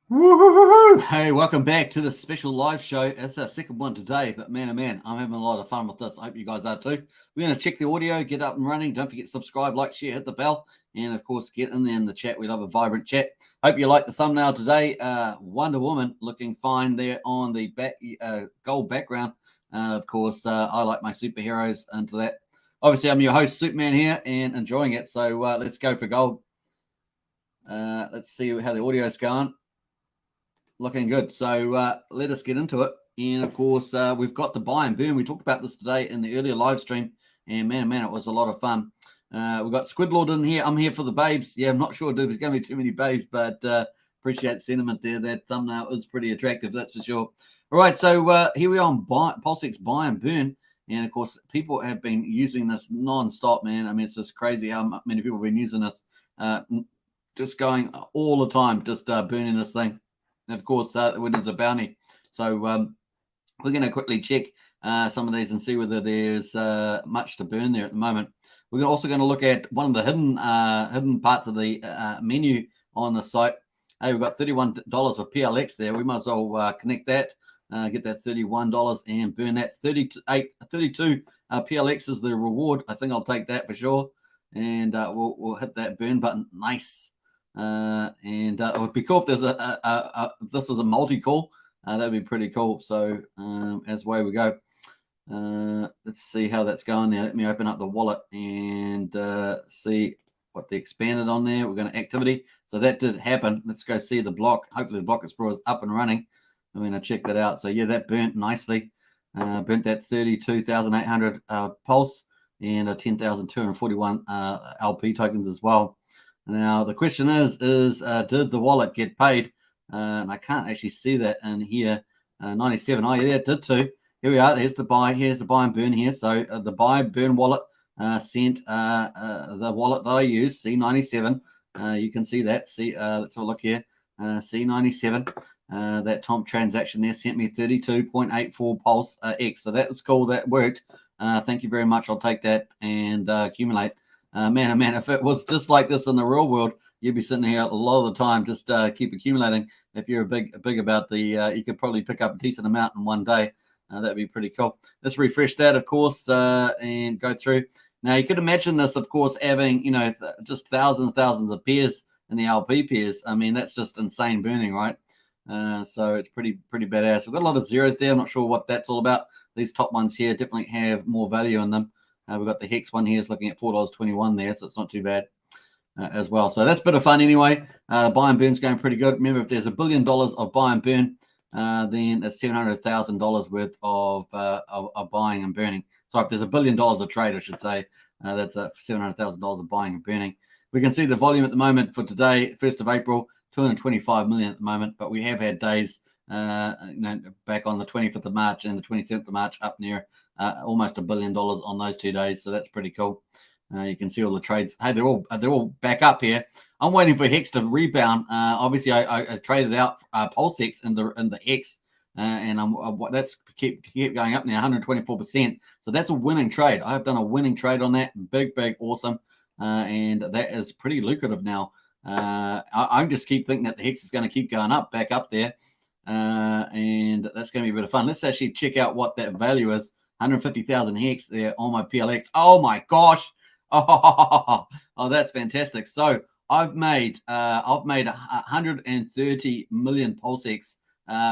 Woo-hoo-hoo-hoo. Hey, welcome back to the special live show. It's our second one today, but man, oh man, I'm having a lot of fun with this. I hope you guys are too. We're going to check the audio, get up and running. Don't forget to subscribe, like, share, hit the bell, and of course, get in there in the chat. We love a vibrant chat. Hope you like the thumbnail today. Wonder Woman looking fine there on the back, gold background. Of course, I like my superheroes into that. Obviously, I'm your host, Superman here, and enjoying it. So let's go for gold. Let's see how the audio's going. Looking good. So let us get into it. And of course, we've got the buy and burn. We talked about this today in the earlier live stream. And man, it was a lot of fun. We've got Squidlord in here. I'm here for the babes. Yeah, I'm not sure there's going to be too many babes, but appreciate the sentiment there. That thumbnail is pretty attractive, that's for sure. All right, so here we are on PulseX buy and burn. And of course, people have been using this non-stop, man. I mean, it's just crazy how many people have been using this. Just going all the time, just burning this thing. And of course, the winner's a bounty. So we're going to quickly check some of these and see whether there's much to burn there at the moment. We're also going to look at one of the hidden parts of the menu on the site. Hey, we've got $31 of PLX there. We might as well connect that, get that $31 and burn that. 32 PLX is the reward. I think I'll take that for sure. And we'll hit that burn button. Nice. And it would be cool if there's if this was a multi-call. That'd be pretty cool. So as way we go, let's see how that's going now. Let me open up the wallet and see what they expanded on there. We're going to activity. So that did happen. Let's go see the block. Hopefully the block explorer is up and running. I'm going to check that out. So yeah, that burnt nicely. Burnt that 32,800 pulse and 10,241 LP tokens as well. Now, the question is did the wallet get paid? And I can't actually see that in here. 97. Oh, yeah, it did too. Here we are. Here's the buy. Here's the buy and burn here. So the buy and burn wallet sent the wallet that I use, C97. You can see that. See, let's have a look here. C97. That Tom transaction there sent me 32.84 Pulse X. So that was cool. That worked. Thank you very much. I'll take that and accumulate. Man, oh man, if it was just like this in the real world, you'd be sitting here a lot of the time, just keep accumulating. If you're big about the, you could probably pick up a decent amount in one day. That'd be pretty cool. Let's refresh that, of course, and go through. Now, you could imagine this, of course, having, just thousands of pairs in the LP pairs. I mean, that's just insane burning, right? So it's pretty badass. We've got a lot of zeros there. I'm not sure what that's all about. These top ones here definitely have more value in them. We've got the Hex one here is looking at $4.21 there, so it's not too bad as well. So that's a bit of fun anyway. Buy and burn's going pretty good. Remember, if there's $1 billion of buy and burn, then it's $700,000 worth of buying and burning. So if there's $1 billion of trade, I should say, that's $700,000 of buying and burning. We can see the volume at the moment for today, 1st of April, 225 million at the moment, but we have had days back on the 25th of March and the 27th of March up near almost $1 billion on those 2 days. So that's pretty cool. You can see all the trades. Hey, they're all back up here. I'm waiting for Hex to rebound. Obviously, I traded out PulseX in the Hex, and that's keep going up now, 124%. So that's a winning trade. I've done a winning trade on that. Big, awesome, and that is pretty lucrative now. I just keep thinking that the Hex is going to keep going up, back up there. And that's going to be a bit of fun. Let's actually check out what that value is. 150,000 Hex there on my PLX. Oh my gosh. Oh, that's fantastic. So I've made 130 million PulseX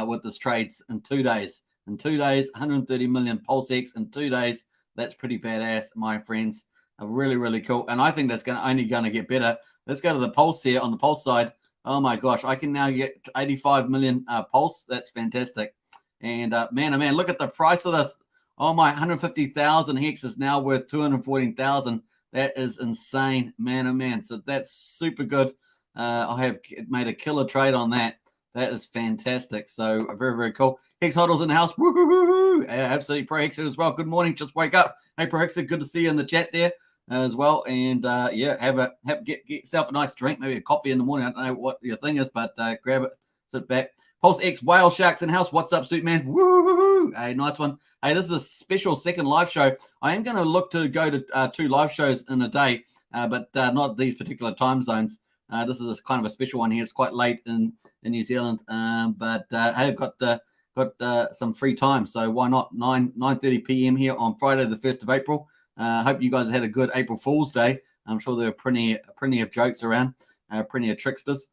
with this trades in 2 days. In 2 days, 130 million PulseX in 2 days. That's pretty badass, my friends. Really cool. And I think that's only going to get better. Let's go to the Pulse here on the Pulse side. Oh my gosh, I can now get 85 million Pulse. That's fantastic. And man, oh man, look at the price of this. Oh my, 150,000 Hex is now worth 214,000. That is insane, man, oh man. So that's super good. I have made a killer trade on that. That is fantastic. So very cool. Hex Hodl's in the house. Woo-hoo-hoo-hoo. Absolutely, Pro Hexer as well. Good morning. Just wake up. Hey, Pro Hexer, good to see you in the chat there as well. And yeah, get yourself a nice drink, maybe a coffee in the morning. I don't know what your thing is, but grab it, sit back. PulseX Whale Sharks in house. What's up, Superman? Woo! Hey, nice one. Hey, this is a special second live show. I am going to look to go to 2 live shows in a day, but not these particular time zones. This is kind of a special one here. It's quite late in in New Zealand. But hey, I've got some free time, so why not? 9:30 p.m. here on Friday, the 1st of April. Hope you guys had a good April Fool's Day. I'm sure there are plenty of jokes around, plenty of tricksters.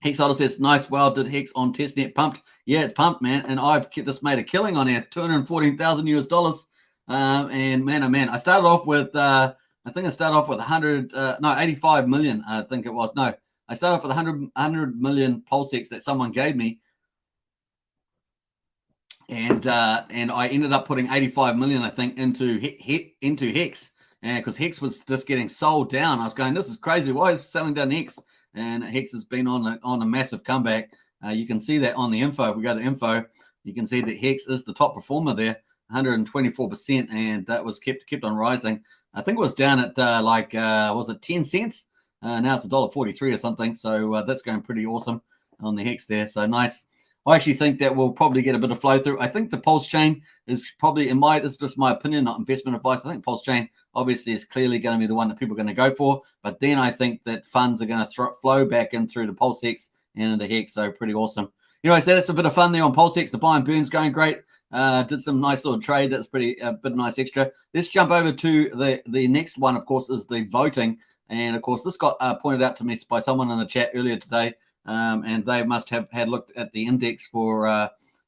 Hex says, nice, well, did Hex on testnet pumped? Yeah, it's pumped, man. And I've just made a killing on here, $214,000 US. And man, oh man, I started off with, I think I started off with 85 million, I think it was. No, I started off with 100 million PulseX that someone gave me. And I ended up putting 85 million, I think, into Hex. And because Hex was just getting sold down, I was going, this is crazy. Why is selling down Hex? And Hex has been on a massive comeback. You can see that on the info. If we go to the info, you can see that Hex is the top performer there, 124%, and that was kept on rising. I think it was down at was it 10 cents? Now it's $1.43 or something. So that's going pretty awesome on the Hex there. So nice. I actually think that we'll probably get a bit of flow through. I think the Pulsechain is probably, it's just my opinion, not investment advice. I think Pulsechain obviously is clearly going to be the one that people are going to go for. But then I think that funds are going to flow back in through the PulseX and into Hex. So pretty awesome. Anyway, so that's a bit of fun there on PulseX. The buy and burn's going great. Did some nice little trade. That's a bit of nice extra. Let's jump over to the next one, of course, is the voting. And of course, this got pointed out to me by someone in the chat earlier today. And they must have had looked at the index for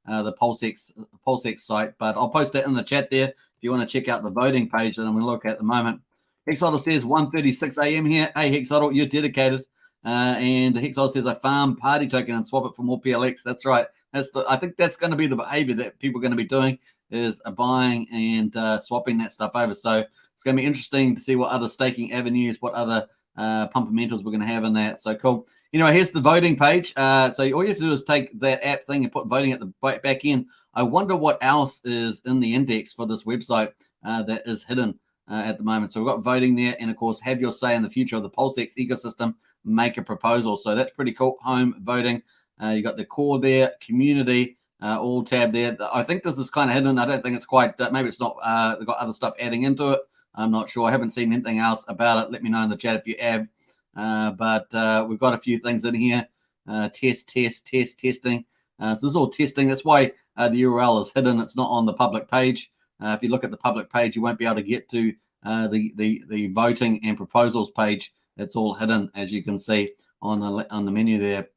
the PulseX site. But I'll post that in the chat there if you want to check out the voting page that I'm going to look at the moment. Hexodl says 1:36 a.m. here. Hey, Hexodl, you're dedicated. And Hexodl says I farm party token and swap it for more PLX. That's right. I think that's going to be the behavior that people are going to be doing, is buying and swapping that stuff over. So it's going to be interesting to see what other staking avenues, what other pumpermentals we're going to have in that. So cool. Anyway, here's the voting page. So all you have to do is take that app thing and put voting at the back end. I wonder what else is in the index for this website that is hidden at the moment. So we've got voting there, and of course, have your say in the future of the PulseX ecosystem. Make a proposal. So that's pretty cool. Home voting. You got the core there, community, all tab there. I think this is kind of hidden. I don't think it's quite. Maybe it's not. They've got other stuff adding into it. I'm not sure. I haven't seen anything else about it. Let me know in the chat if you have. But we've got a few things in here. Testing. So this is all testing. That's why the URL is hidden. It's not on the public page. If you look at the public page, you won't be able to get to the voting and proposals page. It's all hidden, as you can see on the menu there.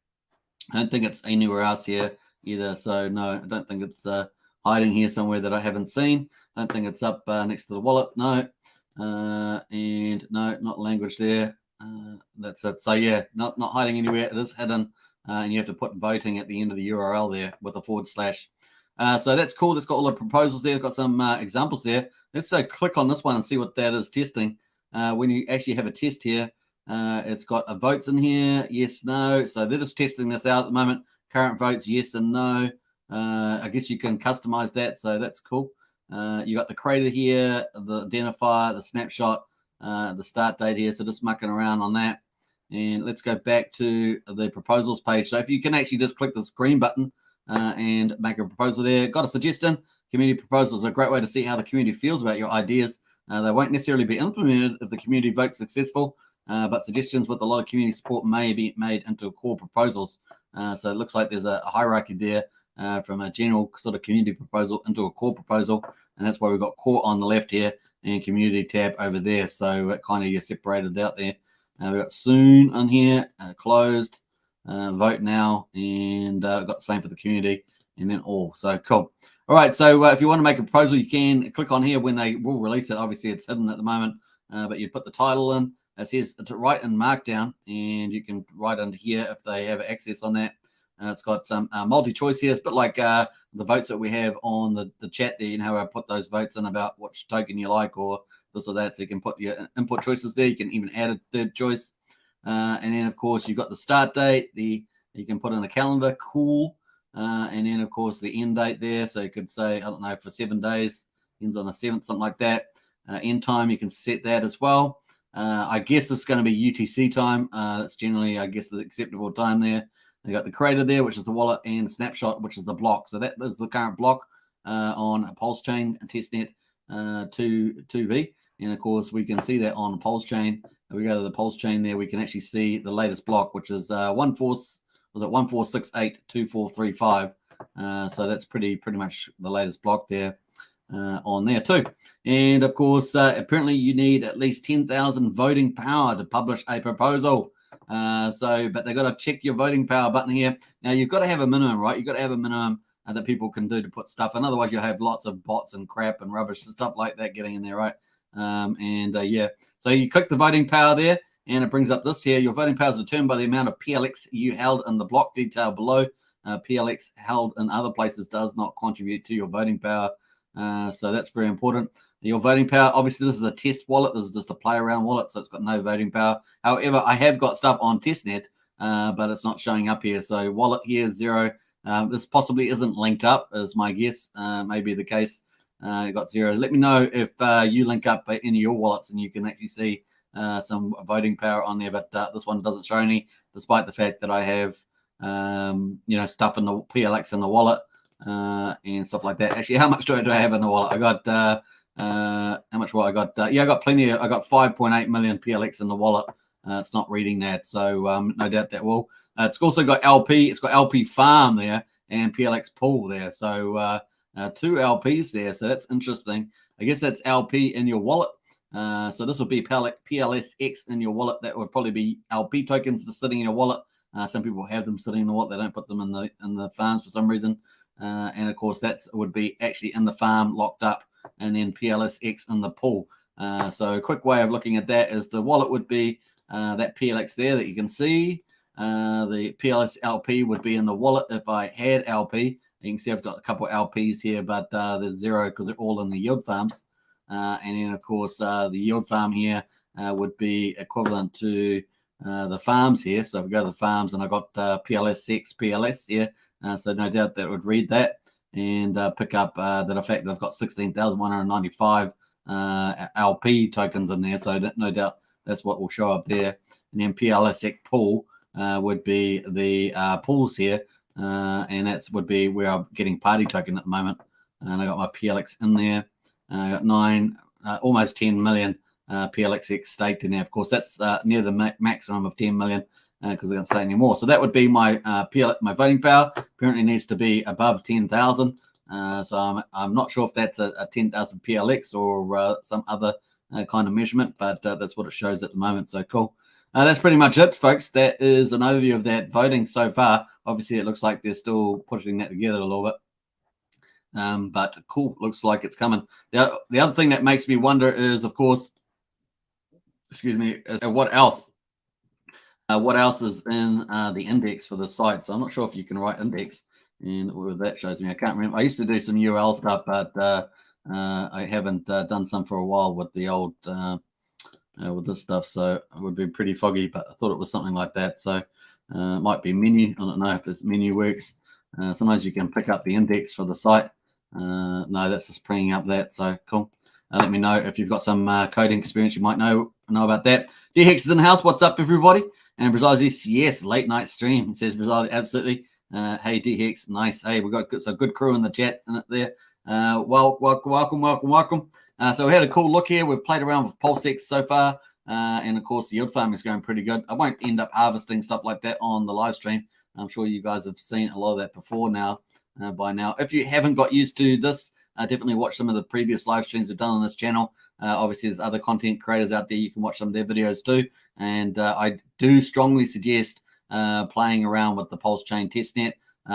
I don't think it's anywhere else here either. So no, I don't think it's hiding here somewhere that I haven't seen. I don't think it's up next to the wallet. No. And no, not language there. That's it. So yeah, not hiding anywhere. It is hidden, and you have to put voting at the end of the URL there with a / so that's cool. That's got all the proposals there. It's got some examples there. Let's click on this one and see what that is testing. When you actually have a test here, it's got votes in here. Yes, no. So they're just testing this out at the moment. Current votes, yes and no. I guess you can customize that. So that's cool. You got the creator here, the identifier, the snapshot, the start date here. So just mucking around on that. And let's go back to the proposals page. So if you can actually just click this green button and make a proposal there. Got a suggestion. Community proposals are a great way to see how the community feels about your ideas. They won't necessarily be implemented if the community votes successful, but suggestions with a lot of community support may be made into core proposals. So it looks like there's a hierarchy there from a general sort of community proposal into a core proposal. And that's why we've got core on the left here and community tab over there. So it kind of gets separated out there. We've got soon on here, closed, vote now, and got the same for the community, and then all. So cool. All right. So if you want to make a proposal, you can click on here when they will release it. Obviously, it's hidden at the moment, but you put the title in. It says to write in Markdown, and you can write under here if they have access on that. It's got some multi-choice here. It's a bit like the votes that we have on the chat there. You know how I put those votes in about which token you like or this or that. So you can put your input choices there. You can even add a third choice. And then, of course, you've got the start date. You can put in a calendar. Cool. And then, of course, the end date there. So you could say, I don't know, for 7 days. Ends on the 7th, something like that. End time, you can set that as well. I guess it's going to be UTC time. That's generally, I guess, the acceptable time there. You got the creator there, which is the wallet, and snapshot, which is the block. So that is the current block on Pulsechain testnet 2B. And of course, we can see that on Pulsechain. If we go to the Pulsechain there, we can actually see the latest block, which is 146 was it 14682435. So that's pretty much the latest block there on there too. And of course, apparently you need at least 10,000 voting power to publish a proposal. But they've got to check your voting power button here. Now you've got to have a minimum, right? You've got to have a minimum that people can do to put stuff in. Otherwise, you'll have lots of bots and crap and rubbish and stuff like that getting in there, right? Yeah. So you click the voting power there, and it brings up this here. Your voting power is determined by the amount of PLX you held in the block detail below. PLX held in other places does not contribute to your voting power. So that's very important. Your voting power, obviously, this is a test wallet. This is just a play around wallet, so it's got no voting power. However, I have got stuff on testnet, but it's not showing up here. So wallet here is 0. This possibly isn't linked up, is my guess. Maybe the case. You got 0. Let me know if you link up any of your wallets and you can actually see some voting power on there. But this one doesn't show any, despite the fact that I have stuff in the PLX in the wallet and stuff like that. Actually, how much do I have in the wallet? I got how much? What I got? I got plenty. I got 5.8 million PLX in the wallet. It's not reading that, so no doubt that will. It's also got LP. It's got LP farm there and PLX pool there. So 2 LPs there. So that's interesting. I guess that's LP in your wallet. So this will be PLSX in your wallet. That would probably be LP tokens just sitting in your wallet. Some people have them sitting in the wallet. They don't put them in the farms for some reason. And of course, that would be actually in the farm locked up, and then PLSX in the pool. So a quick way of looking at that is the wallet would be that PLX there that you can see. The PLS LP would be in the wallet if I had LP. You can see I've got a couple of LPs here, but there's 0 because they're all in the yield farms. And then, of course, the yield farm here would be equivalent to the farms here. So if we go to the farms, and I got PLSX PLS here. So no doubt that would read that and pick up that effect. They've got 16,195 LP tokens in there. So no doubt that's what will show up there. And then PLSX pool would be the pools here. And that would be where I'm getting party token at the moment. And I got my PLX in there. I got almost 10 million PLXX staked in there. Of course, that's near the maximum of 10 million because I don't stake anymore. So that would be my my voting power. Apparently needs to be above 10,000. So I'm not sure if that's a 10,000 PLX or some other kind of measurement, but that's what it shows at the moment. So cool. That's pretty much it, folks. That is an overview of that voting so far. Obviously, it looks like they're still putting that together a little bit. But cool, looks like it's coming. The other thing that makes me wonder is, of course, is what else? What else is in the index for the site? So I'm not sure if you can write index, and what that shows me. I can't remember. I used to do some URL stuff, but I haven't done some for a while with the old with this stuff. So it would be pretty foggy, but I thought it was something like that. So it might be menu. I don't know if this menu works. Sometimes you can pick up the index for the site. No, that's just bringing up that. So cool. Let me know if you've got some coding experience. You might know about that. D-Hex is in the house. What's up, everybody? And Brazil says, yes, late night stream. It says Brazil, absolutely. Hey, D-Hex, nice. Hey, we've got some good crew in the chat there. Welcome. So we had a cool look here. We've played around with PulseX so far. And of course, the yield farm is going pretty good. I won't end up harvesting stuff like that on the live stream. I'm sure you guys have seen a lot of that before now. By now, if you haven't got used to this, definitely watch some of the previous live streams we've done on this channel. Obviously, there's other content creators out there. You can watch some of their videos too. And I do strongly suggest playing around with the Pulsechain testnet.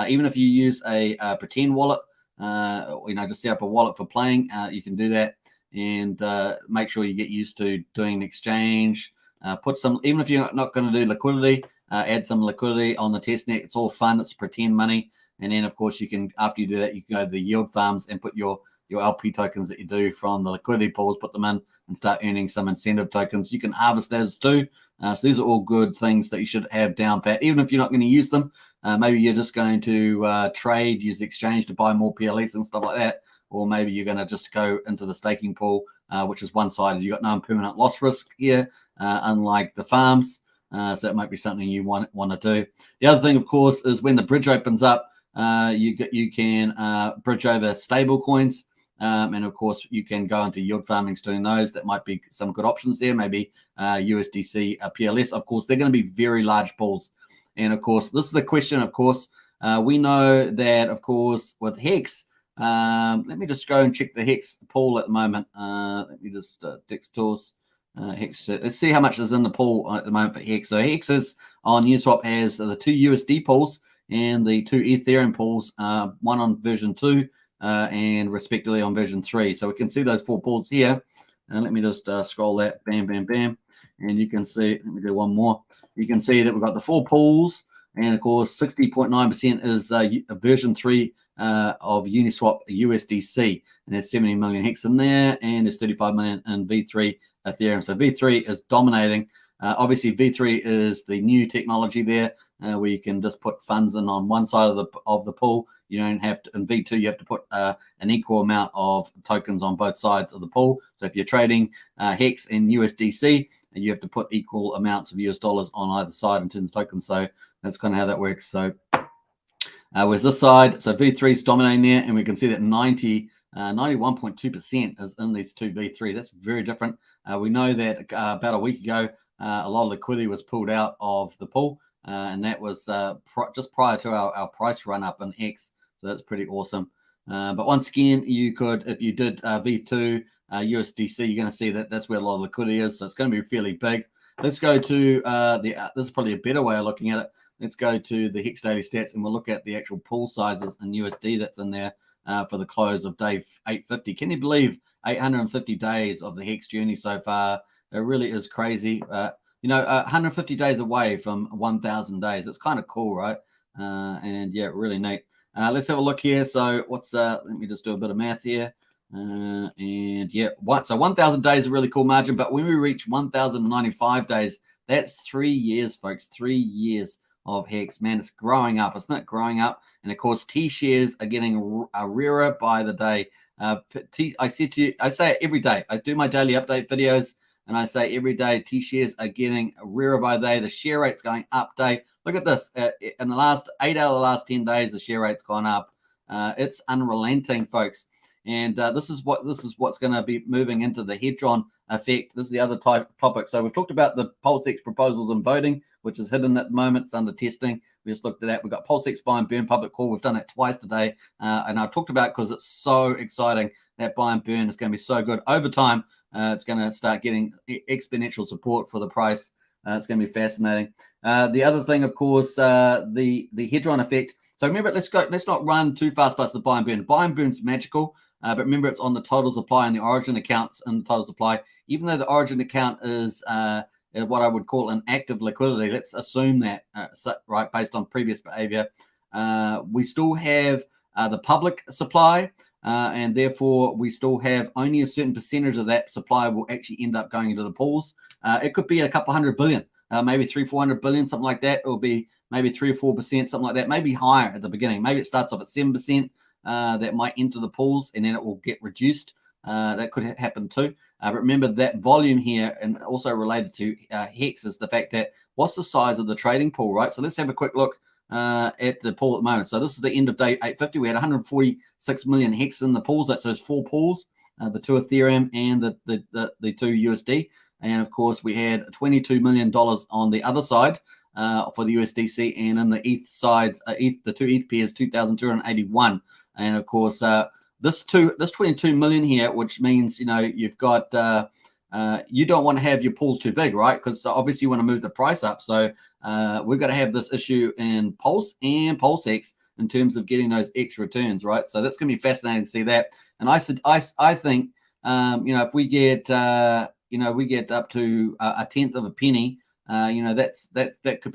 Even if you use a pretend wallet, just set up a wallet for playing, you can do that. And make sure you get used to doing an exchange. Put some, even if you're not going to do liquidity, add some liquidity on the testnet. It's all fun. It's pretend money. And then, of course, you can, after you do that, you can go to the yield farms and put your LP tokens that you do from the liquidity pools, put them in and start earning some incentive tokens. You can harvest those too. So these are all good things that you should have down pat, even if you're not going to use them. Maybe you're just going to trade, use the exchange to buy more PLEs and stuff like that. Or maybe you're going to just go into the staking pool, which is one-sided. You've got no permanent loss risk here, unlike the farms. So that might be something you want to do. The other thing, of course, is when the bridge opens up, you can bridge over stable coins. And of course, you can go into yield farmings doing those. That might be some good options there. Maybe USDC, PLS. Of course, they're going to be very large pools. And of course, this is the question. Of course, we know that, of course, with Hex. Let me just go and check the Hex pool at the moment. Let me just Dex tools. Hex. Let's see how much is in the pool at the moment for Hex. So Hex is on Uniswap has the 2 USD pools and the 2 Ethereum pools, one on version 2 and respectively on version 3. So we can see those 4 pools here. And let me just scroll that, bam, bam, bam. And you can see, let me do one more. You can see that we've got the 4 pools. And of course, 60.9% is version 3 of Uniswap USDC. And there's 70 million Hex in there. And there's 35 million in V3 Ethereum. So V3 is dominating. Obviously, V3 is the new technology there, where you can just put funds in on one side of the pool. You don't have to. In V2, you have to put an equal amount of tokens on both sides of the pool. So if you're trading Hex and USDC, you have to put equal amounts of US dollars on either side in terms of tokens. So that's kind of how that works. So where's this side? So V3 is dominating there, and we can see that 91.2% is in these 2 V3. That's very different. We know that about a week ago, a lot of liquidity was pulled out of the pool, and that was just prior to our price run up in Hex. So that's pretty awesome. But once again, you could, if you did V2 USDC, you're going to see that that's where a lot of liquidity is. So it's going to be fairly big. Let's go to this is probably a better way of looking at it. Let's go to the Hex daily stats, and we'll look at the actual pool sizes in USD that's in there for the close of day 850. Can you believe 850 days of the Hex journey so far? It really is crazy. 150 days away from 1,000 days. It's kind of cool, right? And yeah, really neat. Let's have a look here. So what's let me just do a bit of math here. And yeah, so 1,000 days is a really cool margin. But when we reach 1,095 days, that's 3 years, folks. 3 years of Hex. Man, it's growing up. It's not growing up. And of course, T shares are getting rarer by the day. I say it every day. I do my daily update videos, and I say every day T shares are getting rarer by the day. The share rate's going up day. Look at this. In the last 8 out of the last 10 days, the share rate's gone up. It's unrelenting, folks. And this is what's going to be moving into the Hedron effect. This is the other topic. So we've talked about the PulseX proposals and voting, which is hidden at the moment. It's under testing. We just looked at that. We've got PulseX buy and burn public call. We've done that twice today. And I've talked about it because it's so exciting. That buy and burn is going to be so good. Over time, it's going to start getting exponential support for the price. It's going to be fascinating. The other thing, of course, the Hedron effect. So remember, let's not run too fast past the buy and burn. Buy and burn's magical. But remember, it's on the total supply and the origin accounts and the total supply. Even though the origin account is what I would call an active liquidity, let's assume that, right, based on previous behavior, we still have the public supply, and therefore we still have only a certain percentage of that supply will actually end up going into the pools. It could be a couple $100 billion, maybe 300-400 billion, something like that. It will be maybe 3 or 4%, something like that, maybe higher at the beginning. Maybe it starts off at 7%. That might enter the pools, and then it will get reduced. That could happen too. But remember that volume here, and also related to Hex, is the fact that what's the size of the trading pool, right? So let's have a quick look at the pool at the moment. So this is the end of day 850. We had 146 million Hex in the pools. That's those 4 pools, the 2 Ethereum and the 2 USD. And of course, we had $22 million on the other side for the USDC, and in the ETH side, the 2 ETH pairs, 2,281. And of course, this 22 million here, which means you've got you don't want to have your pools too big, right? Because obviously you want to move the price up. So we've got to have this issue in Pulse and PulseX in terms of getting those extra returns, right? So that's going to be fascinating to see that. And I think if we get we get up to a tenth of a penny. That could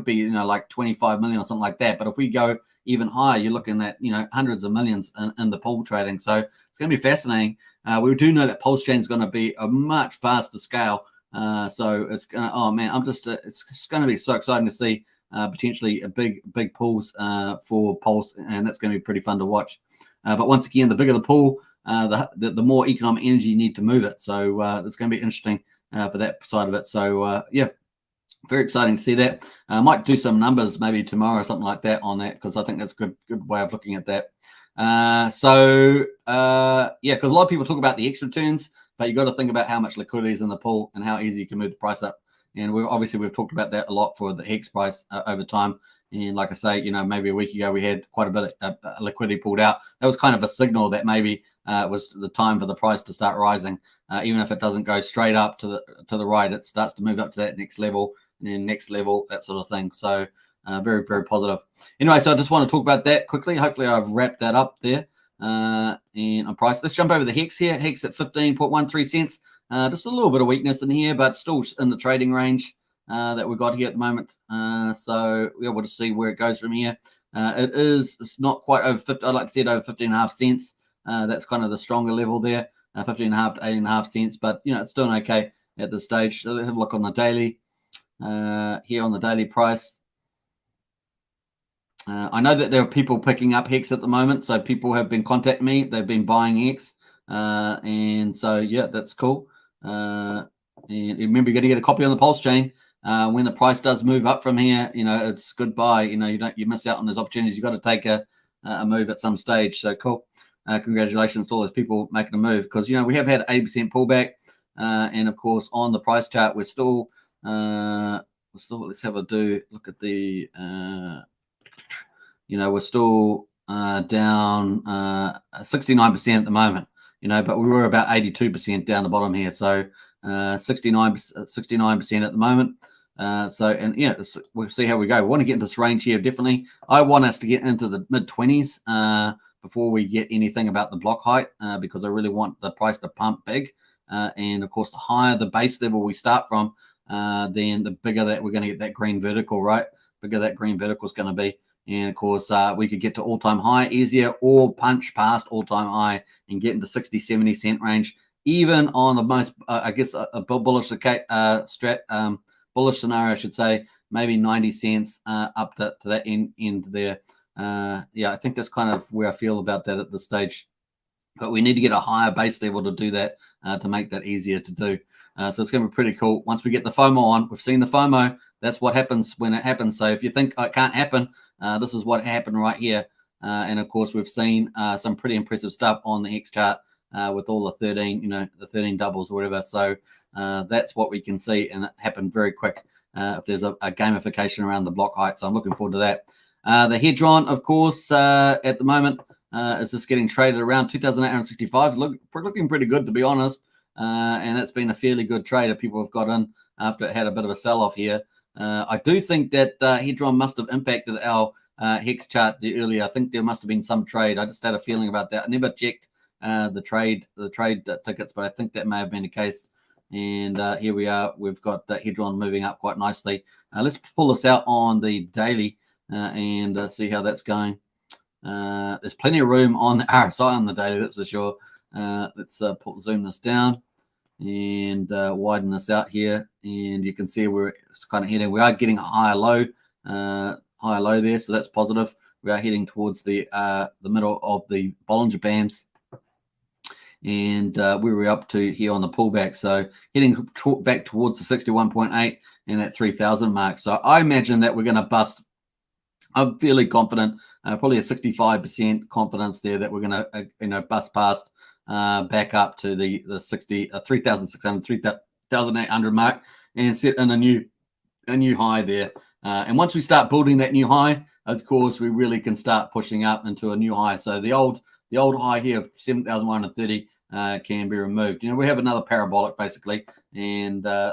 be like 25 million or something like that. But if we go even higher, you're looking at hundreds of millions in the pool trading. So it's going to be fascinating. We do know that Pulsechain is going to be a much faster scale. So it's going to, it's going to be so exciting to see potentially a big pools for Pulse, and that's going to be pretty fun to watch. But once again, the bigger the pool, the more economic energy you need to move it. So it's going to be interesting for that side of it. So yeah, very exciting to see that. I might do some numbers maybe tomorrow or something like that on that, because I think that's a good way of looking at that. Yeah, because a lot of people talk about the X returns, but you got to think about how much liquidity is in the pool and how easy you can move the price up. And we've talked about that a lot for the Hex price over time. And like I say, maybe a week ago we had quite a bit of liquidity pulled out. That was kind of a signal that maybe it was the time for the price to start rising. Even if it doesn't go straight up to the right, it starts to move up to that next level, and then next level, that sort of thing. So very, very positive. Anyway, so I just want to talk about that quickly. Hopefully I've wrapped that up there. And on price, let's jump over the Hex here. Hex at 15.13 cents. Just a little bit of weakness in here, but still in the trading range that we've got here at the moment. So we're able to see where it goes from here. It's not quite over 50. I'd like to see it over 15.5 cents. That's kind of the stronger level there, 15.5 to 8.5 cents. But it's doing okay at this stage. So let's have a look on the daily. Here on the daily price. I know that there are people picking up Hex at the moment, so people have been contacting me. They've been buying Hex, and so yeah, that's cool. And remember, you're going to get a copy on the Pulsechain. When the price does move up from here, it's goodbye. You miss out on those opportunities. You got to take a move at some stage. So cool. Congratulations to all those people making a move, because we have had 80% pullback, and of course on the price chart we're still let's have a look at the we're still down 69% at the moment, but we were about 82% down the bottom here. So 69% at the moment. We'll see how we go. We want to get into this range here, definitely. I want us to get into the mid-20s before we get anything about the block height, because I really want the price to pump big. And of course, the higher the base level we start from, then the bigger that we're going to get that green vertical, right? Bigger that green vertical is going to be. And of course, we could get to all-time high easier, or punch past all-time high and get into 60-70 cent range, even on the most, a bullish bullish scenario, I should say, maybe 90 cents up to that end there. I think that's kind of where I feel about that at this stage. But we need to get a higher base level to do that, to make that easier to do. So it's going to be pretty cool. Once we get the FOMO on, we've seen the FOMO. That's what happens when it happens. So if you think it can't happen, this is what happened right here. And of course, we've seen some pretty impressive stuff on the Hex chart with all the 13, the 13 doubles or whatever. So that's what we can see, and it happened very quick. If there's a gamification around the block height, so I'm looking forward to that. The Hedron, of course, at the moment is just getting traded around 2,865. Looking pretty good, to be honest. And that's been a fairly good trade that people have got in after it had a bit of a sell-off here. I do think that Hedron must have impacted our Hex chart earlier. I think there must have been some trade. I just had a feeling about that. I never checked the trade tickets, but I think that may have been the case. And here we are. We've got Hedron moving up quite nicely. Let's pull this out on the daily and see how that's going. There's plenty of room on the RSI on the daily, that's for sure. Let's zoom this down and widen this out here, and you can see we're kind of heading. We are getting a higher low there, so that's positive. We are heading towards the middle of the Bollinger Bands, and we were up to here on the pullback, so heading back towards the 61.8 and that 3,000 mark. So I imagine that we're going to bust. I'm fairly confident, probably a 65% confidence there that we're going to bust past back up to the 3,600, 3,800 mark and set in a new high there. And once we start building that new high, of course, we really can start pushing up into a new high. So the old high here of 7,130 can be removed. We have another parabolic basically, and I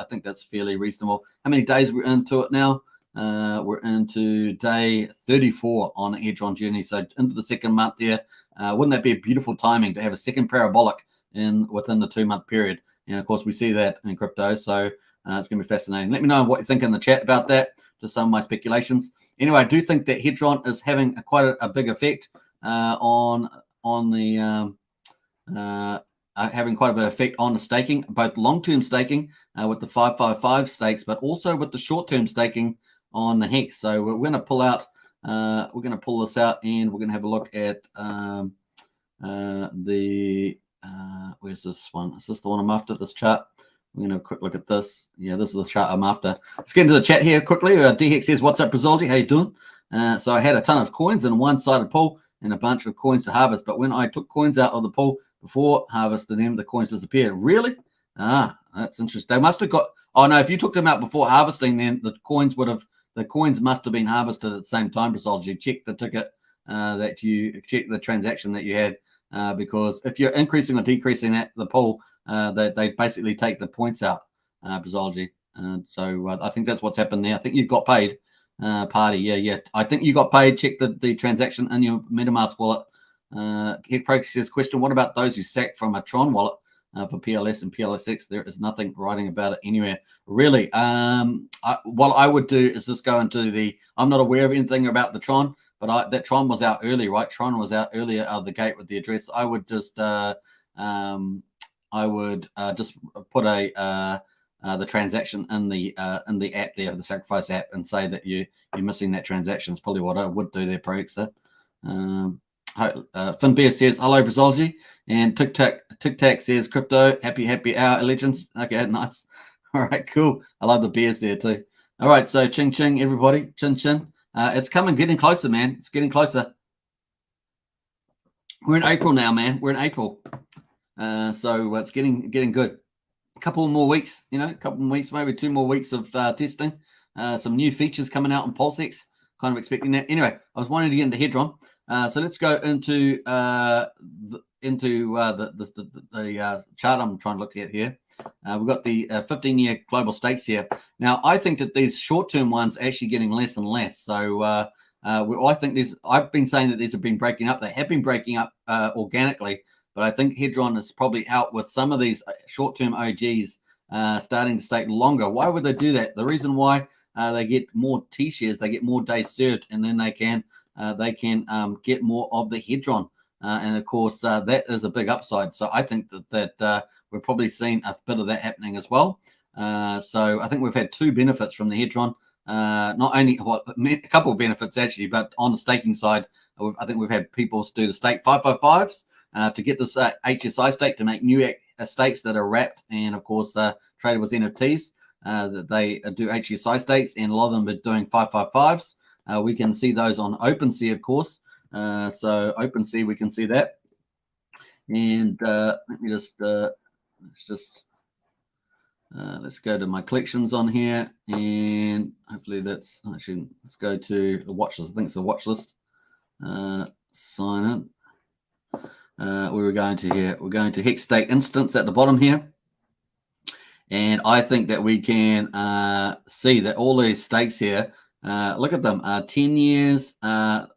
think that's fairly reasonable. How many days we're into it now? We're into day 34 on the Hedron journey, so into the second month there. Wouldn't that be a beautiful timing to have a second parabolic within the 2-month period? And of course, we see that in crypto, so it's going to be fascinating. Let me know what you think in the chat about that, just some of my speculations. Anyway, I do think that Hedron is having quite a big effect on the having quite a bit of effect on the staking, both long-term staking with the 555 stakes, but also with the short-term staking on the Hex. So we're going to pull out, we're going to pull this out, and we're going to have a look at where's this one? Is this the one I'm after, this chart? We're going to have a quick look at this. Yeah, this is the chart I'm after. Let's get into the chat here quickly. DHEX says, what's up, Brazilji? How you doing? So I had a ton of coins in a one-sided pool and a bunch of coins to harvest, but when I took coins out of the pool before harvesting them, the coins disappeared. Really? That's interesting. They must have got, Oh no, if you took them out before harvesting, then the coins must have been harvested at the same time, Prasad. Check the ticket check the transaction that you had, because if you're increasing or decreasing the pool, they basically take the points out, Prasad. So I think that's what's happened there. I think you've got paid, party. Yeah. I think you got paid. Check the transaction in your MetaMask wallet. Hex says, question, what about those who sacked from a Tron wallet for PLS and PLSX? There is nothing writing about it anywhere. Really? What I would do is just go into I'm not aware of anything about the Tron, but that Tron was out early, right? Tron was out earlier out of the gate with the address. I would just just put the transaction in the app there, the Sacrifice app, and say that you're missing that transaction. Is probably what I would do there, ProXer. Finbear says, hello, Brazology. And Tic Tac says, crypto, happy hour, legends. Okay, nice. All right, cool. I love the bears there too. All right, so ching ching, everybody. Chin chin. It's getting closer, man. It's getting closer. We're in April now, man. We're in April. So it's getting good. A couple more weeks, maybe 2 more weeks of testing. Some new features coming out on PulseX. Kind of expecting that. Anyway, I was wanting to get into Hedron. So let's go into the chart I'm trying to look at here. We've got the 15-year global stakes here. Now, I think that these short-term ones are actually getting less and less. So I think I've been saying that these have been breaking up. They have been breaking up organically, but I think Hedron is probably out with some of these short-term OGs starting to stake longer. Why would they do that? The reason why, they get more T-shares, they get more days served, and then they can get more of the Hedron. And of course, that is a big upside. So I think that we're probably seeing a bit of that happening as well. So I think we've had 2 benefits from the Hedron. Not only a couple of benefits actually, but on the staking side, I think we've had people do the stake 555s to get this HSI stake to make new stakes that are wrapped and of course traded with NFTs. That they do HSI stakes, and a lot of them are doing 555s. We can see those on OpenSea, of course. So OpenSea, we can see that. And let me just let's go to my collections on here, and hopefully that's actually, let's go to the watch list. I think it's the watch list. Sign in. Where we're going to here, we're going to Hex Stake Instance at the bottom here. And I think that we can see that all these stakes here, look at them, 10 years, 5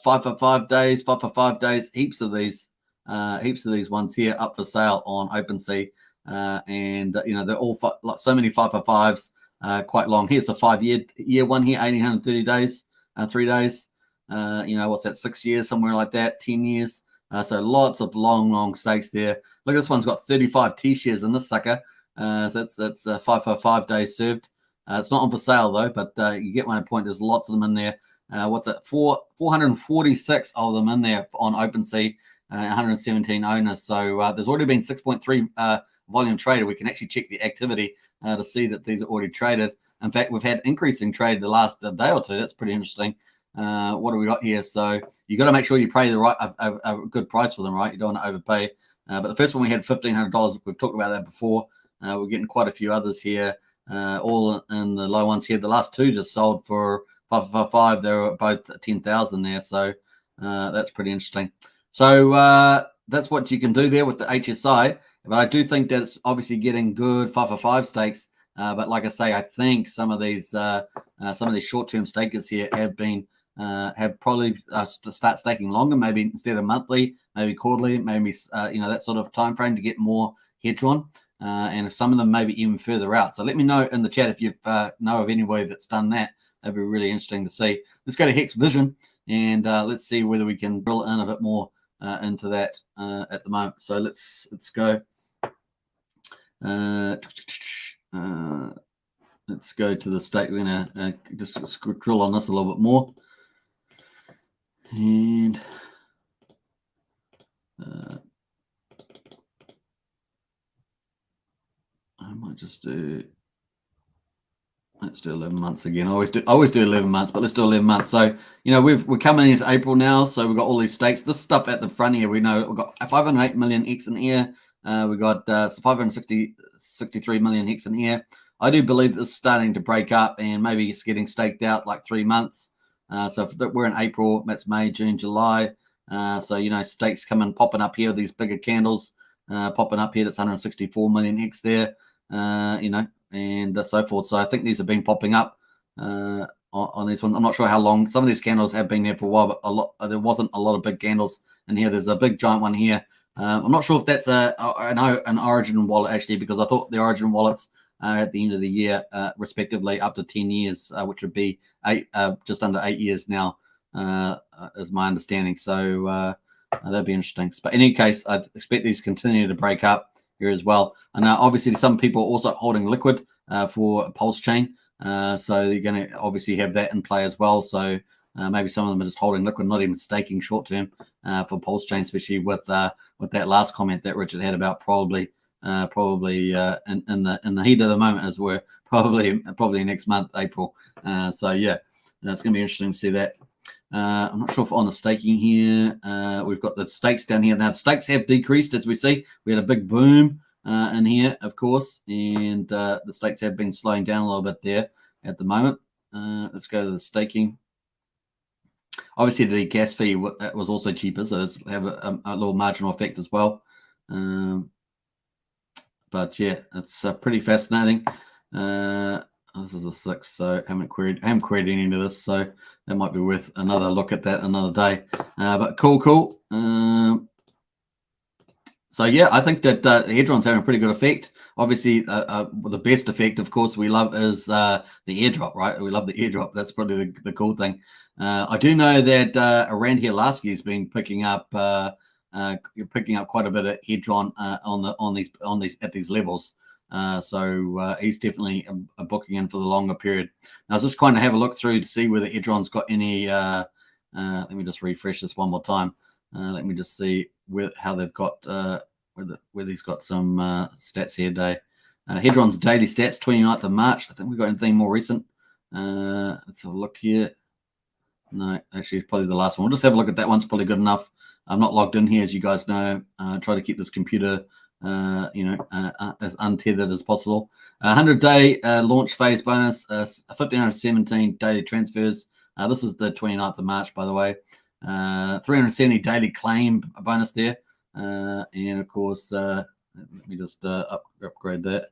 for 5 days, 5 for 5 days, heaps of these ones here up for sale on OpenSea. And they're all so many 5 for 5s, quite long. Here's a 5-year one here, 1830 days, 3 days. What's that, 6 years, somewhere like that, 10 years. So lots of long stakes there. Look, this one's got 35 T-shares in this sucker. So that's 5 for 5 days served. It's not on for sale though, but you get my point. There's lots of them in there. What's it? 446 of them in there on OpenSea, 117 owners. So there's already been 6.3 volume traded. We can actually check the activity to see that these are already traded. In fact, we've had increasing trade the last day or two. That's pretty interesting. What do we got here? So you got to make sure you pay the right a good price for them, right? You don't want to overpay. But the first one we had $1,500. We've talked about that before. We're getting quite a few others here, all in the low ones here. The last 2 just sold for 5. They were both 10,000 there. So that's pretty interesting. So that's what you can do there with the HSI. But I do think that it's obviously getting good 5 for 5 stakes. But like I say, I think some of these short-term stakers here have probably to start staking longer, maybe instead of monthly, maybe quarterly, maybe that sort of time frame to get more Hedron, and some of them maybe even further out. So let me know in the chat if you know of anybody that's done that. That'd be really interesting to see. Let's go to Hex Vision and let's see whether we can drill in a bit more into that at the moment. So let's go. Let's go to the stake. We're gonna just drill on this a little bit more, and I might just do. Let's do 11 months again. I always do 11 months, but let's do 11 months. So we're coming into April now, so we've got all these stakes. This stuff at the front here, we know we've got 508 million X in here. We got 563 million Hex in here. I do believe it's starting to break up and maybe it's getting staked out like 3 months. So if we're in April, that's May, June, July. So, you know, stakes coming, popping up here, these bigger candles popping up here. That's 164 million Hex there, you know, and so forth. So I think these have been popping up on this one. I'm not sure how long. Some of these candles have been there for a while, but there wasn't a lot of big candles in here. There's a big giant one here. I'm not sure if that's an Origin wallet, actually, because I thought the Origin wallets at the end of the year, respectively, up to 10 years, which would be just under 8 years now, is my understanding. So that'd be interesting. But in any case, I expect these continue to break up here as well. And obviously, some people are also holding liquid for Pulsechain. So you're going to obviously have that in play as well. So maybe some of them are just holding liquid, not even staking short term for Pulsechain, especially with that last comment that Richard had about probably in the heat of the moment, as we're probably next month, April. So yeah, it's going to be interesting to see that. I'm not sure if on the staking here, we've got the stakes down here. Now the stakes have decreased, as we see. We had a big boom in here, of course, and the stakes have been slowing down a little bit there at the moment. Let's go to the staking. Obviously, the gas fee was also cheaper, so it's have a little marginal effect as well. But yeah, it's pretty fascinating. This is the 6th, so haven't queried any of this, so that might be worth another look at that another day. But cool. So yeah, I think that Hedron's having a pretty good effect. Obviously, the best effect, of course, we love is the airdrop, right? We love the airdrop. That's probably the cool thing. I do know that around here, Lasky has been picking up quite a bit of Hedron on these at these levels. So he's definitely booking in for the longer period. Now, I was just kind of have a look through to see whether Hedron's got any. Let me just refresh this one more time. Let me just see how they've got whether he's got some stats here today. Hedron's daily stats, 29th of March. I think we've got anything more recent. Let's have a look here. No, actually, probably the last one. We'll just have a look at that one. It's probably good enough. I'm not logged in here, as you guys know. Try to keep this computer, as untethered as possible. 100-day launch phase bonus, 1,517 daily transfers. This is the 29th of March, by the way. 370 daily claim bonus there. And of course, let me just upgrade that.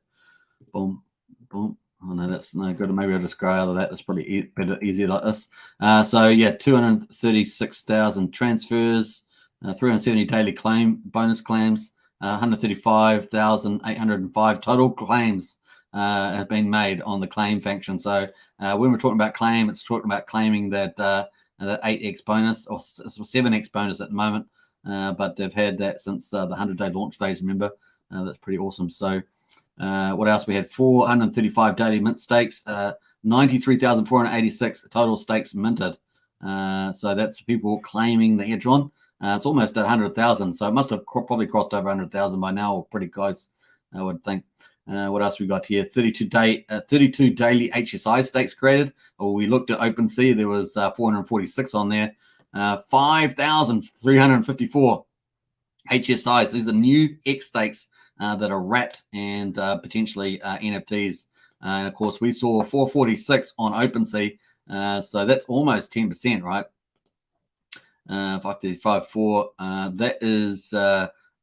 Boom. Oh no, that's no good. Maybe I'll just grow out of that. That's probably better, easier like this. So yeah, 236,000 transfers, 370 daily bonus claims, 135,805 total claims have been made on the claim function. So when we're talking about claim, it's talking about claiming that 8x bonus or 7x bonus at the moment. But they've had that since the 100-day launch phase. Remember, that's pretty awesome. So. What else? We had 435 daily mint stakes, 93,486 total stakes minted. So that's people claiming the Hedron. It's almost at 100,000. So it must have probably crossed over 100,000 by now, or pretty close, I would think. What else we got here? 32 daily HSI stakes created. Well, we looked at OpenSea. There was 446 on there. 5,354 HSIs. These are new X stakes that are wrapped and potentially NFTs. And of course, we saw 446 on OpenSea. So that's almost 10%, right? 535.4. That is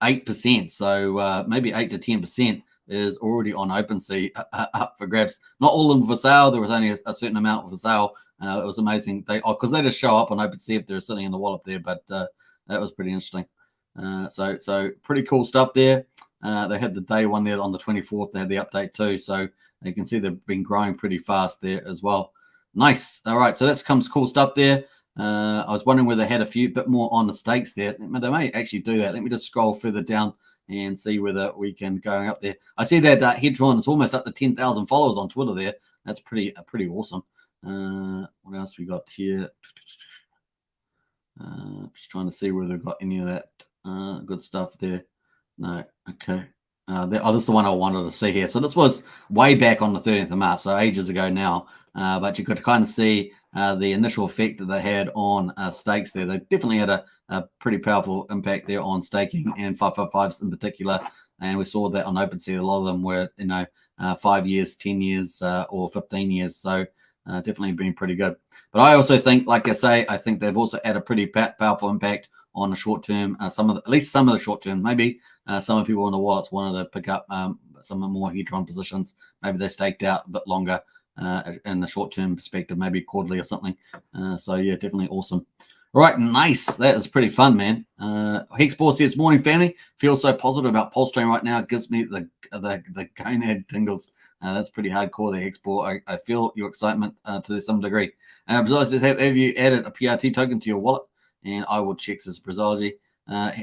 8%. So maybe 8 to 10% is already on OpenSea up for grabs. Not all of them for sale. There was only a certain amount for sale. It was amazing. Because they just show up on OpenSea if they're sitting in the wallet there. But that was pretty interesting. So pretty cool stuff there. They had the day one there on the 24th. They had the update too. So you can see they've been growing pretty fast there as well. Nice. All right. So that's comes cool stuff there. I was wondering whether they had a bit more on the stakes there. They may actually do that. Let me just scroll further down and see whether we can go up there. I see that Hedron is almost up to 10,000 followers on Twitter there. That's pretty awesome. What else we got here? Just trying to see whether they've got any of that good stuff there. No. Okay. This is the one I wanted to see here. So this was way back on the 13th of March, so ages ago now. But you could kind of see the initial effect that they had on stakes there. They definitely had a pretty powerful impact there on staking and 555s in particular. And we saw that on OpenSea. A lot of them were, 5 years, 10 years, or 15 years. So definitely been pretty good. But I also think, like I say, I think they've also had a pretty powerful impact on the short term. At least some of the short term. Maybe some of the people in the wallets wanted to pick up some of the more Hedron positions. Maybe they staked out a bit longer in the short term perspective, maybe quarterly or something. So yeah, definitely awesome. All right, nice. That is pretty fun, man. Hexball says, morning family. Feel so positive about Pulsechain right now. It gives me the gonad tingles. That's pretty hardcore there, Hexball. I feel your excitement to some degree. Besides this, have you added a PRT token to your wallet? And I will check this Brazology.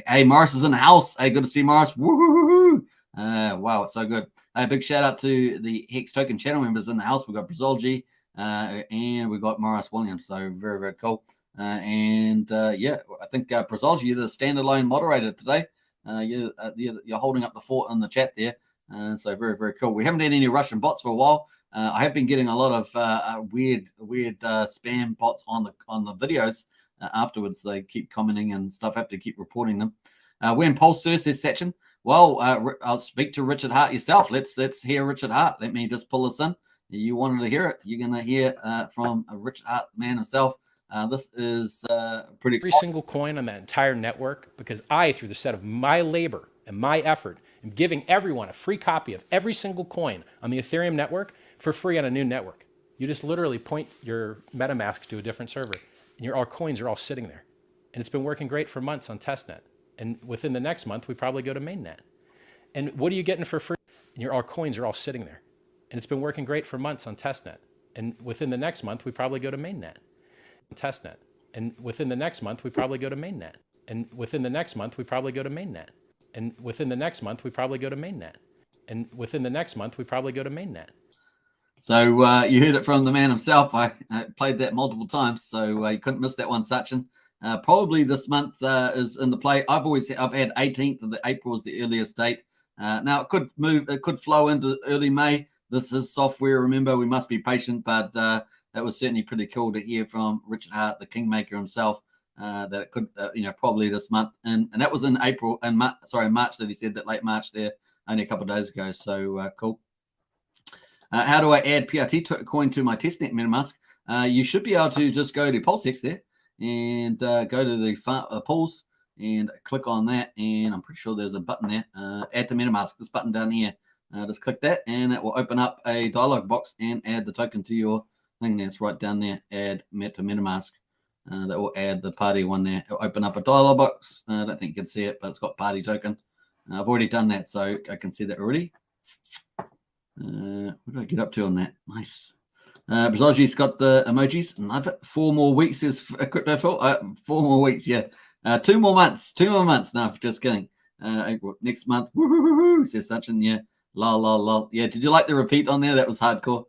Hey, Morris is in the house. Hey, good to see Morris. Woo-hoo-hoo-hoo. Wow, it's so good. Big shout out to the Hex Token channel members in the house. We've got Brazology and we've got Morris Williams. So very, very cool. Yeah, I think Brazology, you're the standalone moderator today. You're holding up the fort in the chat there. So very, very cool. We haven't had any Russian bots for a while. I have been getting a lot of weird spam bots on the videos. Afterwards, they keep commenting and stuff. I have to keep reporting them. When PulseX says section, well, I'll speak to Richard Hart yourself. Let's hear Richard Hart. Let me just pull this in. You wanted to hear it. You're going to hear from Richard Hart, the man himself. This is pretty exciting. Every single coin on that entire network, because I, through the set of my labor and my effort, am giving everyone a free copy of every single coin on the Ethereum network for free on a new network. You just literally point your MetaMask to a different server, and our coins are all sitting there. And it's been working great for months on testnet. And within the next month, we probably go to mainnet. And what are you getting for free? And our coins are all sitting there. And it's been working great for months on testnet. And within the next month, we probably go to mainnet. Testnet. And within the next month, we probably go to mainnet. And within the next month, we probably go to mainnet. And within the next month, we probably go to mainnet. And within the next month, we probably go to mainnet. So you heard it from the man himself. I played that multiple times, so you couldn't miss that one, Sachin. Probably this month is in the play. I've had 18th of the April is the earliest date. Now it could move, it could flow into early May. This is software. Remember, we must be patient, but that was certainly pretty cool to hear from Richard Hart, the Kingmaker himself, that it could, probably this month. And that was in April and March that he said that, late March there, only a couple of days ago. So cool. How do I add PRT coin to my testnet MetaMask? You should be able to just go to PulseX there and go to the pools and click on that. And I'm pretty sure there's a button there, add to MetaMask, this button down here. Just click that and it will open up a dialog box and add the token to your thing. That's right down there, add to MetaMask. That will add the party one there. It'll open up a dialog box. I don't think you can see it, but it's got party token. I've already done that, so I can see that already. What did I get up to on that? Nice. Brazology's got the emojis. Love it. 4 more weeks is crypto Phil. 4 more weeks, yeah. 2 more months. 2 more months. No, just kidding. April next month. Woo, says Sachin. Yeah. Lol. Yeah. Did you like the repeat on there? That was hardcore.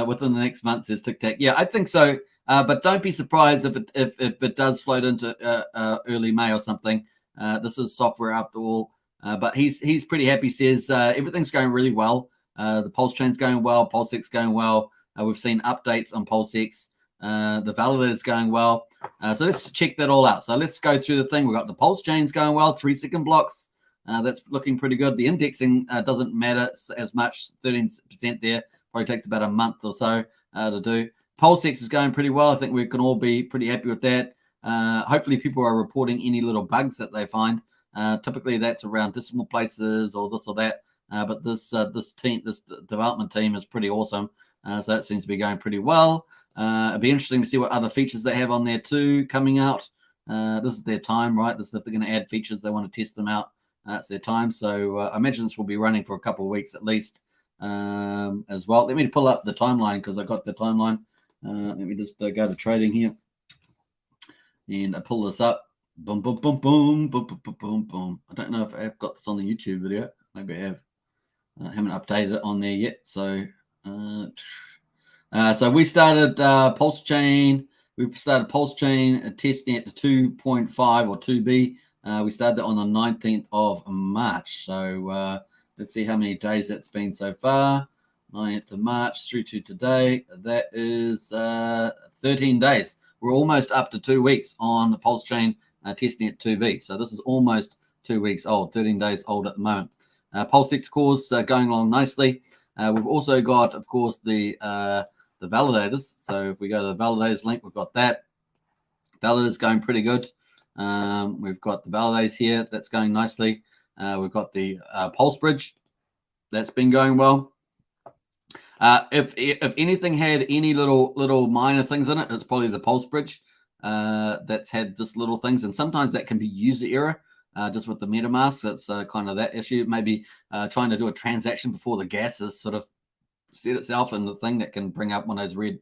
Within the next month, says Tic Tac. Yeah, I think so. But don't be surprised if it does float into early May or something. This is software after all. But he's pretty happy. Says everything's going really well. The Pulsechain's going well. PulseX going well. We've seen updates on PulseX. The validator's going well. So let's check that all out. So let's go through the thing. We've got the Pulsechain's going well. 3-second blocks. That's looking pretty good. The indexing doesn't matter as much. 13% there. Probably takes about a month or so to do. PulseX is going pretty well. I think we can all be pretty happy with that. Hopefully people are reporting any little bugs that they find. Typically that's around decimal places or this or that. But this development team is pretty awesome. So that seems to be going pretty well. It'd be interesting to see what other features they have on there too coming out. This is their time, right? This is if they're going to add features, they want to test them out. It's their time. So I imagine this will be running for a couple of weeks at least as well. Let me pull up the timeline because I got the timeline. Let me just go to trading here and pull this up. Boom, boom, boom, boom, boom, boom, boom, boom, boom. I don't know if I've got this on the YouTube video. Maybe I have. I haven't updated it on there yet. So, so we started Pulsechain. We started Pulsechain testnet to 2.5 or 2B. We started that on the 19th of March. So let's see how many days that's been so far. 9th of March through to today. That is 13 days. We're almost up to 2 weeks on the Pulsechain testnet 2B. So this is almost 2 weeks old, 13 days old at the moment. PulseX cores going along nicely. We've also got, of course, the validators. So if we go to the validators link, we've got that. Validators going pretty good. We've got the validators here. That's going nicely. We've got the Pulse Bridge. That's been going well. If anything had any little minor things in it, it's probably the Pulse Bridge that's had just little things. And sometimes that can be user error. Just with the MetaMask, it's kind of that issue. Maybe trying to do a transaction before the gas has sort of set itself in the thing that can bring up one of those red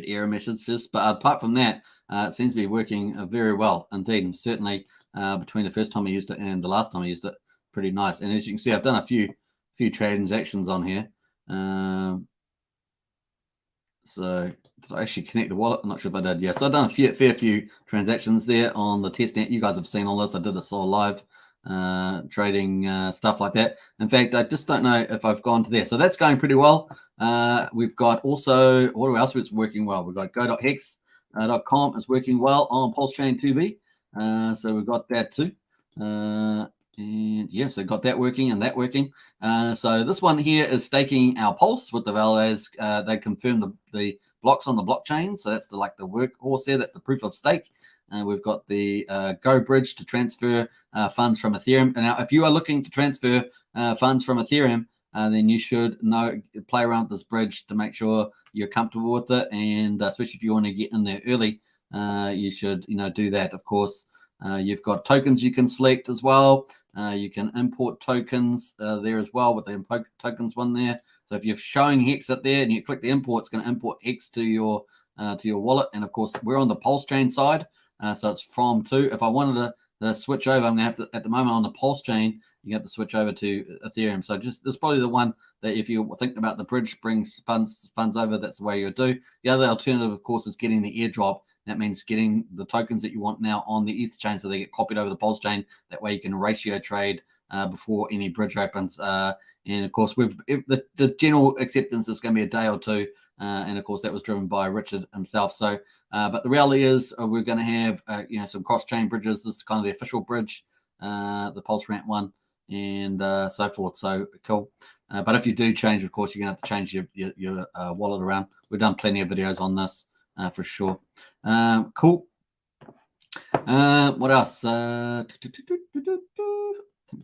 error messages. But apart from that, it seems to be working very well indeed. And certainly between the first time I used it and the last time I used it, pretty nice. And as you can see, I've done a few transactions on here. So did I actually connect the wallet? I'm not sure if I did. Yeah, so I've done a fair few transactions there on the testnet. You guys have seen all this. I did a sort of live trading stuff like that. In fact, I just don't know if I've gone to there. So that's going pretty well. We've got also, what else is working well? We've got go.hex.com is working well on Pulsechain 2B. So we've got that too. And yes, I got that working and that working. So this one here is staking our Pulse with the validators. They confirm the blocks on the blockchain. So that's the workhorse there. That's the proof of stake. We've got the Go bridge to transfer funds from Ethereum. And now, if you are looking to transfer funds from Ethereum, then you should play around with this bridge to make sure you're comfortable with it. And especially if you want to get in there early, you should do that. Of course, you've got tokens you can select as well. You can import tokens there as well with the tokens one there. So if you're showing Hex up there and you click the import, it's going to import Hex to your wallet. And of course, we're on the Pulsechain side, so it's from to. If I wanted to switch over, I'm going to have to, at the moment on the Pulsechain, you have to switch over to Ethereum. So this is probably the one that if you're thinking about the bridge brings funds over, that's the way you do. The other alternative, of course, is getting the airdrop. That means getting the tokens that you want now on the ETH chain so they get copied over the Pulsechain. That way you can ratio trade before any bridge opens. And of course, the general acceptance is going to be a day or two. And of course, that was driven by Richard himself. So, but the reality is we're going to have some cross-chain bridges. This is kind of the official bridge, the Pulse Ramp one, and so forth. So cool. But if you do change, of course, you're going to have to change your wallet around. We've done plenty of videos on this. For sure. Cool. What else? I think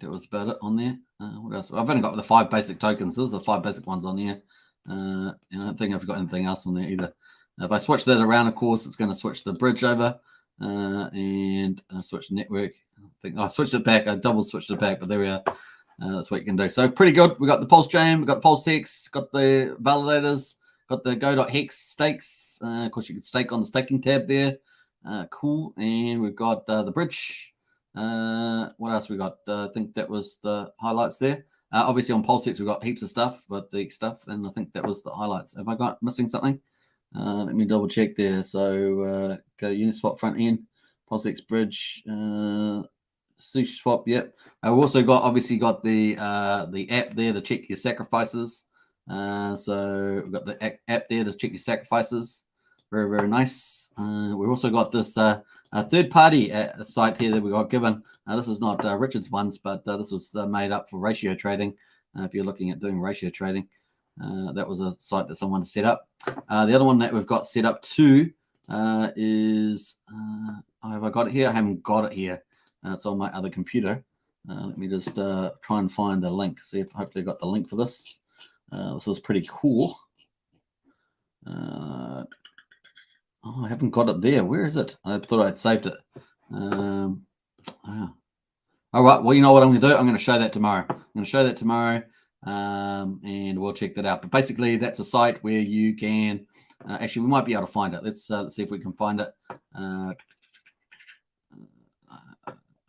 that was about it on there. What else? I've only got the 5 basic tokens. Those are the 5 basic ones on here. I don't think I've got anything else on there either. If I switch that around, of course, it's going to switch the bridge over and switch the network. I think I switched it back. I double switched it back, but there we are. That's what you can do. So pretty good. We got the Pulsechain, we got PulseX, got the validators, got the go.hex stakes. Of course, you can stake on the staking tab there. Cool. And we've got the bridge. What else we got? I think that was the highlights there. Obviously, on PulseX, we've got heaps of stuff, but the stuff, and I think that was the highlights. Have I got missing something? Let me double check there. So go Uniswap front end, PulseX bridge, Sushi Swap. Yep. We've also obviously got the app there to check your sacrifices. So we've got the app there to check your sacrifices. Very, very nice. We've also got this third-party site here that we got given. This is not Richard's ones, but this was made up for ratio trading. If you're looking at doing ratio trading, that was a site that someone set up. The other one that we've got set up too is, have I got it here? I haven't got it here. It's on my other computer. Let me just try and find the link. See if hopefully I got the link for this. This is pretty cool. I haven't got it there. Where is it? I thought I'd saved it. All right. Well, you know what I'm going to do? I'm going to show that tomorrow. And we'll check that out. But basically, that's a site where you can actually, we might be able to find it. Let's see if we can find it. I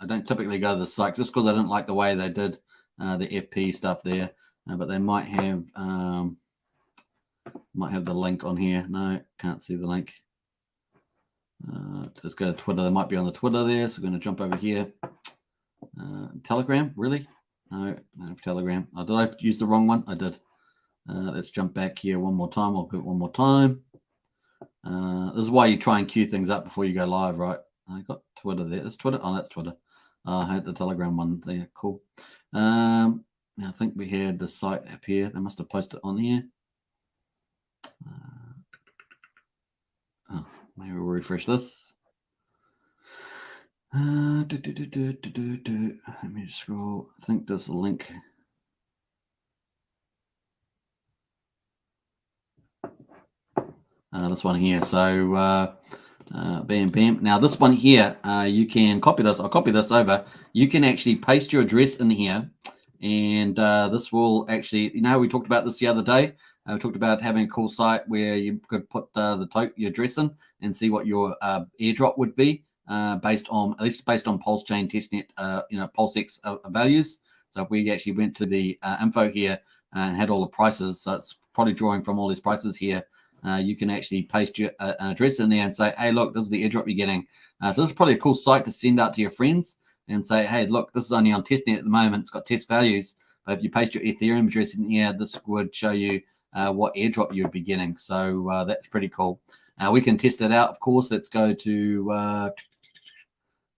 don't typically go to the site just because I didn't like the way they did the FP stuff there. But they might have the link on here. No, can't see the link. Let's go to Twitter. They might be on the Twitter there. So we're going to jump over here. Telegram, really? No, Telegram. Did I use the wrong one? I did. Let's jump back here one more time. I'll do it one more time. This is why you try and queue things up before you go live, right? I got Twitter there. That's Twitter. Oh, that's Twitter. I had the Telegram one there. Cool. I think we had the site up here. They must have posted on here. Maybe we'll refresh this. Let me just scroll. I think there's a link. This one here. So bam, bam. Now this one here, you can copy this. I'll copy this over. You can actually paste your address in here, and this will actually, we talked about this the other day. We talked about having a cool site where you could put your address in and see what your airdrop would be based on Pulsechain testnet, PulseX values. So if we actually went to the info here and had all the prices, so it's probably drawing from all these prices here. You can actually paste your an address in there and say, hey, look, this is the airdrop you're getting. So this is probably a cool site to send out to your friends and say, hey, look, this is only on testnet at the moment. It's got test values. But if you paste your Ethereum address in here, this would show you what airdrop you would be getting. So that's pretty cool. We can test that out, of course. Let's go to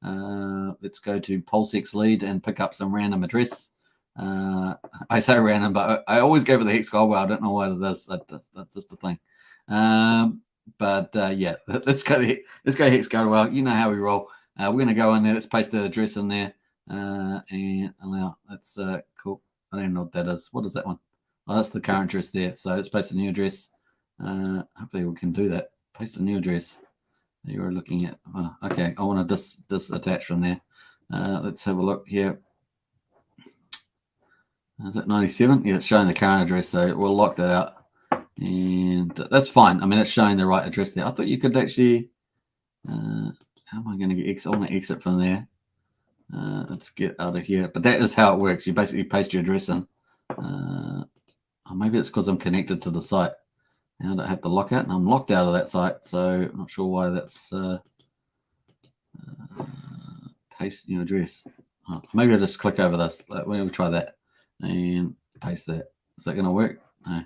PulseX lead and pick up some random address. I say random, but I always go for the Hex Gold. Well, I don't know what it is. That's just the thing. Yeah, let's go Hex Gold. Well, you know how we roll. We're going to go in there. Let's paste the address in there. And allow. That's cool. I don't know what that is. What is that one? Oh, that's the current address there. So let's paste a new address. Hopefully we can do that. Paste a new address. You're looking at. Oh, okay, I want to disattach from there. Let's have a look here. Is it 97? Yeah, it's showing the current address, so we'll lock that out. And that's fine. I mean, it's showing the right address there. I thought you could actually. How am I going to get exit? I want to exit from there. Let's get out of here. But that is how it works. You basically paste your address in. Or maybe it's because I'm connected to the site. Now I don't have to lock out, and I'm locked out of that site. So I'm not sure why that's paste new address. Oh, maybe I'll just click over this. We'll try that and paste that. Is that going to work? No.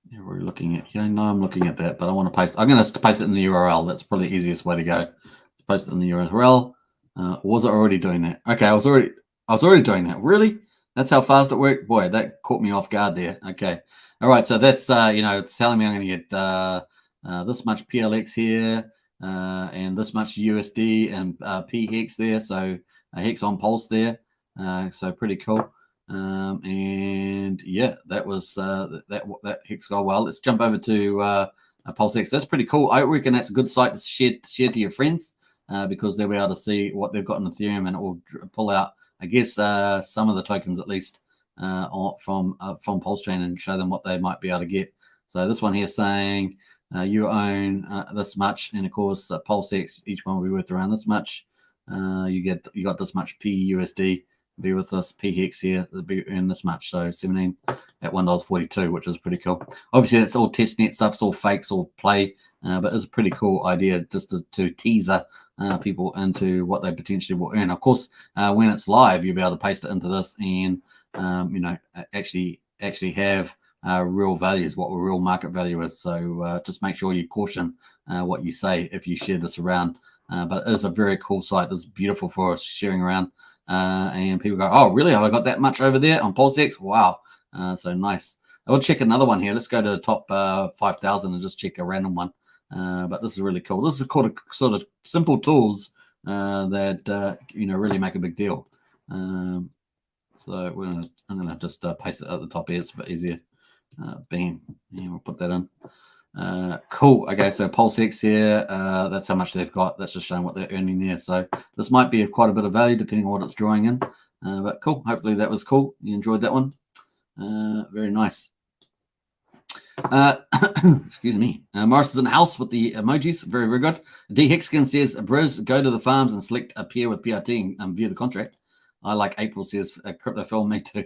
Yeah, we're looking at. Yeah, no, I'm looking at that, but I want to paste. I'm going to paste it in the URL. That's probably the easiest way to go. Post it in the URL. Was I already doing that? Okay, I was already doing that. Really? That's how fast it worked? Boy, that caught me off guard there. Okay. All right, so that's, it's telling me I'm going to get this much PLX here and this much USD and P Hex there. So Hex on Pulse there. So pretty cool. And yeah, that was that Hex Gold. Well, let's jump over to PulseX. That's pretty cool. I reckon that's a good site to share to your friends because they'll be able to see what they've got in Ethereum, and it will pull out, I guess, some of the tokens at least from Pulsechain and show them what they might be able to get. So this one here saying you own this much, and of course PulseX, each one will be worth around this much. You got this much PUSD. Be with us, P Hex here, they'll be earning this much. So 17 at $1.42, which is pretty cool. Obviously, that's all testnet stuff, it's all fake, it's all play, but it's a pretty cool idea just to teaser people into what they potentially will earn. Of course, when it's live, you'll be able to paste it into this and actually have real values, what the real market value is. So just make sure you caution what you say if you share this around. But it is a very cool site. It's beautiful for us sharing around. And people go, oh, really? Have I got that much over there on PulseX? Wow. So nice. I'll check another one here. Let's go to the top 5,000 and just check a random one. But this is really cool. This is called a sort of simple tools that, really make a big deal. So I'm gonna just paste it at the top here. It's a bit easier. Bam. Yeah, we'll put that in. Cool. Okay, so PulseX here, that's how much they've got. That's just showing what they're earning there. So this might be quite a bit of value depending on what it's drawing in. But cool. Hopefully that was cool. You enjoyed that one. Very nice. Excuse me. Morris is in the house with the emojis. Very, very good. D Hexkin says, Briz, go to the farms and select a pair with PRT and view the contract. I like April, says Crypto Film. Me too.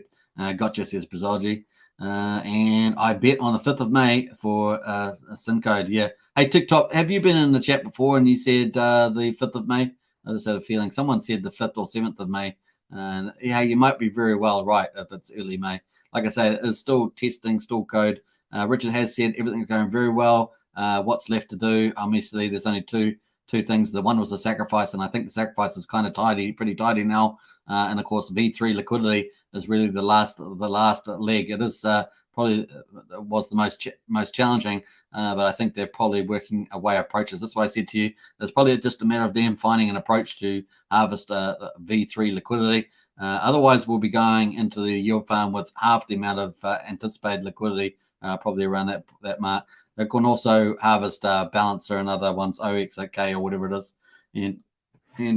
Gotcha, says Brizology. And I bet on the 5th of May for a SIN code. Yeah. Hey, TikTok, have you been in the chat before and you said the 5th of May? I just had a feeling someone said the 5th or 7th of May. And yeah, you might be very well right if it's early May. Like I say, it is still testing, still code. Richard has said everything's going very well. What's left to do? Obviously, there's only two two things. The one was the sacrifice, and I think the sacrifice is kind of pretty tidy now. And of course, V3 liquidity is really the last leg. It is probably was the most challenging, but I think they're probably working away approaches. That's why I said to you, it's probably just a matter of them finding an approach to harvest V3 liquidity. Otherwise, we'll be going into the yield farm with half the amount of anticipated liquidity, probably around that mark. They can also harvest Balancer and other ones, OXOK or whatever it is. And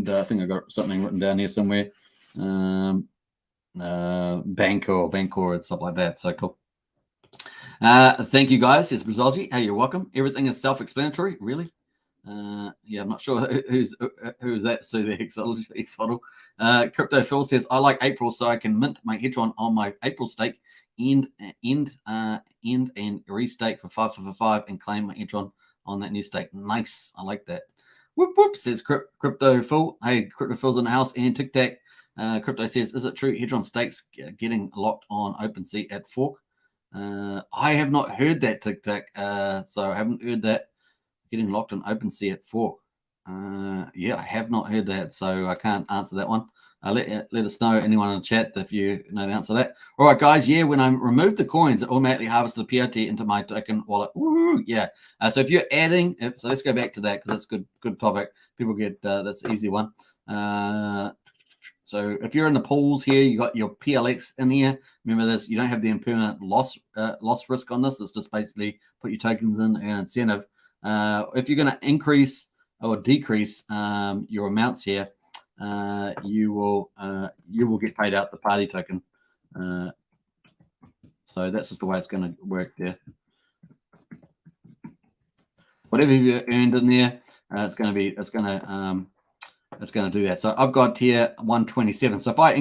I think I got something written down here somewhere. Bancor and stuff like that. So cool. Thank you guys. It's Brazolji. Hey, you're welcome. Everything is self-explanatory, really. Yeah, I'm not sure who's that. So the Exodal. Crypto Phil says, I like April, so I can mint my Hedron on my April stake, end and restake for 5 and claim my Hedron on that new stake. Nice. I like that. Whoop, says Crypto Phil. Hey, Crypto Phil's in the house. And Tic Tac. Crypto says, is it true Hedron stakes getting locked on OpenSea at fork? I have not heard that, Tic Tac. So I haven't heard that getting locked on OpenSea at fork. Yeah, I have not heard that, so I can't answer that one. Let us know, anyone in the chat, if you know the answer to that. All right, guys. Yeah, when I remove the coins, it automatically harvests the PRT into my token wallet. Woo-hoo, yeah. So if you're adding, so let's go back to that because that's good topic. People get that's an easy one. So if you're in the pools here, you got your PLX in here. Remember this, you don't have the impermanent loss risk on this. It's just basically put your tokens in and incentive. If you're going to increase or decrease your amounts here, you will get paid out the party token. So that's just the way it's going to work there. Whatever you earned in there, it's going to do that. So I've got here 127. So if I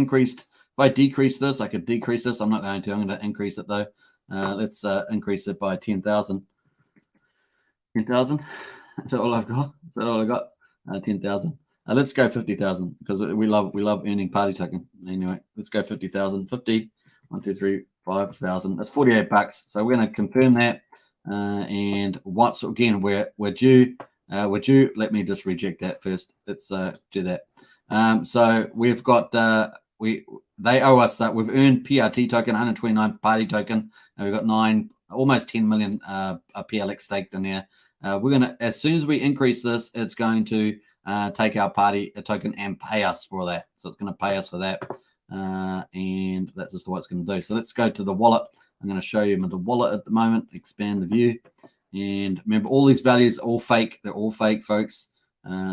decrease this, I could decrease this. I'm not going to. I'm going to increase it though. Let's increase it by 10,000. 10,000. Is that all I've got? Is that all I got? 10,000. Let's go 50,000 because we love earning party token. Anyway, let's go 50,000. 50. 1, 2, 3, 5,000. That's $48. So we're going to confirm that. And once again, we're due. Let me just reject that first. Let's do that. So we've got they owe us we've earned PRT token, 129 party token, and we've got almost 10 million PLX staked in there. We're gonna, as soon as we increase this, it's going to take our party token and pay us for that. So it's going to pay us for that, and that's just what it's going to do. So let's go to the wallet. I'm going to show you the wallet at the moment. Expand the view. And remember, all these values are all fake. They're all fake, folks.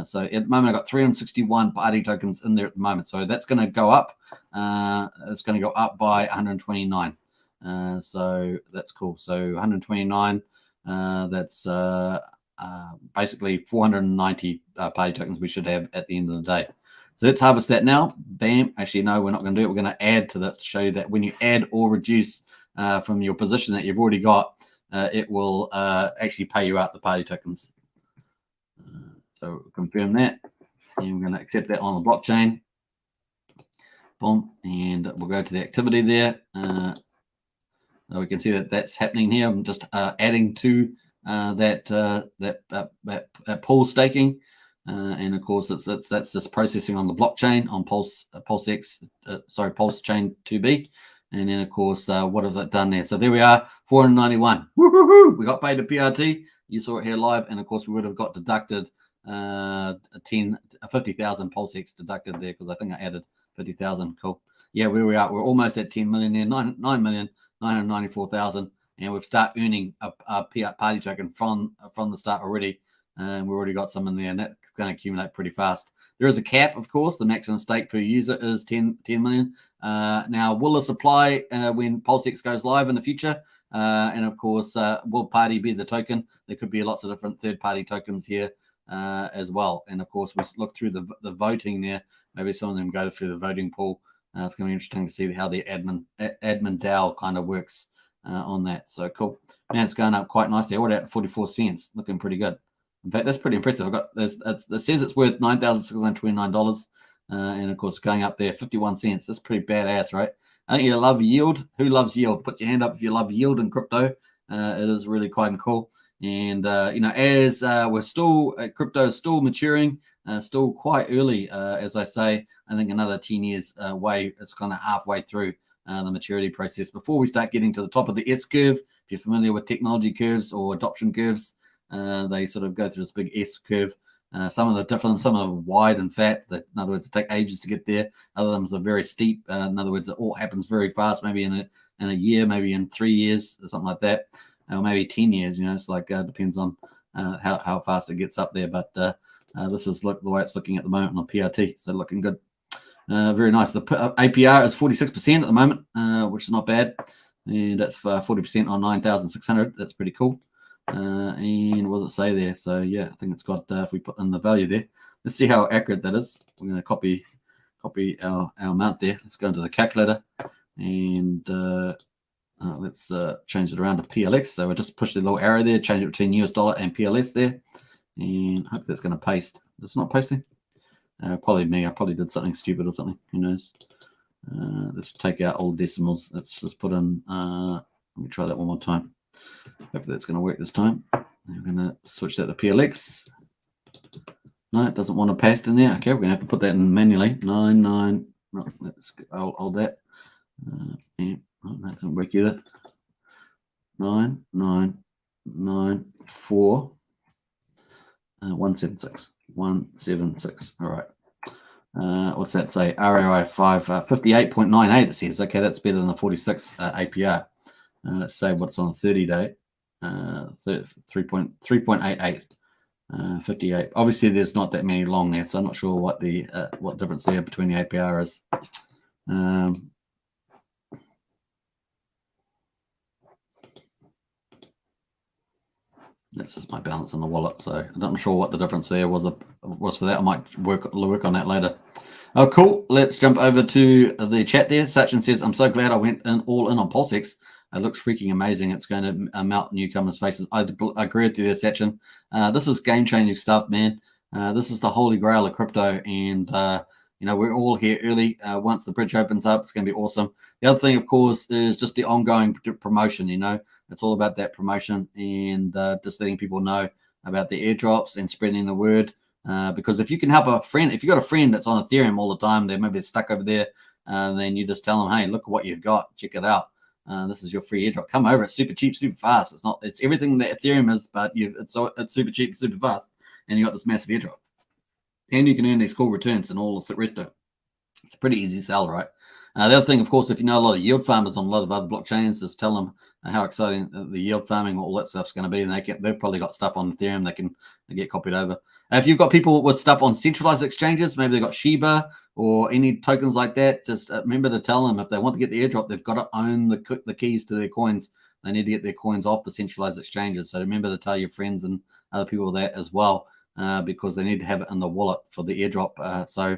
So at the moment, I've got 361 party tokens in there at the moment. So that's going to go up. It's going to go up by 129. So that's cool. So 129, that's basically 490 party tokens we should have at the end of the day. So let's harvest that now. Bam. Actually, no, we're not going to do it. We're going to add to that to show you that when you add or reduce from your position that you've already got, it will actually pay you out the party tokens. So confirm that, and we're going to accept that on the blockchain. Boom, and we'll go to the activity there. So we can see that that's happening here. I'm just adding to that pool staking, and of course that's just processing on the blockchain on PulseX, Pulsechain 2B. And then, of course, what have it done there? So there we are, 491. Woo-hoo-hoo! We got paid a PRT. You saw it here live. And, of course, we would have got deducted 50,000 PulseX deducted there because I think I added 50,000. Cool. Yeah, where we are, we're almost at 10 million there, 9,994,000. And we've started earning a party token from the start already. And we've already got some in there, and that's going to accumulate pretty fast. There is a cap, of course. The maximum stake per user is 10 million. Now, will this apply when PulseX goes live in the future? And, of course, will party be the token? There could be lots of different third-party tokens here as well. And, of course, we look through the voting there. Maybe some of them go through the voting pool. It's going to be interesting to see how the admin DAO kind of works on that. So, cool. Man, it's going up quite nicely. We're at 44 cents. Looking pretty good. In fact, that's pretty impressive. I've got this. It says it's worth $9,629, and of course, going up there 51 cents. That's pretty badass, right? I think you love yield. Who loves yield? Put your hand up if you love yield in crypto. It is really quite cool. And as we're still crypto is still maturing, still quite early, as I say. I think another 10 years away. It's kind of halfway through the maturity process before we start getting to the top of the S curve. If you're familiar with technology curves or adoption curves, they sort of go through this big S curve. Some of them are wide and fat. In other words, it take ages to get there. Other ones are very steep. In other words, it all happens very fast. Maybe in a year, maybe in 3 years, or something like that, or maybe 10 years. It's like depends on how fast it gets up there. But this is the way it's looking at the moment on PRT. So looking good. Very nice. The APR is 46% at the moment, which is not bad, and that's 40% on 9,600. That's pretty cool. And what does it say there? So yeah, I think it's got. If we put in the value there, let's see how accurate that is. We're going to copy our amount there. Let's go into the calculator, and let's change it around to PLX. So we'll just push the little arrow there, change it between US dollar and PLS there, and hopefully that's going to paste. It's not pasting. Probably me. I probably did something stupid or something. Who knows? Let's take out all decimals. Let's just put in. Let me try that one more time. Hopefully that's going to work this time. We're going to switch that to PLX. No, it doesn't want to paste in there. Okay, we're going to have to put that in manually. 99. No, let's hold that. Yeah, oh, that doesn't work either. 9994 176. 176. All right. What's that say? ROI 58.98. It says. Okay, that's better than the 46 APR. Let's say what's on the 30-day. 3.88. 58. Obviously, there's not that many long there, so I'm not sure what the difference there between the APR is. That's just my balance in the wallet, so I'm not sure what the difference there was for that. I might work on that later. Oh, cool. Let's jump over to the chat there. Sachin says, I'm so glad I went all in on PulseX. It looks freaking amazing. It's going to melt newcomers' faces. I agree with you there, Sachin. This is game-changing stuff, man. This is the holy grail of crypto, and we're all here early. Once the bridge opens up, it's going to be awesome. The other thing, of course, is just the ongoing promotion. It's all about that promotion and just letting people know about the airdrops and spreading the word. Because if you can help a friend, if you've got a friend that's on Ethereum all the time, they maybe stuck over there, then you just tell them, hey, look at what you've got. Check it out. This is your free airdrop. Come over. It's super cheap, super fast. It's everything that Ethereum is, but it's super cheap, super fast. And you got this massive airdrop. And you can earn these cool returns and all the rest of it. It's a pretty easy sell, right? The other thing, of course, if you know a lot of yield farmers on a lot of other blockchains, just tell them how exciting the yield farming, all that stuff's going to be. And they've probably got stuff on Ethereum they can get copied over. If you've got people with stuff on centralized exchanges, maybe they've got Shiba or any tokens like that, just remember to tell them if they want to get the airdrop, they've got to own the keys to their coins. They need to get their coins off the centralized exchanges. So remember to tell your friends and other people that as well, because they need to have it in the wallet for the airdrop. So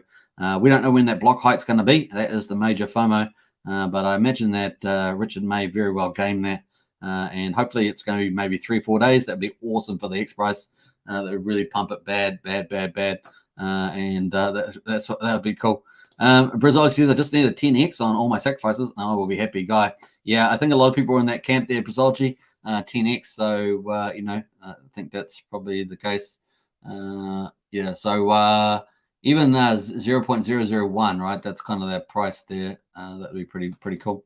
we don't know when that block height's going to be. That is the major FOMO. But I imagine that Richard may very well game that. And hopefully it's going to be maybe 3 or 4 days. That'd be awesome for the X price. That would really pump it bad. And that would be cool. Brazil says, I just need a 10x on all my sacrifices. I will be happy, guy. Yeah, I think a lot of people are in that camp there, Brazilji, 10x. So, I think that's probably the case. Yeah, so even 0.001, right? That's kind of that price there. That would be pretty cool.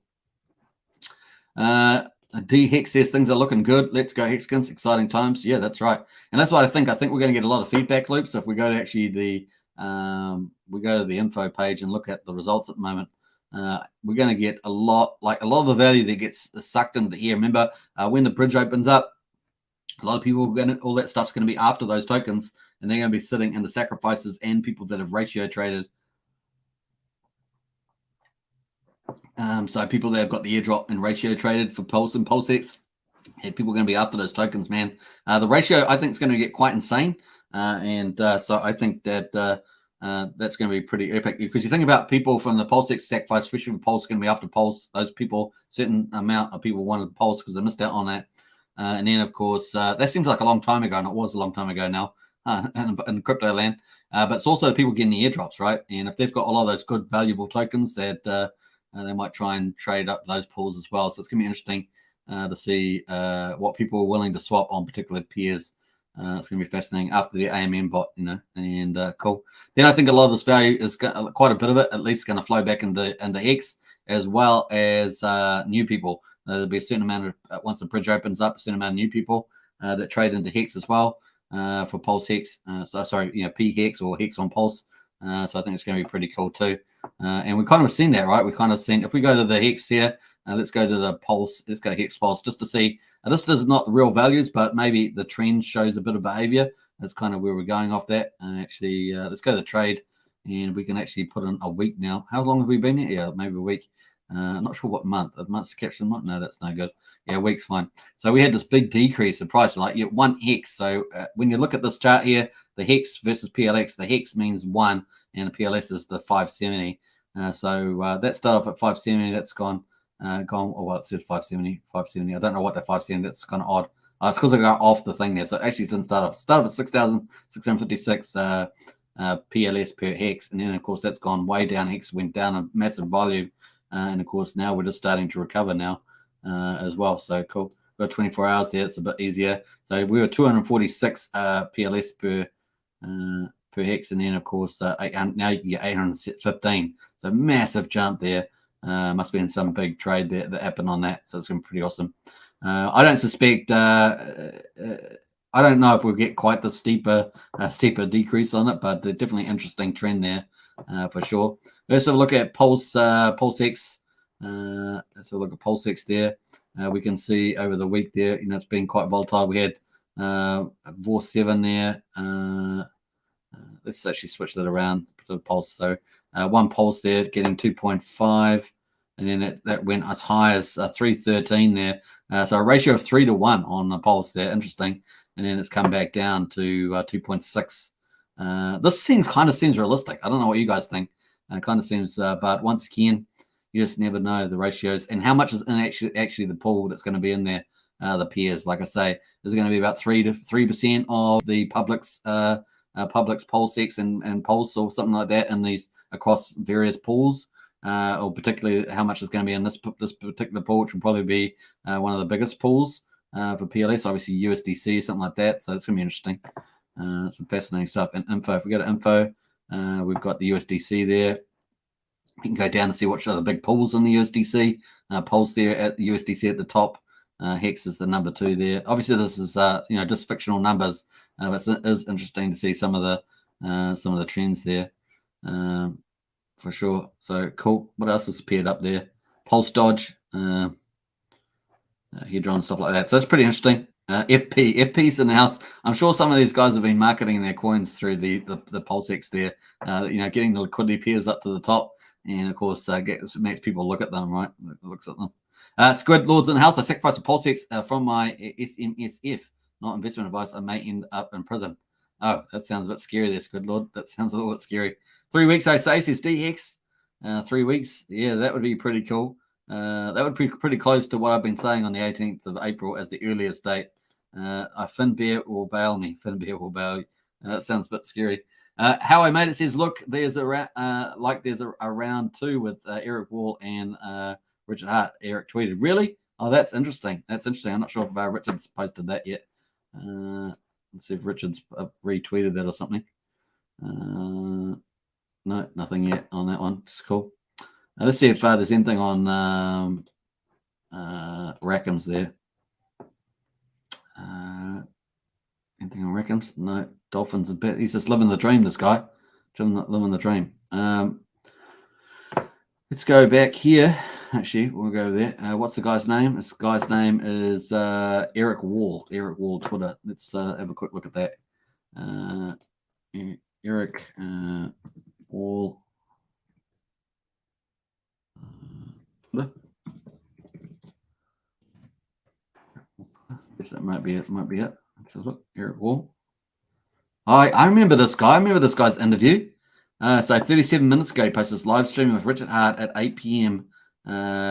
D Hex says things are looking good. Let's go Hexkins. Exciting times. Yeah, that's right. And that's what I think. I think we're going to get a lot of feedback loops. So if we go to actually the info page and look at the results at the moment, we're going to get a lot of the value that gets sucked into here. Remember, when the bridge opens up, a lot of people all that stuff's going to be after those tokens, and they're going to be sitting in the sacrifices and people that have ratio traded. So people that have got the airdrop and ratio traded for Pulse and PulseX, people are going to be after those tokens, man. The ratio, I think, is going to get quite insane. So I think that that's going to be pretty epic, because you think about people from the PulseX sacrifice, especially for Pulse, going to be after Pulse. Those people, certain amount of people wanted Pulse because they missed out on that. And then, of course, that seems like a long time ago, and it was a long time ago now in crypto land. But it's also the people getting the airdrops, right? And if they've got a lot of those good, valuable tokens, that they might try and trade up those pools as well. So it's going to be interesting. to see what people are willing to swap on particular pairs. It's going to be fascinating after the AMM bot, and cool. Then I think a lot of this value is quite a bit of it, at least, going to flow back into Hex, as well as new people. There'll be a certain amount of, once the bridge opens up, a certain amount of new people that trade into Hex as well for PulseX. P Hex or Hex on Pulse. So I think it's going to be pretty cool too. And we kind of seen that, right? We kind of seen, if we go to the Hex here, let's go to the Pulse, let's go to Hex Pulse just to see. This is not the real values, but maybe the trend shows a bit of behavior. That's kind of where we're going off that. Actually, let's go to the trade, and we can actually put in a week now. How long have we been here? Yeah, maybe a week. I'm not sure what month. A month's caption month? No, that's no good. Yeah, a week's fine. So we had this big decrease in price, like 1 Hex. So when you look at this chart here, the Hex versus PLX, the Hex means 1, and the PLS is the 570. So that started off at 570. That's gone. Well, it says 570. I don't know what that 570. That's kind of odd. It's because I got off the thing there. So it actually didn't start off. It started at 6,656 PLS per Hex, and then of course that's gone way down. Hex went down a massive volume, and of course now we're just starting to recover now as well. So cool. We've got 24 hours there. It's a bit easier. So we were 246 PLS per Hex, and then of course now you can get 815. So massive jump there. Must have been some big trade that happened on that. So it's been pretty awesome. I don't suspect. I don't know if we'll get quite the steeper decrease on it, but definitely interesting trend there for sure. Let's have a look at PulseX. Let's have a look at PulseX there. We can see over the week there, it's been quite volatile. We had VOR7 there. Let's actually switch that around to the pulse. So one pulse there getting 2.5, and then that went as high as 313 there. So a ratio of 3 to 1 on the pulse there. Interesting. And then it's come back down to 2.6. This kind of seems realistic. I don't know what you guys think. It kind of seems, but once again, you just never know the ratios and how much is in actually the pool that's going to be in there. The pairs, like I say, is going to be about 3% of the public's PulseX and Pulse or something like that in these across various pools, or particularly how much is going to be in this particular pool, which will probably be one of the biggest pools for PLS, obviously USDC, something like that. So it's going to be interesting. Some fascinating stuff. And info, if we go to info, we've got the USDC there. We can go down and see what are the big pools in the USDC. Pulse there at the USDC at the top. Hex is the number 2 there. Obviously, this is just fictional numbers, but it is interesting to see some of the trends there for sure. So cool. What else has appeared up there? Pulse Dodge, Hedron, stuff like that. So it's pretty interesting. FP's in the house. I'm sure some of these guys have been marketing their coins through the PulseX there. Getting the liquidity pairs up to the top, and of course makes people look at them, right? Looks at them. Squid Lords in the house. I sacrificed a PulseX from my SMSF, not investment advice. I may end up in prison. Oh, that sounds a bit scary there, Squid Lord. That sounds a little bit scary. 3 weeks, I say, says DHEX. 3 weeks. Yeah, that would be pretty cool. That would be pretty close to what I've been saying on the 18th of April as the earliest date. Finbear will bail me. Finbear will bail you. That sounds a bit scary. How I made it says, look, there's a round 2 with Eric Wall and Richard Hart. Eric tweeted, really? Oh, that's interesting. I'm not sure if Richard's posted that yet. Let's see if Richard's retweeted that or something. No, nothing yet on that one. It's cool. Let's see if there's anything on Rackham's there. Anything on Rackham's? No. Dolphins a bit. He's just living the dream, this guy. Living the dream. Let's go back here. Actually, we'll go there. What's the guy's name? This guy's name is Eric Wall. Eric Wall Twitter. Let's have a quick look at that. Eric Wall. Twitter. Guess that might be it. Let's have a look. Eric Wall. I remember this guy. I remember this guy's interview. So 37 minutes ago, he posted this live stream with Richard Hart at 8 p.m.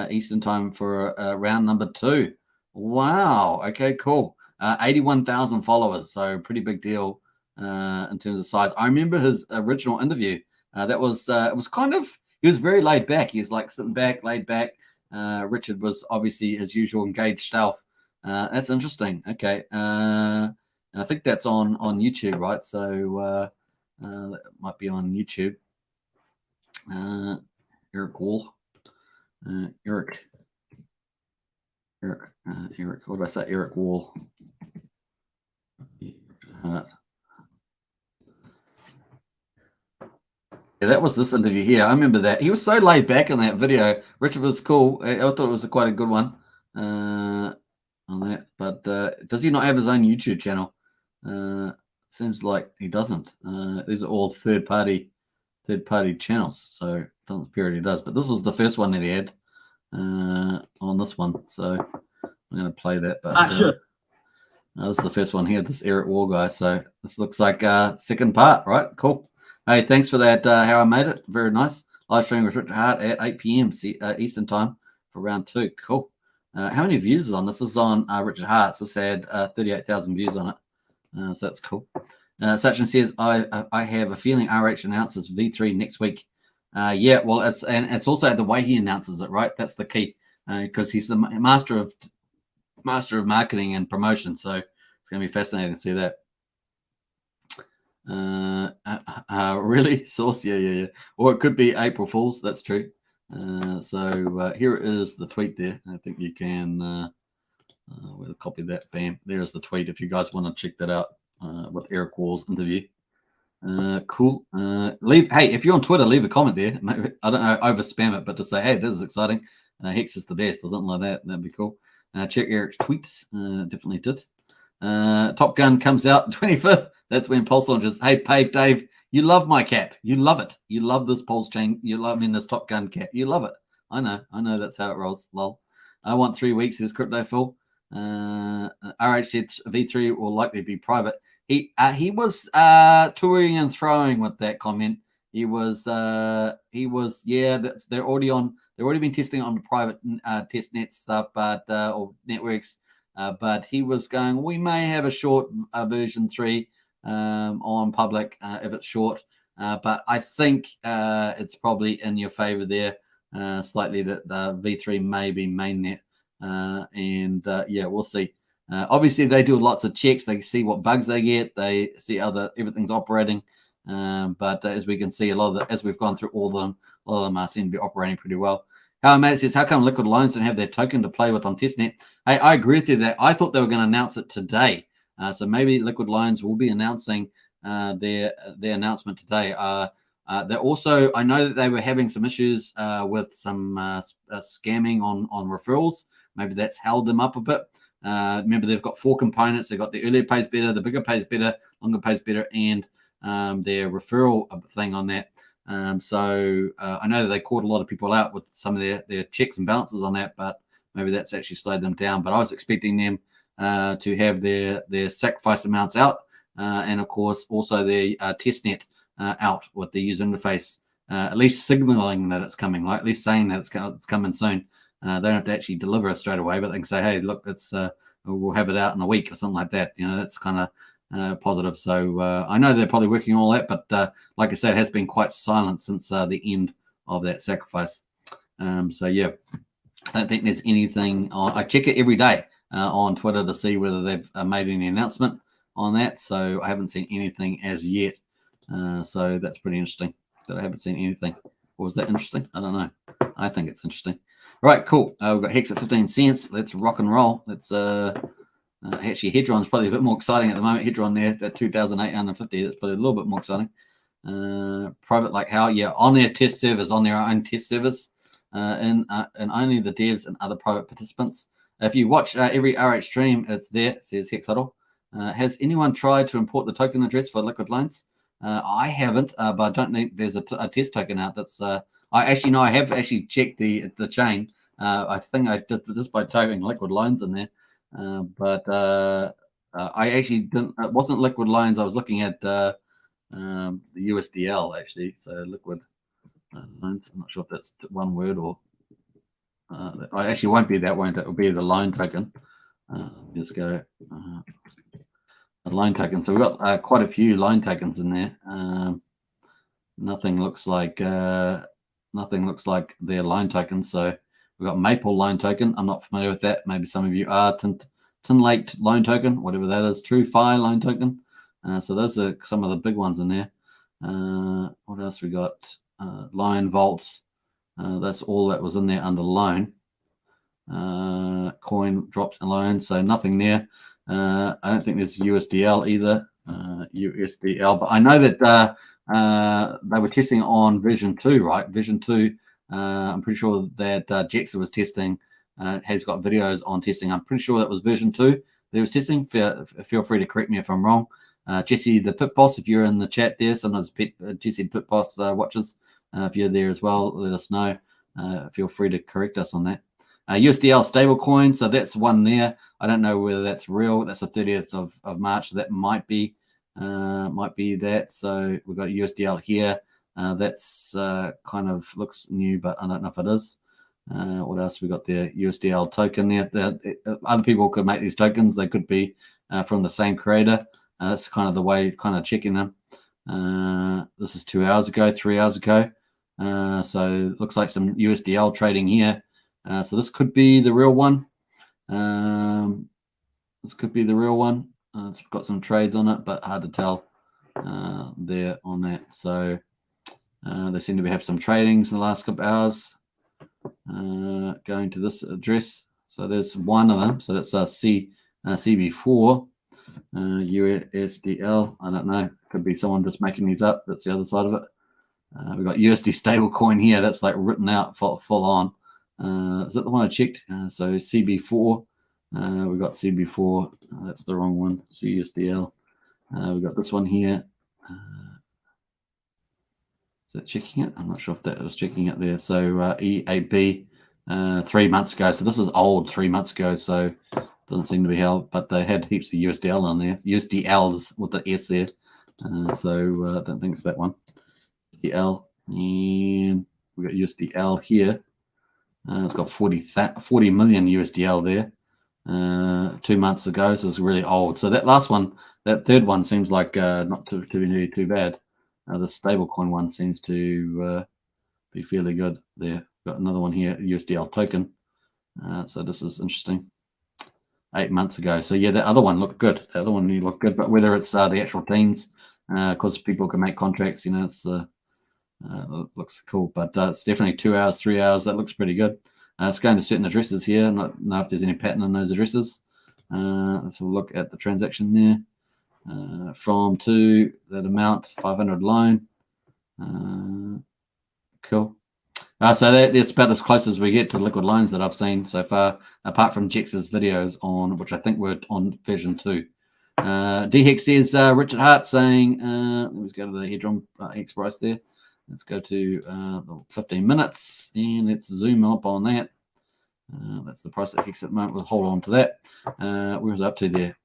Eastern time for round number 2. Wow. Okay, cool. 81,000 followers. So pretty big deal in terms of size. I remember his original interview. It was kind of, he was very laid back. He was like sitting back, laid back. Richard was obviously his usual engaged self. That's interesting. Okay. And I think that's on YouTube, right? So that might be on YouTube. Eric Wall. Eric. What did I say? Eric Wall. Yeah, that was this interview here. I remember that. He was so laid back in that video. Richard was cool. I thought it was quite a good one on that. But does he not have his own YouTube channel? Seems like he doesn't. These are all third-party channels, so it doesn't appear he does. But this was the first one that he had on this one, so I'm going to play that. But Sure. this is the first one here. This Eric Wall guy. So this looks like second part, right? Cool. Hey, thanks for that, how I made it. Very nice. Live streaming with Richard Hart at 8 p.m. Eastern time for round 2. Cool. How many views is on this? This is on Richard Hart's. This had 38,000 views on it. So that's cool. Sachin says, I have a feeling RH announces V3 next week. Yeah, well, it's also the way he announces it, right? That's the key, because he's the master of marketing and promotion. So it's going to be fascinating to see that. Really? Source? Yeah. Or it could be April Fool's. That's true. So here is the tweet there. I think you can we'll copy that. Bam. There's the tweet if you guys want to check that out with Eric Wall's interview. Cool. Hey, if you're on Twitter, leave a comment there. Maybe, I don't know, over spam it, but to say, hey, this is exciting. Hex is the best or something like that. That'd be cool. Check Eric's tweets. Definitely did. Top Gun comes out 25th. That's when Pulse launches. Hey, Pave Dave, you love my cap. You love it. You love this Pulsechain. You love this Top Gun cap. You love it. I know that's how it rolls. Lol. I want 3 weeks, says Crypto Phil. RH said V3 will likely be private. He was touring and throwing with that comment. He was they're already been testing on the private testnet stuff, but or networks. But he was going, we may have a short version 3 on public if it's short. But I think it's probably in your favor there slightly that the V3 may be mainnet. Yeah, we'll see. Obviously, they do lots of checks. They see what bugs they get. They see how everything's operating. But as we can see, as we've gone through all of them seem to be operating pretty well. How Matt says, how come Liquid Loans don't have their token to play with on testnet? Hey, I agree with you that I thought they were going to announce it today. So maybe Liquid Loans will be announcing their announcement today. They're also, I know that they were having some issues with some scamming on referrals. Maybe that's held them up a bit. Remember, they've got 4 components. They've got the earlier pays better, the bigger pays better, longer pays better, and their referral thing on that. So I know that they caught a lot of people out with some of their checks and balances on that, but maybe that's actually slowed them down. But I was expecting them to have their sacrifice amounts out, and of course also their testnet out with the user interface, at least signaling that it's coming, like at least saying that it's coming soon. They don't have to actually deliver it straight away, but they can say, hey, look, we'll have it out in a week or something like that. That's kind of positive. So I know they're probably working on all that, but like I said, it has been quite silent since the end of that sacrifice. So yeah, I don't think there's anything I check it every day on Twitter to see whether they've made any announcement on that. So I haven't seen anything as yet. So that's pretty interesting that I haven't seen anything. Or was that interesting? I don't know. I think it's interesting. All right, cool. We've got Hex at 15 cents. Let's rock and roll. Let's actually, Hedron's probably a bit more exciting at the moment. Hedron there at 2,850. That's probably a little bit more exciting. Private like how? Yeah, on their test servers, on their own test servers, and only the devs and other private participants. If you watch every RH stream, it's there. It says Hex Huddle. Has anyone tried to import the token address for Liquid Loans? I haven't, but I don't think there's a test token out. That's I actually know I have actually checked the chain. I think I did this by typing Liquid Loans in there, but I actually didn't. It wasn't Liquid Loans. I was looking at the USDL actually. So Liquid Loans. I'm not sure if that's one word or. I actually won't be that. Won't it? It'll be the loan token. Let's go. The loan token. So we've got quite a few loan tokens in there. Nothing looks like their loan tokens. So We've got Maple Loan Token. I'm not familiar with that. Maybe some of you are. Tin Lake Loan Token, whatever that is. True Fi Loan Token. So those are some of the big ones in there. What else we got? Loan Vault. That's all that was in there under loan. Coin drops and loans, so nothing there. I don't think there's USDL either. USDL, but I know that they were testing on version 2, right? Version 2. I'm pretty sure that Jexa was testing. Has got videos on testing. I'm pretty sure that was version 2 that he was testing. Feel free to correct me if I'm wrong. Jesse, the Pit Boss, if you're in the chat there, sometimes Jesse the Pit Boss watches. If you're there as well, let us know. Feel free to correct us on that. USDL stablecoin, so that's one there. I don't know whether that's real. That's the 30th of March. So that might be that. So we've got USDL here. That's kind of looks new, but I don't know if it is. What else we got there? USDL token there. Other people could make these tokens. They could be from the same creator. That's kind of the way, kind of checking them. This is 2 hours ago, 3 hours ago. So it looks like some USDL trading here. So this could be the real one. This could be the real one. It's got some trades on it, but hard to tell there on that. So they seem to have some tradings in the last couple of hours. Going to this address. So there's one of them. So that's CB4 USDL. I don't know. Could be someone just making these up. That's the other side of it. We've got USD stablecoin here. That's like written out full on. Is that the one I checked? So CB4. We've got CB4. That's the wrong one. CUSDL. We've got this one here. Is that checking it? I'm not sure if that was checking it there. So EAB 3 months ago. So this is old 3 months ago. So doesn't seem to be held, but they had heaps of USDL on there. USDLs with the S there. So I don't think it's that one. USDL. And we've got USDL here. It's got 40 million USDL there 2 months ago. So it's really old. So that last one, that third one seems like not to be too bad. The stablecoin one seems to be fairly good there. Got another one here, USDL token. So this is interesting. 8 months ago. So yeah, the other one looked good. The other one looked good, but whether it's the actual teams, because people can make contracts, you know, it's looks cool. But it's definitely 2 hours, 3 hours. That looks pretty good. It's going to certain addresses here. Not know if there's any pattern in those addresses. Let's have a look at the transaction there. From to that amount, 500 loan. Cool. So that's about as close as we get to liquid loans that I've seen so far, apart from Jex's videos on, which I think were on version 2. DHEX says, Richard Hart saying, let's go to the Hedron Hex price there. Let's go to 15 minutes and let's zoom up on that. That's the price at Hex at the moment. We'll hold on to that. Where was it up to there?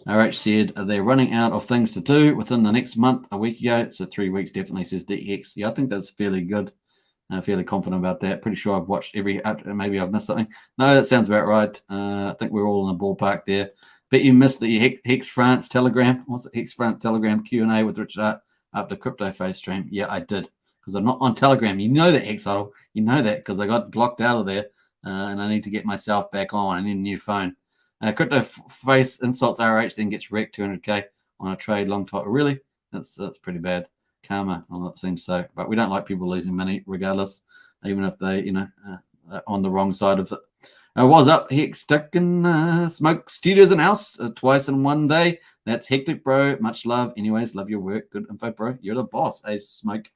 RH said they're running out of things to do within the next month, a week ago. So 3 weeks definitely, says DX. Yeah, I think that's fairly good. Fairly confident about that. Pretty sure I've watched every, maybe I've missed something. No, that sounds about right. I think we're all in the ballpark there. Bet you missed the Hex France Telegram. What's it? Hex France Telegram Q&A with Richard Hart after Crypto Face stream. Yeah, I did. Because I'm not on Telegram. You know that, Hex Idol. You know that because I got blocked out of there. And I need to get myself back on. I need a new phone. Crypto Face insults RH, then gets wrecked 200k on a trade long time. Really? That's pretty bad. Karma, well, it seems so. But we don't like people losing money regardless, even if they, you know, are on the wrong side of it. What's up, Hex Token Smoke Studios and House twice in one day. That's hectic, bro. Much love. Anyways, love your work. Good info, bro. You're the boss. Hey, Smoke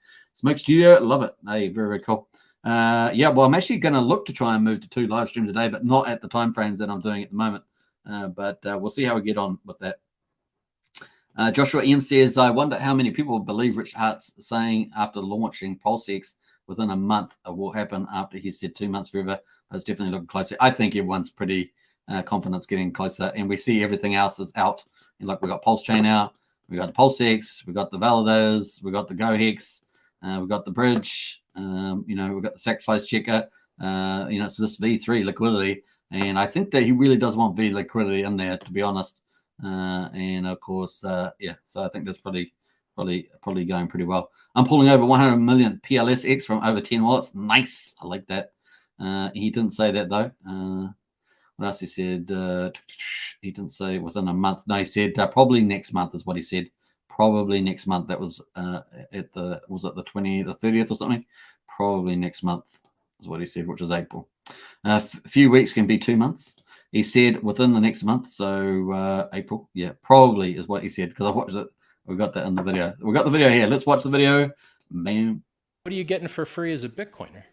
Studio, love it. Hey, very, very cool. Yeah, well, I'm actually going to look to try and move to 2 live streams a day, but not at the time frames that I'm doing at the moment. But we'll see how we get on with that. Joshua M says, I wonder how many people believe Richard Hart's saying after launching PulseX within a month will happen after he said 2 months forever. It's definitely looking closer. I think everyone's pretty confident it's getting closer, and we see everything else is out. And look, we've got Pulsechain out, we got the PulseX, we got the validators, we got the GoHex, we got the bridge, you know, we've got the sacrifice checker, you know, it's this V3 liquidity. And I think that he really does want V liquidity in there, to be honest. And of course, yeah, so I think that's probably probably going pretty well. I'm pulling over 100 million PLSX from over 10 wallets. Nice. I like that. He didn't say that though. What else he said? He didn't say within a month. No, he said probably next month is what he said. Probably next month. That was at the 20th, the 30th or something. Probably next month is what he said, which is April. A few weeks can be 2 months. He said within the next month, so April. Yeah, probably is what he said because I watched it. We got that in the video. We got the video here. Let's watch the video. Bam. What are you getting for free as a Bitcoiner?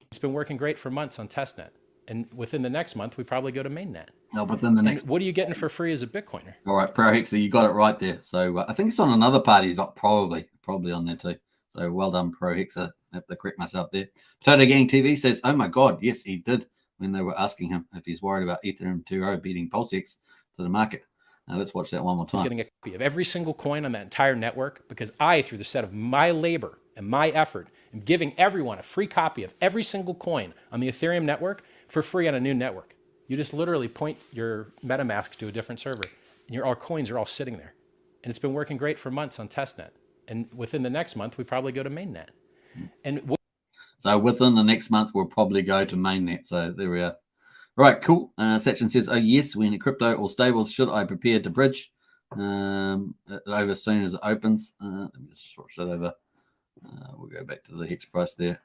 It's been working great for months on testnet. And within the next month, we probably go to mainnet. No, within the next. What are you getting for free as a Bitcoiner? All right, Pro Hexer, you got it right there. So I think it's on another part. He's got probably on there too. So well done, Pro Hexer. I have to correct myself there. Potato Gang TV says, "Oh my God, yes, he did." When they were asking him if he's worried about Ethereum 2.0 beating PulseX to the market. Now let's watch that one more time. Getting a copy of every single coin on that entire network because I, through the set of my labor and my effort, am giving everyone a free copy of every single coin on the Ethereum network for free on a new network. You just literally point your MetaMask to a different server, and our coins are all sitting there. And it's been working great for months on testnet. And within the next month, we probably go to mainnet. And so within the next month, we'll probably go to mainnet. So there we are. Right, cool. Section says, "Oh yes, when crypto or stables, should I prepare to bridge over as soon as it opens?" Let me just switch that over. We'll go back to the hex price there.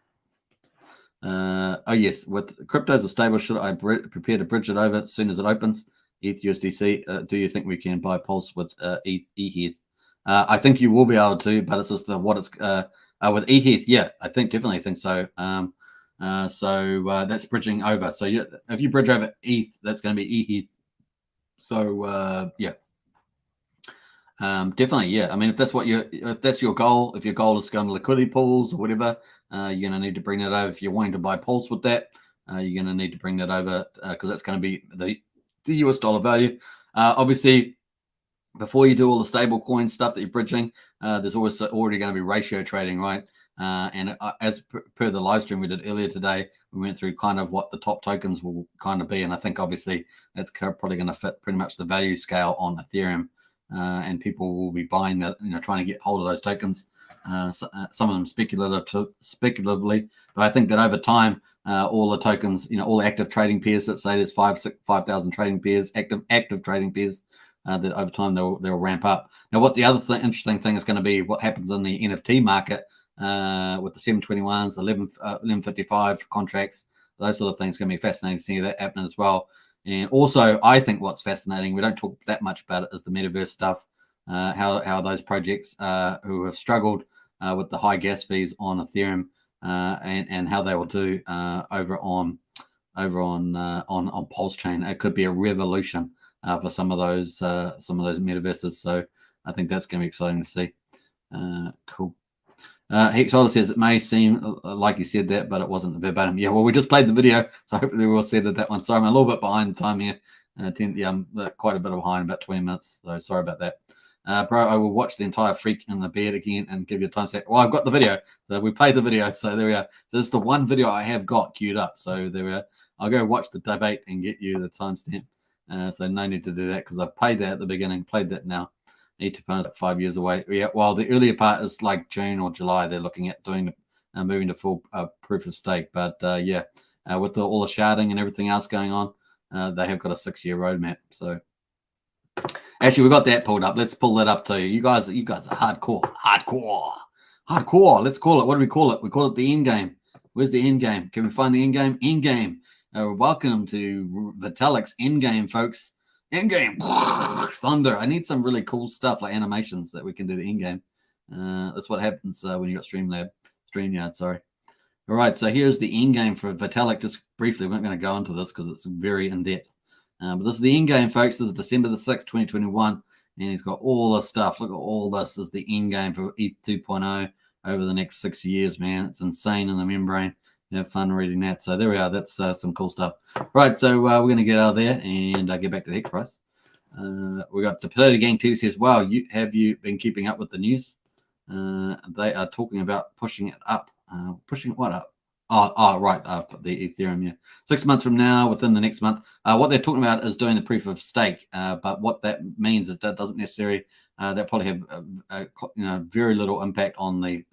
Oh yes, with cryptos or stables, should I prepare to bridge it over as soon as it opens? ETH USDC. Do you think we can buy Pulse with ETH? I think you will be able to, but it's just what it's with ETH. Yeah, I definitely think so. So that's bridging over. So if you bridge over ETH, that's going to be ETH. So yeah, definitely, yeah. I mean, if that's your goal, if your goal is going to liquidity pools or whatever, you're going to need to bring that over. If you're wanting to buy Pulse with that, you're going to need to bring that over because that's going to be the US dollar value. Obviously, before you do all the stable coin stuff that you're bridging, there's also already going to be ratio trading, right? And as per the live stream we did earlier today, we went through kind of what the top tokens will kind of be. And I think obviously that's probably going to fit pretty much the value scale on Ethereum. And people will be buying that, trying to get hold of those tokens. Some of them speculatively, but I think that over time, all the tokens, all the active trading pairs, let's say there's 5,000 trading pairs, active trading pairs, that over time they'll ramp up. Now, what the other interesting thing is going to be what happens in the NFT market with the 721s, 1155 contracts, those sort of things. Going to be fascinating to see that happening as well. And also, I think what's fascinating, we don't talk that much about it, is the metaverse stuff. How those projects who have struggled with the high gas fees on Ethereum and how they will do over on Pulsechain. It could be a revolution for some of those metaverses. So I think that's going to be exciting to see. Cool. Hexholder says it may seem like you said that, but it wasn't verbatim. Yeah, well, we just played the video, so hopefully we'll see that one. Sorry, I'm a little bit behind the time here. I'm quite a bit behind, about 20 minutes. So sorry about that. Bro, I will watch the entire Freak in the Bed again and give you a timestamp. Well, I've got the video. So we played the video. So there we are. So this is the one video I have got queued up. So there we are. I'll go watch the debate and get you the timestamp. So no need to do that because I played that at the beginning, played that now. Need to put 5 years away. Yeah, well, the earlier part is like June or July. They're looking at doing moving to full proof of stake. But yeah, with all the sharding and everything else going on, they have got a 6-year roadmap. So actually, we got that pulled up. Let's pull that up too. You guys are hardcore. Let's call it. What do we call it? We call it the end game. Where's the end game? Can we find the end game? End game. Welcome to Vitalik's end game, folks. End game. Thunder. I need some really cool stuff like animations that we can do the end game. That's what happens when you got StreamYard, sorry. All right, so here's the end game for Vitalik. Just briefly, we're not going to go into this because it's very in-depth. But this is the end game, folks. This is December the 6th, 2021. And he's got all this stuff. Look at all this. This is the end game for ETH 2.0 over the next 6 years, man. It's insane in the membrane. You have fun reading that. So there we are. That's some cool stuff. Right, so we're going to get out of there and get back to the Hex price. We got the Potato Gang TV says, wow, have you been keeping up with the news? They are talking about pushing it up. Pushing what up? Right. The Ethereum, yeah. 6 months from now, within the next month. What they're talking about is doing the proof of stake. But what that means is that doesn't necessarily, that probably have very little impact on the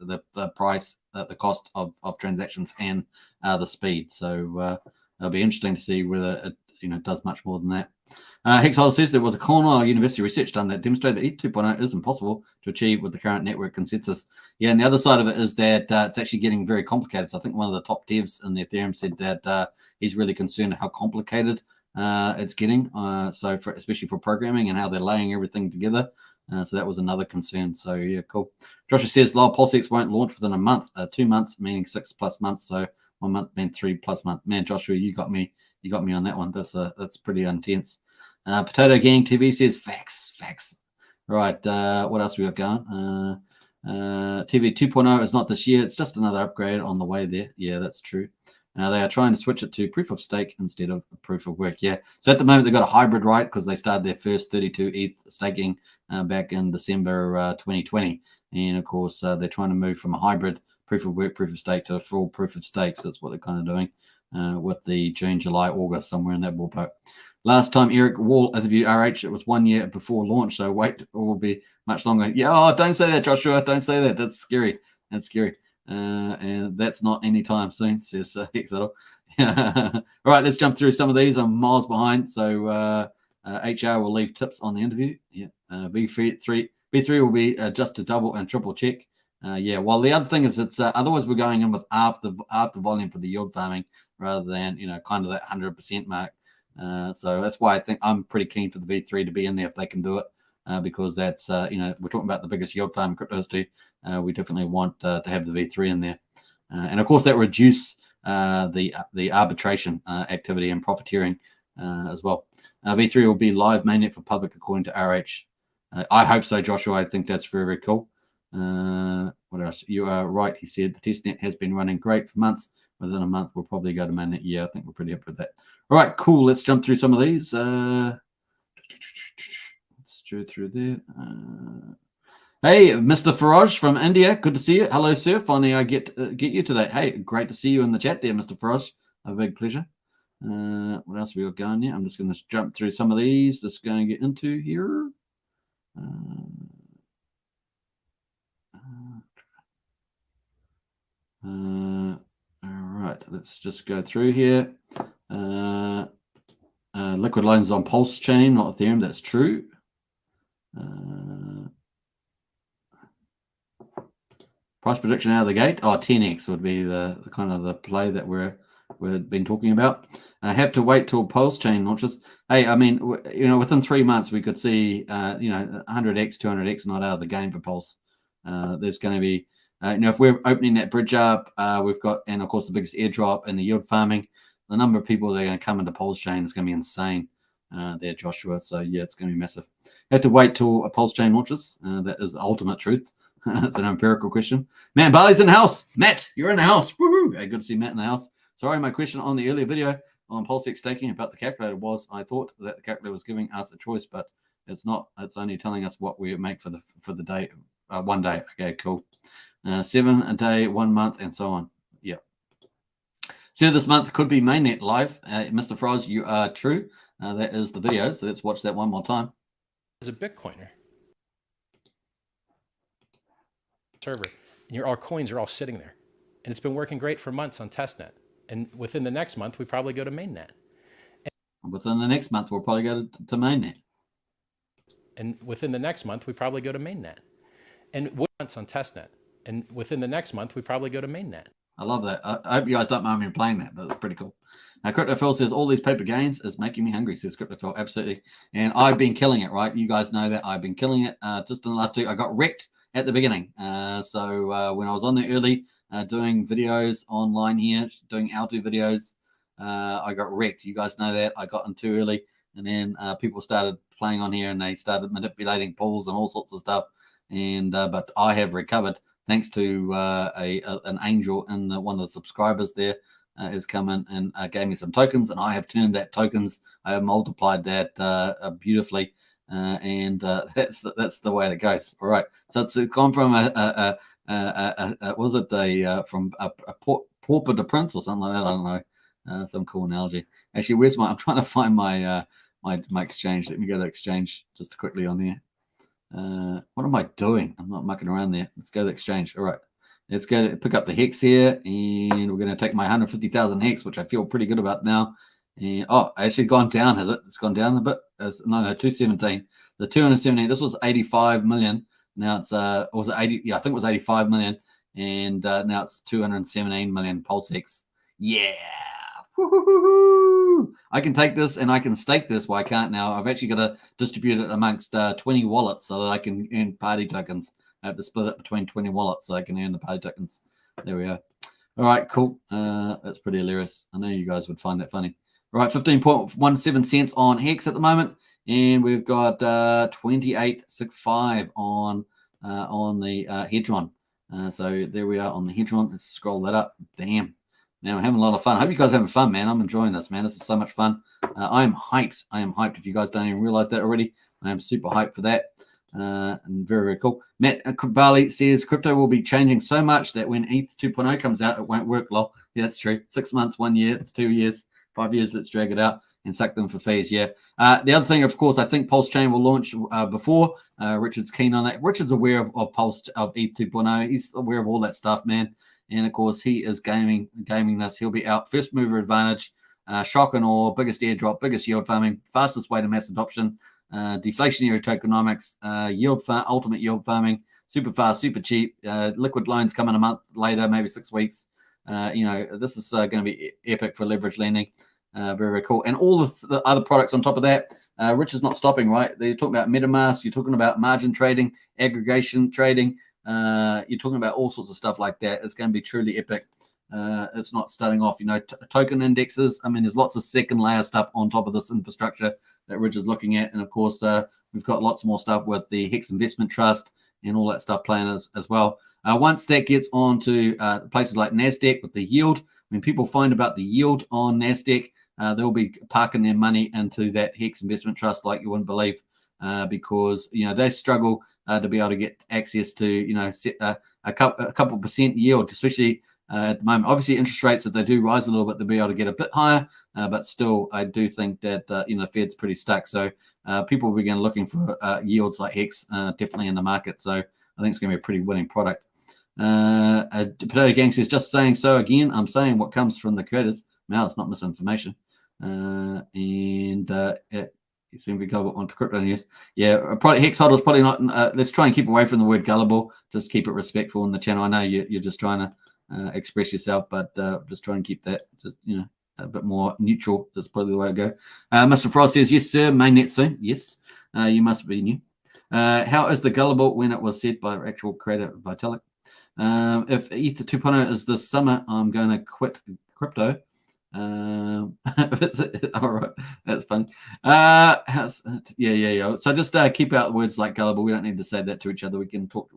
price, the cost of transactions and the speed. So it'll be interesting to see whether it does much more than that. Hex says there was a Cornell University research done that demonstrated that ETH 2.0 is impossible to achieve with the current network consensus. Yeah, and the other side of it is that it's actually getting very complicated. So I think one of the top devs in the Ethereum said that he's really concerned how complicated it's getting. Especially for programming and how they're laying everything together. So that was another concern. So yeah, cool. Joshua says, PulseX won't launch within a month. 2 months, meaning 6+ months. So 1 month meant 3+ months. Man, Joshua, you got me on that one. That's pretty intense. Potato Gang TV says facts. Right. What else we got going? TV 2.0 is not this year. It's just another upgrade on the way there. Yeah, that's true. They are trying to switch it to proof of stake instead of proof of work. Yeah. So at the moment, they've got a hybrid, right? Because they started their first 32 ETH staking back in December 2020. And of course, they're trying to move from a hybrid proof of work, proof of stake to a full proof of stake. So that's what they're kind of doing with the June, July, August, somewhere in that ballpark. Last time Eric Wall interviewed RH, it was 1 year before launch, so wait, it will be much longer. Yeah, don't say that, Joshua. Don't say that. That's scary. And that's not anytime soon, says Hexadol. All right, let's jump through some of these. I'm miles behind, so HR will leave tips on the interview. Yeah, V3 will be just to double and triple check. Yeah, well, the other thing is it's otherwise we're going in with half the volume for the yield farming rather than kind of that 100% mark. So that's why I think I'm pretty keen for the V3 to be in there if they can do it, because that's we're talking about the biggest yield farm in crypto history. We definitely want to have the V3 in there, and of course that reduce the arbitration activity and profiteering as well. V3 will be live mainnet for public according to RH. I hope so, Joshua. I think that's very, very cool. What else? You are right. He said the testnet has been running great for months. Within a month, we'll probably go to mainnet. Yeah, I think we're pretty up with that. All right, cool. Let's jump through some of these. Let's go through there. Hey, Mr. Faraj from India. Good to see you. Hello, sir. Finally, I get you today. Hey, great to see you in the chat there, Mr. Faraj. A big pleasure. What else we got going here? I'm just going to jump through some of these. Just going to get into here. All right, let's just go through here. Liquid loans on Pulsechain, not Ethereum. That's true. Price prediction out of the gate. 10x would be the kind of the play that we've been talking about. Have to wait till Pulsechain launches. Hey, I mean, within 3 months we could see 100x, 200x not out of the game for Pulse. There's going to be if we're opening that bridge up, we've got, and of course the biggest airdrop and the yield farming, the number of people that are going to come into Pulsechain is going to be insane there, Joshua. So yeah, it's going to be massive. Have to wait till a Pulsechain launches. That is the ultimate truth. It's an empirical question. Matt Barley's in the house. Matt, you're in the house. Woo-hoo. Hey, good to see Matt in the house. Sorry, my question on the earlier video on PulseX staking about the calculator was, I thought that the calculator was giving us a choice, but it's not. It's only telling us what we make for the day, 1 day. Okay, cool. 7 a day, 1 month, and so on. Yeah. So this month could be mainnet live. Mr. Froz, you are true. That is the video. So let's watch that one more time. As a Bitcoiner server, and our coins are all sitting there, and it's been working great for months on testnet. And within the next month, we probably go to mainnet. Within the next month, we'll probably go to mainnet. And within the next month, we probably go to mainnet. And months on testnet. And within the next month, we probably go to mainnet. I love that. I hope you guys don't mind me playing that, but it's pretty cool. Now, CryptoPhil says, all these paper gains is making me hungry, says CryptoPhil. Absolutely. And I've been killing it, right? You guys know that I've been killing it. Just in the last 2, I got wrecked at the beginning. So when I was on there early, doing videos online here, doing how-to videos, I got wrecked. You guys know that. I got in too early, and then people started playing on here, and they started manipulating pools and all sorts of stuff. And but I have recovered thanks to an angel in one of the subscribers there has come in and gave me some tokens, and I have turned that tokens. I have multiplied that beautifully, and that's the way it goes. All right, so it's gone from from pauper to prince or something like that. I don't know. Some cool analogy. Actually, where's my? I'm trying to find my my exchange. Let me go to exchange just quickly on there. What am I doing? I'm not mucking around there. Let's go to the exchange. All right. Let's go to pick up the Hex here, and we're going to take my 150,000 Hex, which I feel pretty good about now. And actually gone down, has it? It's gone down a bit. No, 217. The 217. This was 85 million. Now it's was it 80? Yeah, I think it was 85 million, and now it's 217 million PulseX. Yeah. Woo-hoo-hoo-hoo. I can take this and I can stake this. Well, I can't now. I've actually got to distribute it amongst 20 wallets so that I can earn party tokens. I have to split it between 20 wallets so I can earn the party tokens. There we are. All right, cool. That's pretty hilarious. I know you guys would find that funny. All right, 15.17 cents on Hex at the moment, and we've got 28.65 on the Hedron. So there we are on the Hedron. Let's scroll that up. Damn. Man, we're having a lot of fun. I hope you guys are having fun, man. I'm enjoying this, man. This is so much fun. I am hyped. I am hyped. If you guys don't even realize that already, I am super hyped for that. And very, very cool. Matt Bali says crypto will be changing so much that when ETH 2.0 comes out, it won't work. Lol. Yeah, that's true. 6 months, 1 year, it's 2 years, 5 years. Let's drag it out and suck them for fees. Yeah. The other thing, of course, I think Pulsechain will launch before. Richard's keen on that. Richard's aware of Pulse of ETH 2.0. He's aware of all that stuff, man. And of course, he is gaming this. He'll be out first mover advantage, shock and awe, biggest airdrop, biggest yield farming, fastest way to mass adoption, deflationary tokenomics, ultimate yield farming, super fast, super cheap. Liquid loans coming a month later, maybe 6 weeks. This is going to be epic for leverage lending. Very, very cool. And all the other products on top of that. Rich is not stopping, right? They're talking about MetaMask. You're talking about margin trading, aggregation trading. You're talking about all sorts of stuff like that. It's going to be truly epic. It's not starting off, token indexes. I mean, there's lots of second layer stuff on top of this infrastructure that Rich is looking at. And of course, we've got lots more stuff with the Hex Investment Trust and all that stuff playing as well. Once that gets on to places like NASDAQ with the yield, when people find about the yield on NASDAQ, they'll be parking their money into that Hex Investment Trust like you wouldn't believe, because, they struggle to be able to get access to, set a couple percent yield, especially at the moment. Obviously, interest rates, if they do rise a little bit, they'll be able to get a bit higher. But still, I do think that, Fed's pretty stuck. So people will begin looking for yields like Hex definitely in the market. So I think it's going to be a pretty winning product. Potato Gang says, just saying so again. I'm saying what comes from the creators. Now it's not misinformation. You seem to go on to crypto news. Yeah, probably Hex holders probably not. Let's try and keep away from the word gullible. Just keep it respectful in the channel. I know you're just trying to express yourself, but just try and keep that just a bit more neutral. That's probably the way to go. Mr. Frost says, yes, sir. Mainnet soon. Yes, you must be new. How is the gullible when it was said by actual creator Vitalik? If ETH 2.0 is this summer, I'm going to quit crypto. All right, that's fun. Yeah. So just keep out words like gullible. We don't need to say that to each other. We can talk,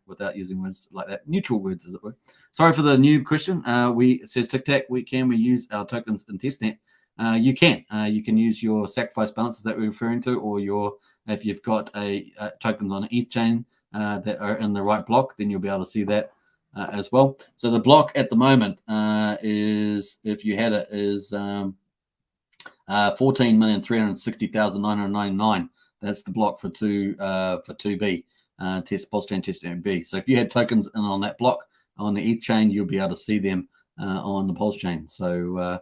without using words like that. Neutral words, as it were. Sorry for the new question. It says Tic Tac. Can we use our tokens in testnet? You can. You can use your sacrifice balances that we're referring to, or if you've got tokens on an ETH chain that are in the right block, then you'll be able to see that. As well. So the block at the moment is, if you had it, is 14,360,999. That's the block for 2B test Pulsechain test B. So if you had tokens in on that block on the ETH chain, you'll be able to see them on the Pulsechain. So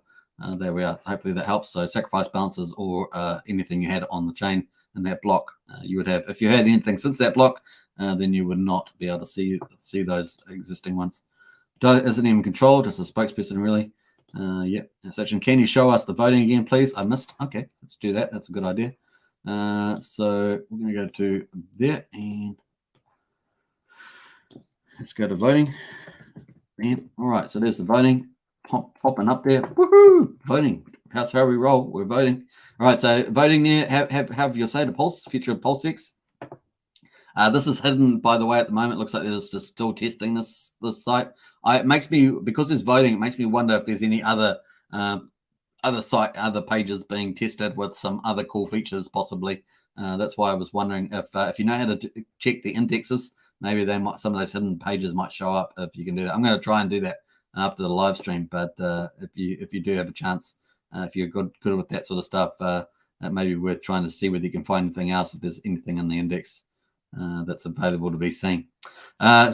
there we are. Hopefully that helps. So sacrifice balances or anything you had on the chain in that block, you would have. If you had anything since that block, then you would not be able to see those existing ones. Data isn't even controlled. It's a spokesperson, really. Yep. Section. Can you show us the voting again, please? I missed. Okay, let's do that. That's a good idea. So we're going to go to there and let's go to voting. And all right, so there's the voting popping up there. Woohoo! Voting. That's how we roll. We're voting. All right, so voting there. Have your say to Pulse, future of PulseX. This is hidden, by the way, at the moment. It looks like they're just still testing this site. It makes me, because there's voting, it makes me wonder if there's any other pages being tested with some other cool features, possibly. That's why I was wondering if you know how to check the indexes, maybe some of those hidden pages might show up if you can do that. I'm going to try and do that after the live stream. But if you do have a chance, if you're good with that sort of stuff, it may be worth trying to see whether you can find anything else, if there's anything in the index that's available to be seen.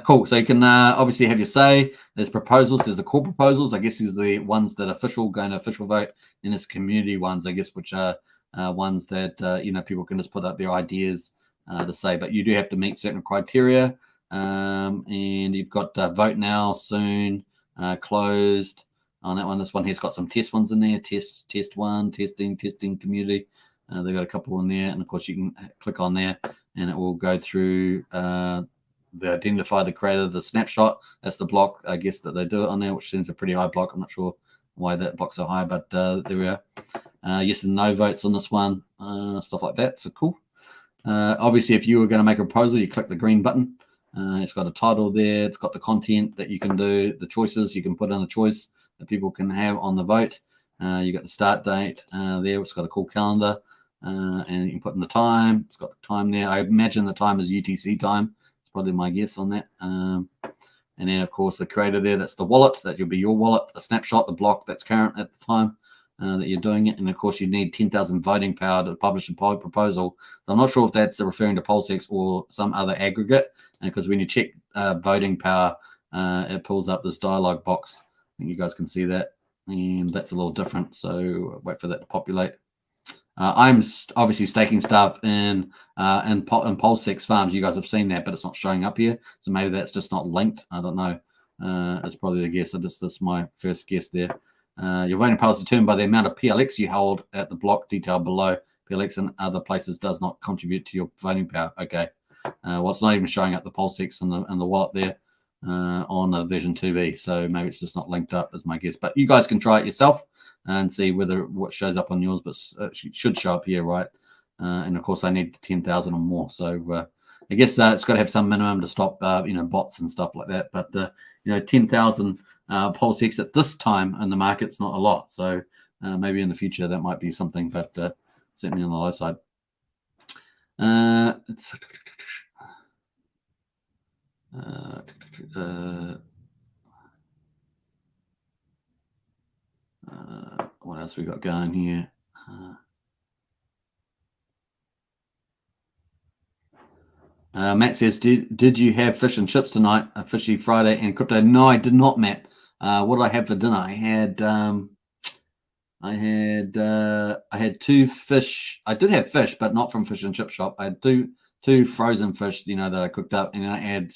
Cool. So you can obviously have your say. There's proposals. There's the core proposals. I guess these are the ones that are going to official vote. And there's community ones, I guess, which are ones that people can just put up their ideas to say. But you do have to meet certain criteria. And you've got vote now, soon, closed on that one. This one here's got some test ones in there. Test one, testing, community. They've got a couple in there, and of course you can click on there, and it will go through the identify the creator, the snapshot. That's the block, I guess, that they do it on there, which seems a pretty high block. I'm not sure why that block's so high, but there we are. Yes and no votes on this one, stuff like that. So cool. Obviously, if you were going to make a proposal, you click the green button. It's got a title there. It's got the content that you can do, the choices. You can put in a choice that people can have on the vote. You got the start date there. It's got a cool calendar. And you can put in the time. It's got the time there. I imagine the time is UTC time. It's probably my guess on that. And then, of course, the creator there, that's the wallet. That will be your wallet, the snapshot, the block that's current at the time that you're doing it. And, of course, you need 10,000 voting power to publish a proposal. So I'm not sure if that's referring to PulseX or some other aggregate, because when you check voting power, it pulls up this dialog box. I think you guys can see that. And that's a little different. So wait for that to populate. I'm obviously staking stuff in PulseX farms. You guys have seen that, but it's not showing up here. So maybe that's just not linked. I don't know. It's probably the guess. So that's my first guess there. Your voting power is determined by the amount of PLX you hold at the block detail below. PLX in other places does not contribute to your voting power. Okay. Well, it's not even showing up the PulseX and the wallet there on the version 2B. So maybe it's just not linked up, is my guess. But you guys can try it yourself and see what shows up on yours, but it should show up here, right? And of course, I need 10,000 or more. So I guess it's got to have some minimum to stop, bots and stuff like that. But 10,000 PulseX at this time in the market's not a lot. So maybe in the future that might be something, but certainly on the low side. What else we got going here? Matt says, did you have fish and chips tonight? A fishy Friday and crypto? No, I did not, Matt. What did I have for dinner? I had two fish. I did have fish, but not from fish and chip shop. I had two frozen fish, that I cooked up, and I had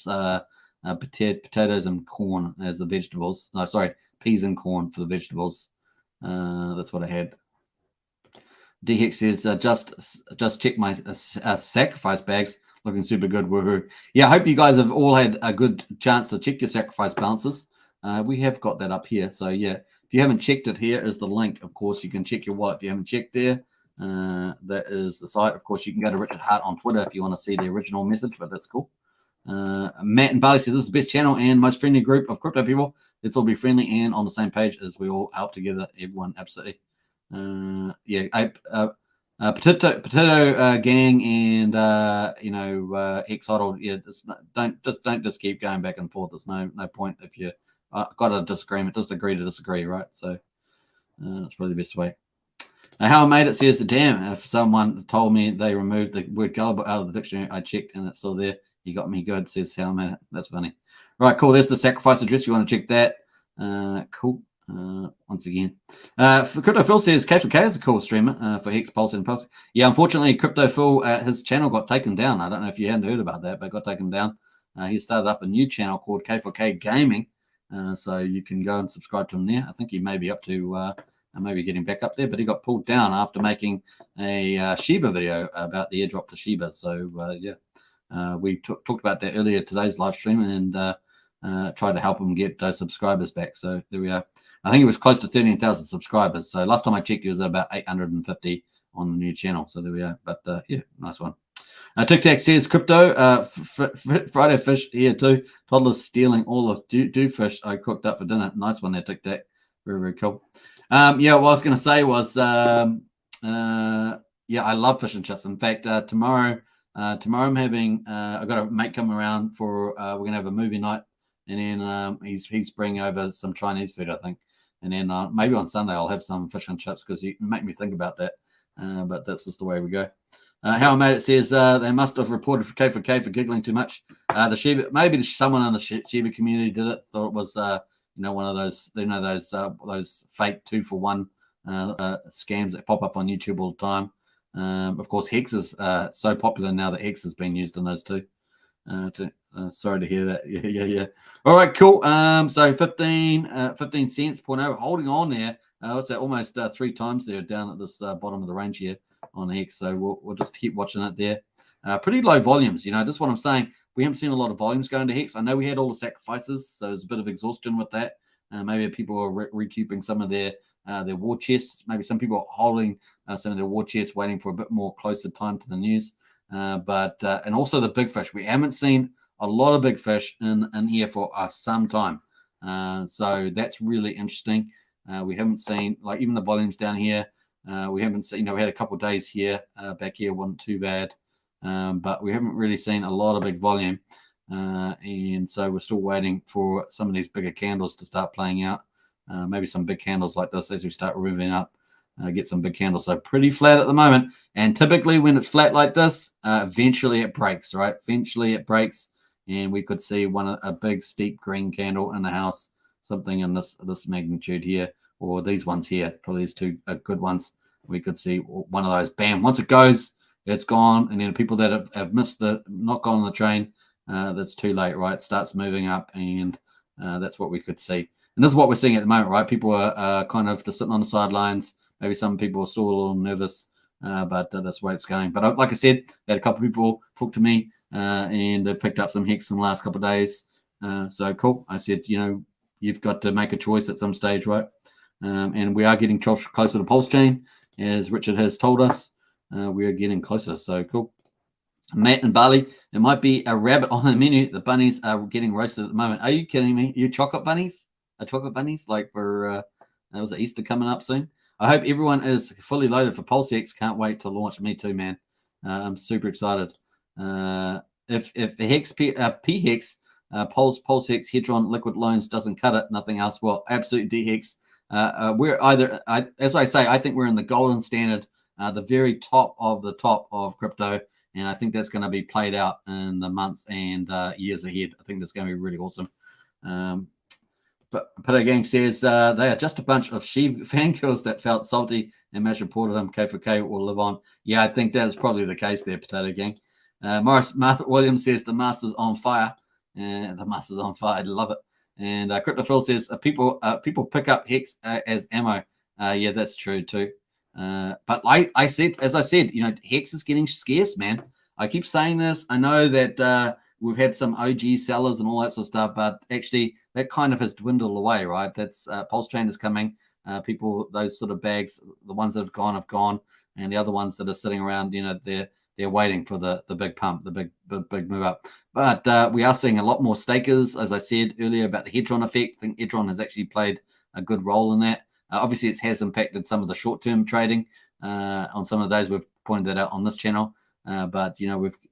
potatoes and corn as the vegetables. No, sorry, peas and corn for the vegetables. That's what I had. DHEX says, just check my sacrifice bags. Looking super good. Woohoo. Yeah, I hope you guys have all had a good chance to check your sacrifice balances. We have got that up here. So, yeah, if you haven't checked it, here is the link. Of course, you can check your wallet if you haven't checked there. That is the site. Of course, you can go to Richard Hart on Twitter if you want to see the original message, but that's cool. Matt and Barley said, this is the best channel and most friendly group of crypto people. Let's all be friendly and on the same page as we all help together. Everyone, absolutely. Potato gang and Hex Token. Yeah, don't just keep going back and forth. There's no point if you got a disagreement. Just agree to disagree, right? So that's probably the best way. How I made it says, damn, if someone told me they removed the word gullible out of the dictionary, I checked and it's still there. You got me good, says how I made it. That's funny. Right, cool. There's the sacrifice address. You want to check that. Cool. Once again, Crypto Phil says K4K is a cool streamer for Hex, Pulse, and Pulse. Yeah, unfortunately, Crypto Phil, his channel got taken down. I don't know if you hadn't heard about that, but it got taken down. He started up a new channel called K4K Gaming, so you can go and subscribe to him there. I think he may be up to maybe getting back up there, but he got pulled down after making a Shiba video about the airdrop to Shiba. So we talked about that earlier today's live stream and tried to help him get those subscribers back. So there we are. I think it was close to 13,000 subscribers. So last time I checked, it was about 850 on the new channel. So there we are. But yeah, nice one. Tic Tac says crypto, Friday fish here too. Toddlers stealing all the do fish I cooked up for dinner. Nice one there, Tic Tac. Very, very cool. What I was going to say was, I love fish and chips. In fact, tomorrow I'm having, I've got a mate come around for, we're going to have a movie night and then he's bringing over some Chinese food, I think. And then maybe on Sunday I'll have some fish and chips because you make me think about that. But that's just the way we go. How I made it says they must have reported for K for giggling too much. The Shiba, maybe someone in the Shiba community did it. Thought it was one of those those fake 2-for-1 scams that pop up on YouTube all the time. Of course, Hex is so popular now that Hex has been used in those too. Sorry to hear that. Yeah. All right, cool. So 15 cents, 0.0, holding on there. What's that? Almost 3 times there down at this bottom of the range here on Hex. So we'll just keep watching it there. Pretty low volumes, just what I'm saying. We haven't seen a lot of volumes going to Hex. I know we had all the sacrifices, so there's a bit of exhaustion with that. Maybe people are recouping some of their war chests. Maybe some people are holding some of their war chests, waiting for a bit more closer time to the news. And also the big fish. We haven't seen a lot of big fish in here for some time. So that's really interesting. We haven't seen, like, even the volumes down here. We haven't seen, we had a couple of days here. Back here wasn't too bad. But we haven't really seen a lot of big volume. And so we're still waiting for some of these bigger candles to start playing out. Maybe some big candles like this as we start moving up. Get some big candles. So pretty flat at the moment. And typically when it's flat like this, eventually it breaks, right? Eventually it breaks. And we could see a big steep green candle in the house, something in this magnitude here, or these ones here, probably these two good ones. We could see one of those, bam, once it goes, it's gone. And then people that have missed not gone on the train, that's too late, right? It starts moving up, and that's what we could see. And this is what we're seeing at the moment, right? People are kind of just sitting on the sidelines. Maybe some people are still a little nervous, but that's the way it's going. But like I said, I had a couple of people talk to me, and they picked up some Hex in the last couple of days. So cool. I said, you've got to make a choice at some stage, right? And we are getting closer to Pulsechain, as Richard has told us. We are getting closer. So cool. Matt and Bali, it might be a rabbit on the menu. The bunnies are getting roasted at the moment. Are you kidding me? You chocolate bunnies? Chocolate bunnies? Like for was it Easter coming up soon? I hope everyone is fully loaded for PulseX. Can't wait to launch. Me too, man. I'm super excited. If Hex PHEX PulseX Hedron liquid loans doesn't cut it, nothing else. Well, absolute DHEX. We're either, as I say, I think we're in the golden standard, the very top of crypto. And I think that's going to be played out in the months and years ahead. I think that's going to be really awesome. But Potato Gang says they are just a bunch of fangirls that felt salty and Mash reported them. K4K will live on. Yeah, I think that is probably the case there, Potato Gang. Martha Williams says the master's on fire. The master's on fire. I love it. And Crypto Phil says people pick up Hex as ammo. Yeah, that's true too. But I said, as I said, Hex is getting scarce, man. I keep saying this. I know that we've had some OG sellers and all that sort of stuff, but actually that kind of has dwindled away, right? That's Pulsechain is coming. People, those sort of bags, the ones that have gone, and the other ones that are sitting around, they're waiting for the big pump, the big move up. But we are seeing a lot more stakers, as I said earlier about the Hedron effect. I think Hedron has actually played a good role in that. Obviously, it has impacted some of the short-term trading on some of those. We've pointed that out on this channel. But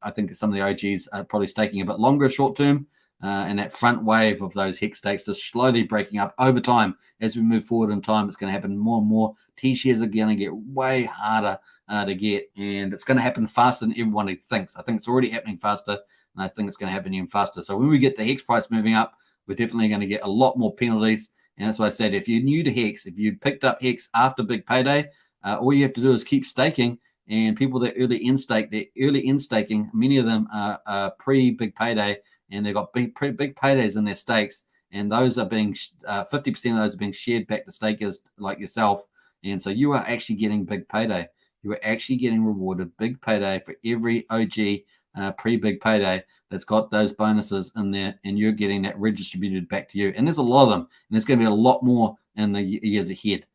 I think some of the OGs are probably staking a bit longer short-term, and that front wave of those Hex stakes is slowly breaking up over time. As we move forward in time, it's going to happen more and more. T-shares are going to get way harder to get, and it's going to happen faster than everyone thinks. I think it's already happening faster, and I think it's going to happen even faster. So when we get the Hex price moving up, we're definitely going to get a lot more penalties. And that's why I said, if you're new to Hex, if you picked up Hex after big payday, all you have to do is keep staking. And people that early in staking, many of them are pre-big payday, and they've got big paydays in their stakes. And those are being 50% of those are being shared back to stakers like yourself. And so you are actually getting big payday. You are actually getting rewarded big payday for every OG pre-big payday that's got those bonuses in there, and you're getting that redistributed back to you. And there's a lot of them, and there's going to be a lot more in the years ahead.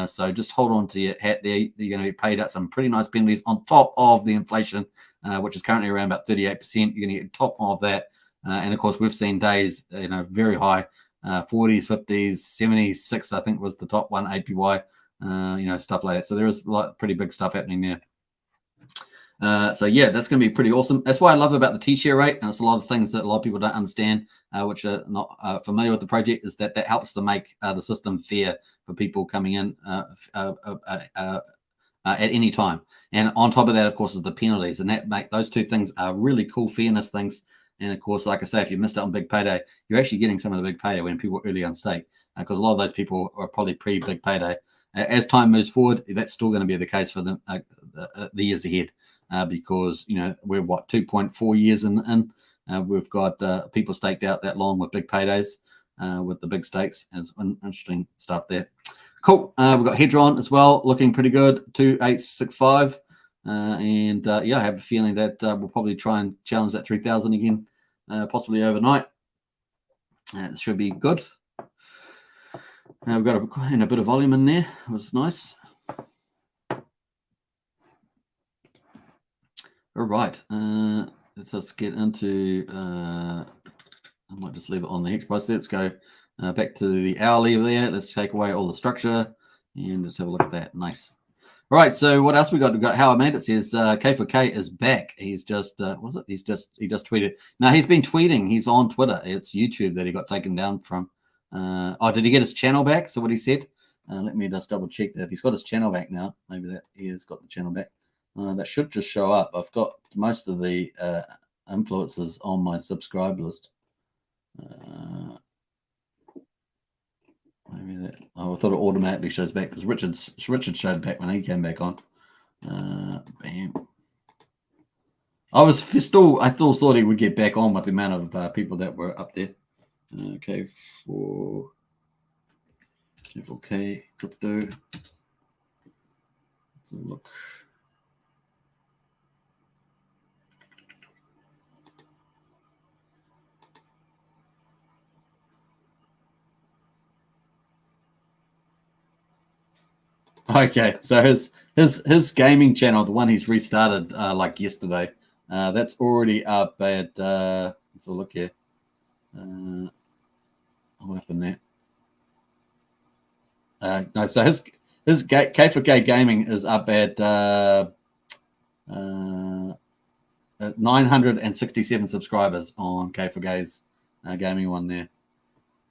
So just hold on to your hat there. You're going to be paid out some pretty nice penalties on top of the inflation, which is currently around about 38%. You're going to get top of that. And of course, we've seen days, very high, 40s, 50s, 76, I think was the top one, APY, stuff like that. So there is pretty big stuff happening there. So yeah, that's going to be pretty awesome. That's why I love about the T-share rate, and it's a lot of things that a lot of people don't understand, which are not familiar with the project, is that helps to make the system fair for people coming in at any time. And on top of that, of course, is the penalties, and those two things are really cool fairness things. And of course, like I say, if you missed out on big payday, you're actually getting some of the big payday when people are early on stake, because a lot of those people are probably pre-big payday. As time moves forward, that's still going to be the case for the years ahead. Because we're 2.4 years in. We've got people staked out that long with big paydays, with the big stakes. There's interesting stuff there. Cool. We've got Hedron as well, looking pretty good, 2865. And yeah, I have a feeling that we'll probably try and challenge that 3,000 again, possibly overnight. It should be good. We've got a bit of volume in there. It was nice. All right, let's get into, I might just leave it on the Hex price. Let's go back to the hourly there. Let's take away all the structure and just have a look at that. Nice. All right, so what else we got? We got how I made it says K4K is back. He's just, what was it? He just tweeted. Now he's been tweeting. He's on Twitter. It's YouTube that he got taken down from. Oh, did he get his channel back? So what he said? Let me just double check that. If he's got his channel back now, maybe that he has got the channel back. That should just show up. I've got most of the influencers on my subscribe list. Maybe that. Oh, I thought it automatically shows back because Richard showed back when he came back on. Bam. I still thought he would get back on with the amount of people that were up there. Okay, for K crypto. Let's have a look. Okay, so his gaming channel, the one he's restarted like yesterday, that's already up at let's have a look here. What happened there? No, so his K4K gaming is up at 967 subscribers on K4K's gaming one there.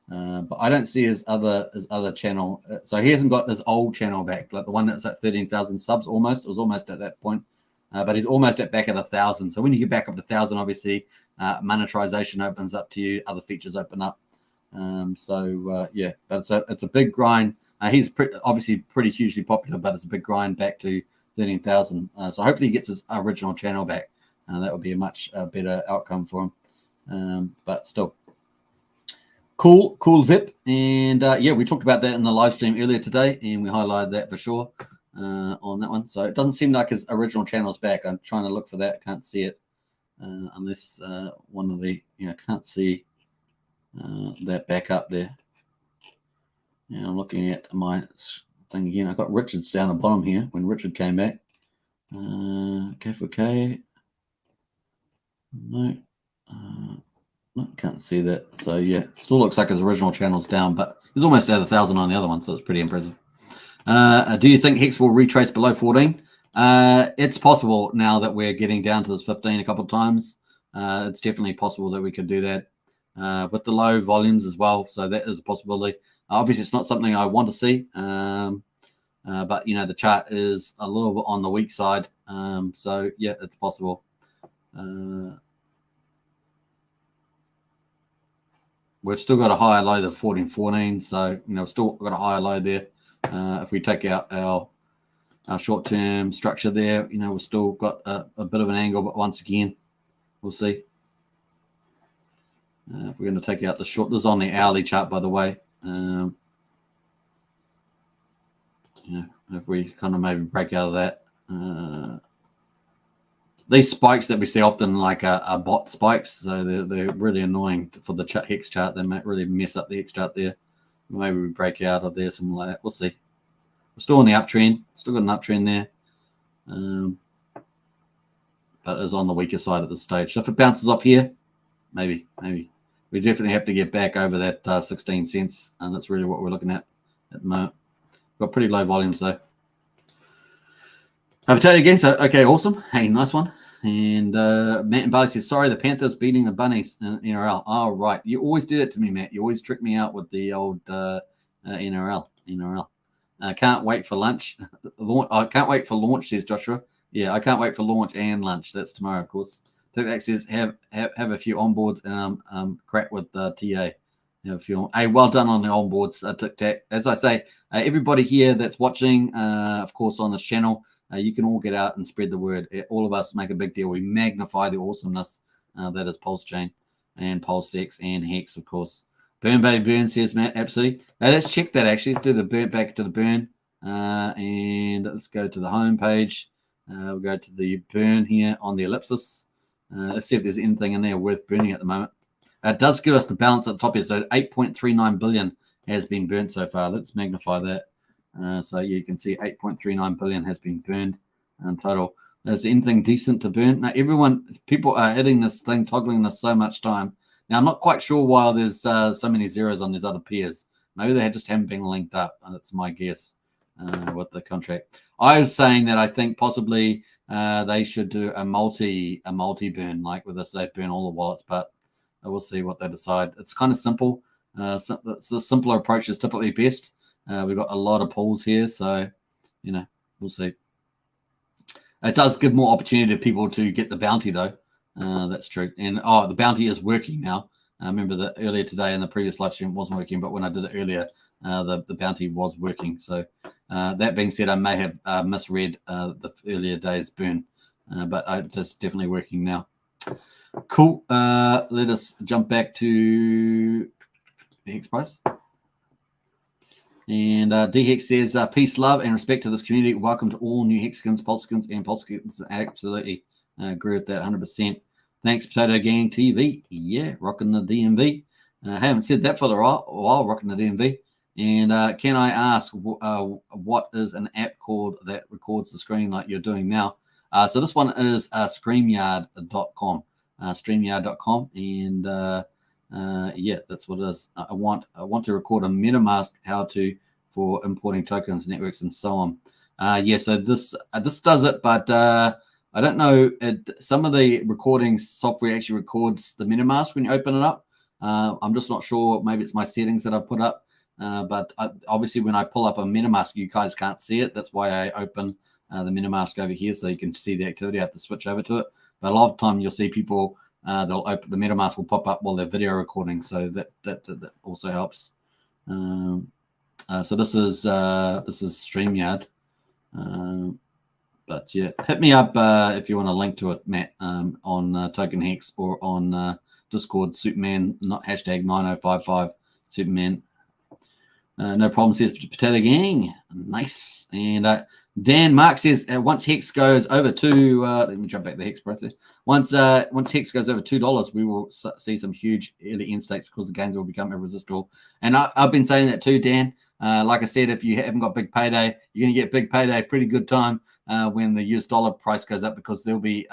But I don't see his other channel. So he hasn't got his old channel back, like the one that's at 13,000 subs almost. It was almost at that point. But he's almost back at 1,000. So when you get back up to 1,000, obviously monetization opens up to you, other features open up. Yeah, but it's a big grind. He's obviously pretty hugely popular, but it's a big grind back to 13,000. So hopefully he gets his original channel back. That would be a much better outcome for him. But still. Cool VIP. And yeah, we talked about that in the live stream earlier today, and we highlighted that for sure on that one. So it doesn't seem like his original channel's back. I'm trying to look for that. Can't see it unless one of the, can't see that back up there. Yeah, I'm looking at my thing again. I've got Richard's down the bottom here when Richard came back. K4K. No. No, can't see that. So yeah, still looks like his original channel's down, but he's almost at 1,000 on the other one, so it's pretty impressive. Do you think Hex will retrace below 14? It's possible now that we're getting down to this 15 a couple of times. It's definitely possible that we could do that with the low volumes as well. So that is a possibility. Obviously, it's not something I want to see, but the chart is a little bit on the weak side. So yeah, it's possible. We've still got a higher low than 14.14, so we've still got a higher low there. If we take out our short-term structure there, we've still got a bit of an angle, but once again, we'll see. If we're going to take out the short, this is on the hourly chart, by the way. If we kind of maybe break out of that. These spikes that we see often like are bot spikes, so they're really annoying for the Hex chart. They might really mess up the Hex chart there. Maybe we break out of there, something like that. We'll see. We're still in the uptrend. Still got an uptrend there. But it's on the weaker side at this stage. So if it bounces off here, maybe. We definitely have to get back over that 16 cents. And that's really what we're looking at the moment. Got pretty low volumes though. Potato again. So okay, awesome. Hey, nice one. And Matt and Barley says, sorry, the Panthers beating the Bunnies in NRL. Oh, right. You always do that to me, Matt. You always trick me out with the old NRL. Can't wait for lunch. I can't wait for launch, says Joshua. Yeah, I can't wait for launch and lunch. That's tomorrow, of course. Tic says, have a few onboards and crack with TA. Have a few. Hey, well done on the onboards, Tic Tac. As I say, everybody here that's watching, of course, on this channel, you can all get out and spread the word. All of us make a big deal. We magnify the awesomeness that is Pulsechain and PulseX and Hex, of course. Burn, baby, burn, says Matt. Absolutely. Now, let's check that, actually. Let's do the burn, back to the burn. And let's go to the home page. We'll go to the burn here on the ellipsis. Let's see if there's anything in there worth burning at the moment. It does give us the balance at the top here. So 8.39 billion has been burnt so far. Let's magnify that. So you can see 8.39 billion has been burned in total. Is anything decent to burn? Now, people are hitting this thing, toggling this so much time. Now, I'm not quite sure why there's so many zeros on these other pairs. Maybe they just haven't been linked up, and that's my guess with the contract. I was saying that I think possibly they should do a multi burn, like with this, they burn all the wallets, but we'll see what they decide. It's kind of simple. The simpler approach is typically best. We've got a lot of pools here, so we'll see. It does give more opportunity to people to get the bounty, though. That's true. And the bounty is working now. I remember that earlier today in the previous live stream wasn't working, but when I did it earlier, the bounty was working. So that being said, I may have misread the earlier day's burn, but it's definitely working now. Cool. Let us jump back to the Hex price. And DHex says, peace, love, and respect to this community. Welcome to all new Hexkins, Pulsekins, and Pulsekins. Absolutely. Agree with that 100%. Thanks, Potato Gang TV. Yeah, rocking the DMV. Haven't said that for a while, rocking the DMV. And can I ask what is an app called that records the screen like you're doing now? So this one is StreamYard.com. StreamYard.com. And yeah, that's what it is. I want to record a MetaMask how-to for importing tokens, networks, and so on. Yeah, so this does it, but I don't know. Some of the recording software actually records the MetaMask when you open it up. I'm just not sure. Maybe it's my settings that I've put up. But obviously, when I pull up a MetaMask, you guys can't see it. That's why I open the MetaMask over here so you can see the activity. I have to switch over to it. But a lot of time you'll see people. They'll open the MetaMask will pop up while they're video recording, so that also helps. So this is StreamYard. But yeah, hit me up if you want a link to it, Matt, on Token Hex or on Discord, Superman, not hashtag 9055 Superman. No problem, says Potato Gang. Nice. And Dan Mark says once Hex goes over to let me jump back to the Hex price. Once Hex goes over $2, we will see some huge early end stakes because the gains will become irresistible. And I've been saying that too, Dan. Like I said, if you haven't got big payday, you're going to get big payday pretty good time when the US dollar price goes up, because there'll be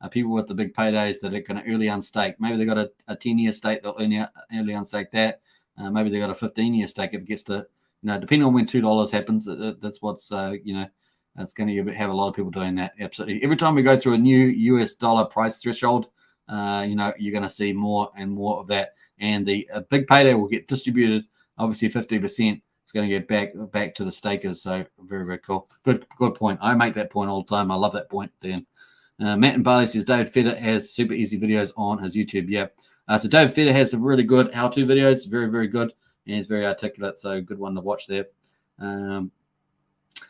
people with the big paydays that are going to early unstake. Maybe they got a 10-year stake, they'll early unstake that. Maybe they got a 15-year stake if it gets to, depending on when $2 happens, that's what's, it's going to have a lot of people doing that. Absolutely. Every time we go through a new US dollar price threshold, you're going to see more and more of that. And the big payday will get distributed. Obviously, 50% is going to get back to the stakers. So very, very cool. Good point. I make that point all the time. I love that point, Dan. Matt and Barley says David Feder has super easy videos on his YouTube. Yeah. So David Feder has some really good how-to videos. Very, very good. And he's very articulate. So good one to watch there.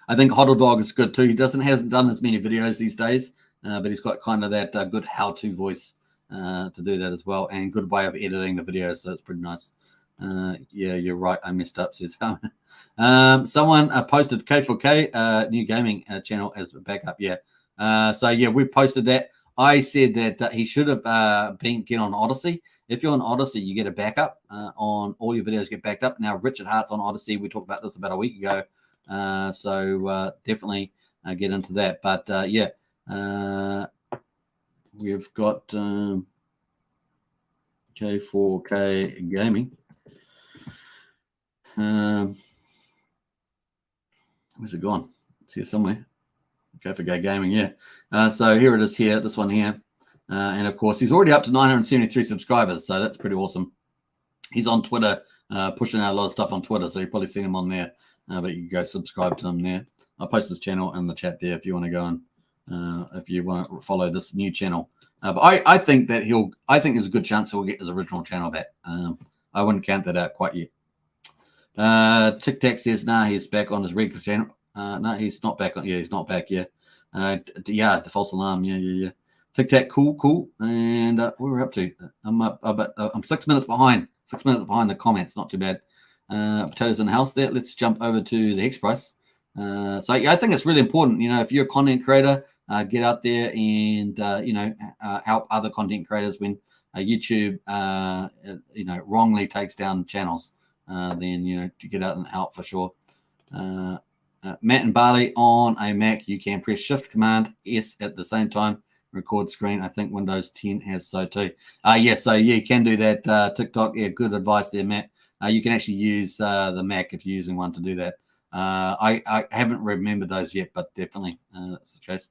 I think Hodl Dog is good too. He hasn't done as many videos these days, but he's got kind of that good how-to voice to do that as well, and good way of editing the videos. So it's pretty nice. Yeah, you're right. I messed up, says someone posted K4K new gaming channel as a backup. Yeah. So yeah, we posted that. I said that he should have get on Odyssey. If you're on Odyssey, you get a backup on all your videos get backed up. Now, Richard Hart's on Odyssey. We talked about this about a week ago. So definitely get into that. But yeah, we've got K4K gaming. Where's it gone? It's here somewhere. Capigo Gaming, yeah. So here it is here, this one here. And of course, he's already up to 973 subscribers, so that's pretty awesome. He's on Twitter, pushing out a lot of stuff on Twitter, so you've probably seen him on there. But you can go subscribe to him there. I'll post his channel in the chat there if you want to go and if you want to follow this new channel. But I think that I think there's a good chance he'll get his original channel back. I wouldn't count that out quite yet. Tic Tac says, nah, he's back on his regular channel. No, he's not back on. Yeah, he's not back. Yeah. Yeah, the false alarm. Yeah. Tic Tac, cool. And what we're up to? I'm 6 minutes behind. 6 minutes behind the comments. Not too bad. Potatoes in the house there. Let's jump over to the Hex price. So yeah, I think it's really important. If you're a content creator, get out there and help other content creators when YouTube wrongly takes down channels. Then to get out and help for sure. Matt and Barley, on a Mac, you can press Shift Command S at the same time. Record screen. I think Windows 10 has so too. So you can do that. TikTok, yeah, good advice there, Matt. You can actually use the Mac if you're using one to do that. I haven't remembered those yet, but definitely that's the case.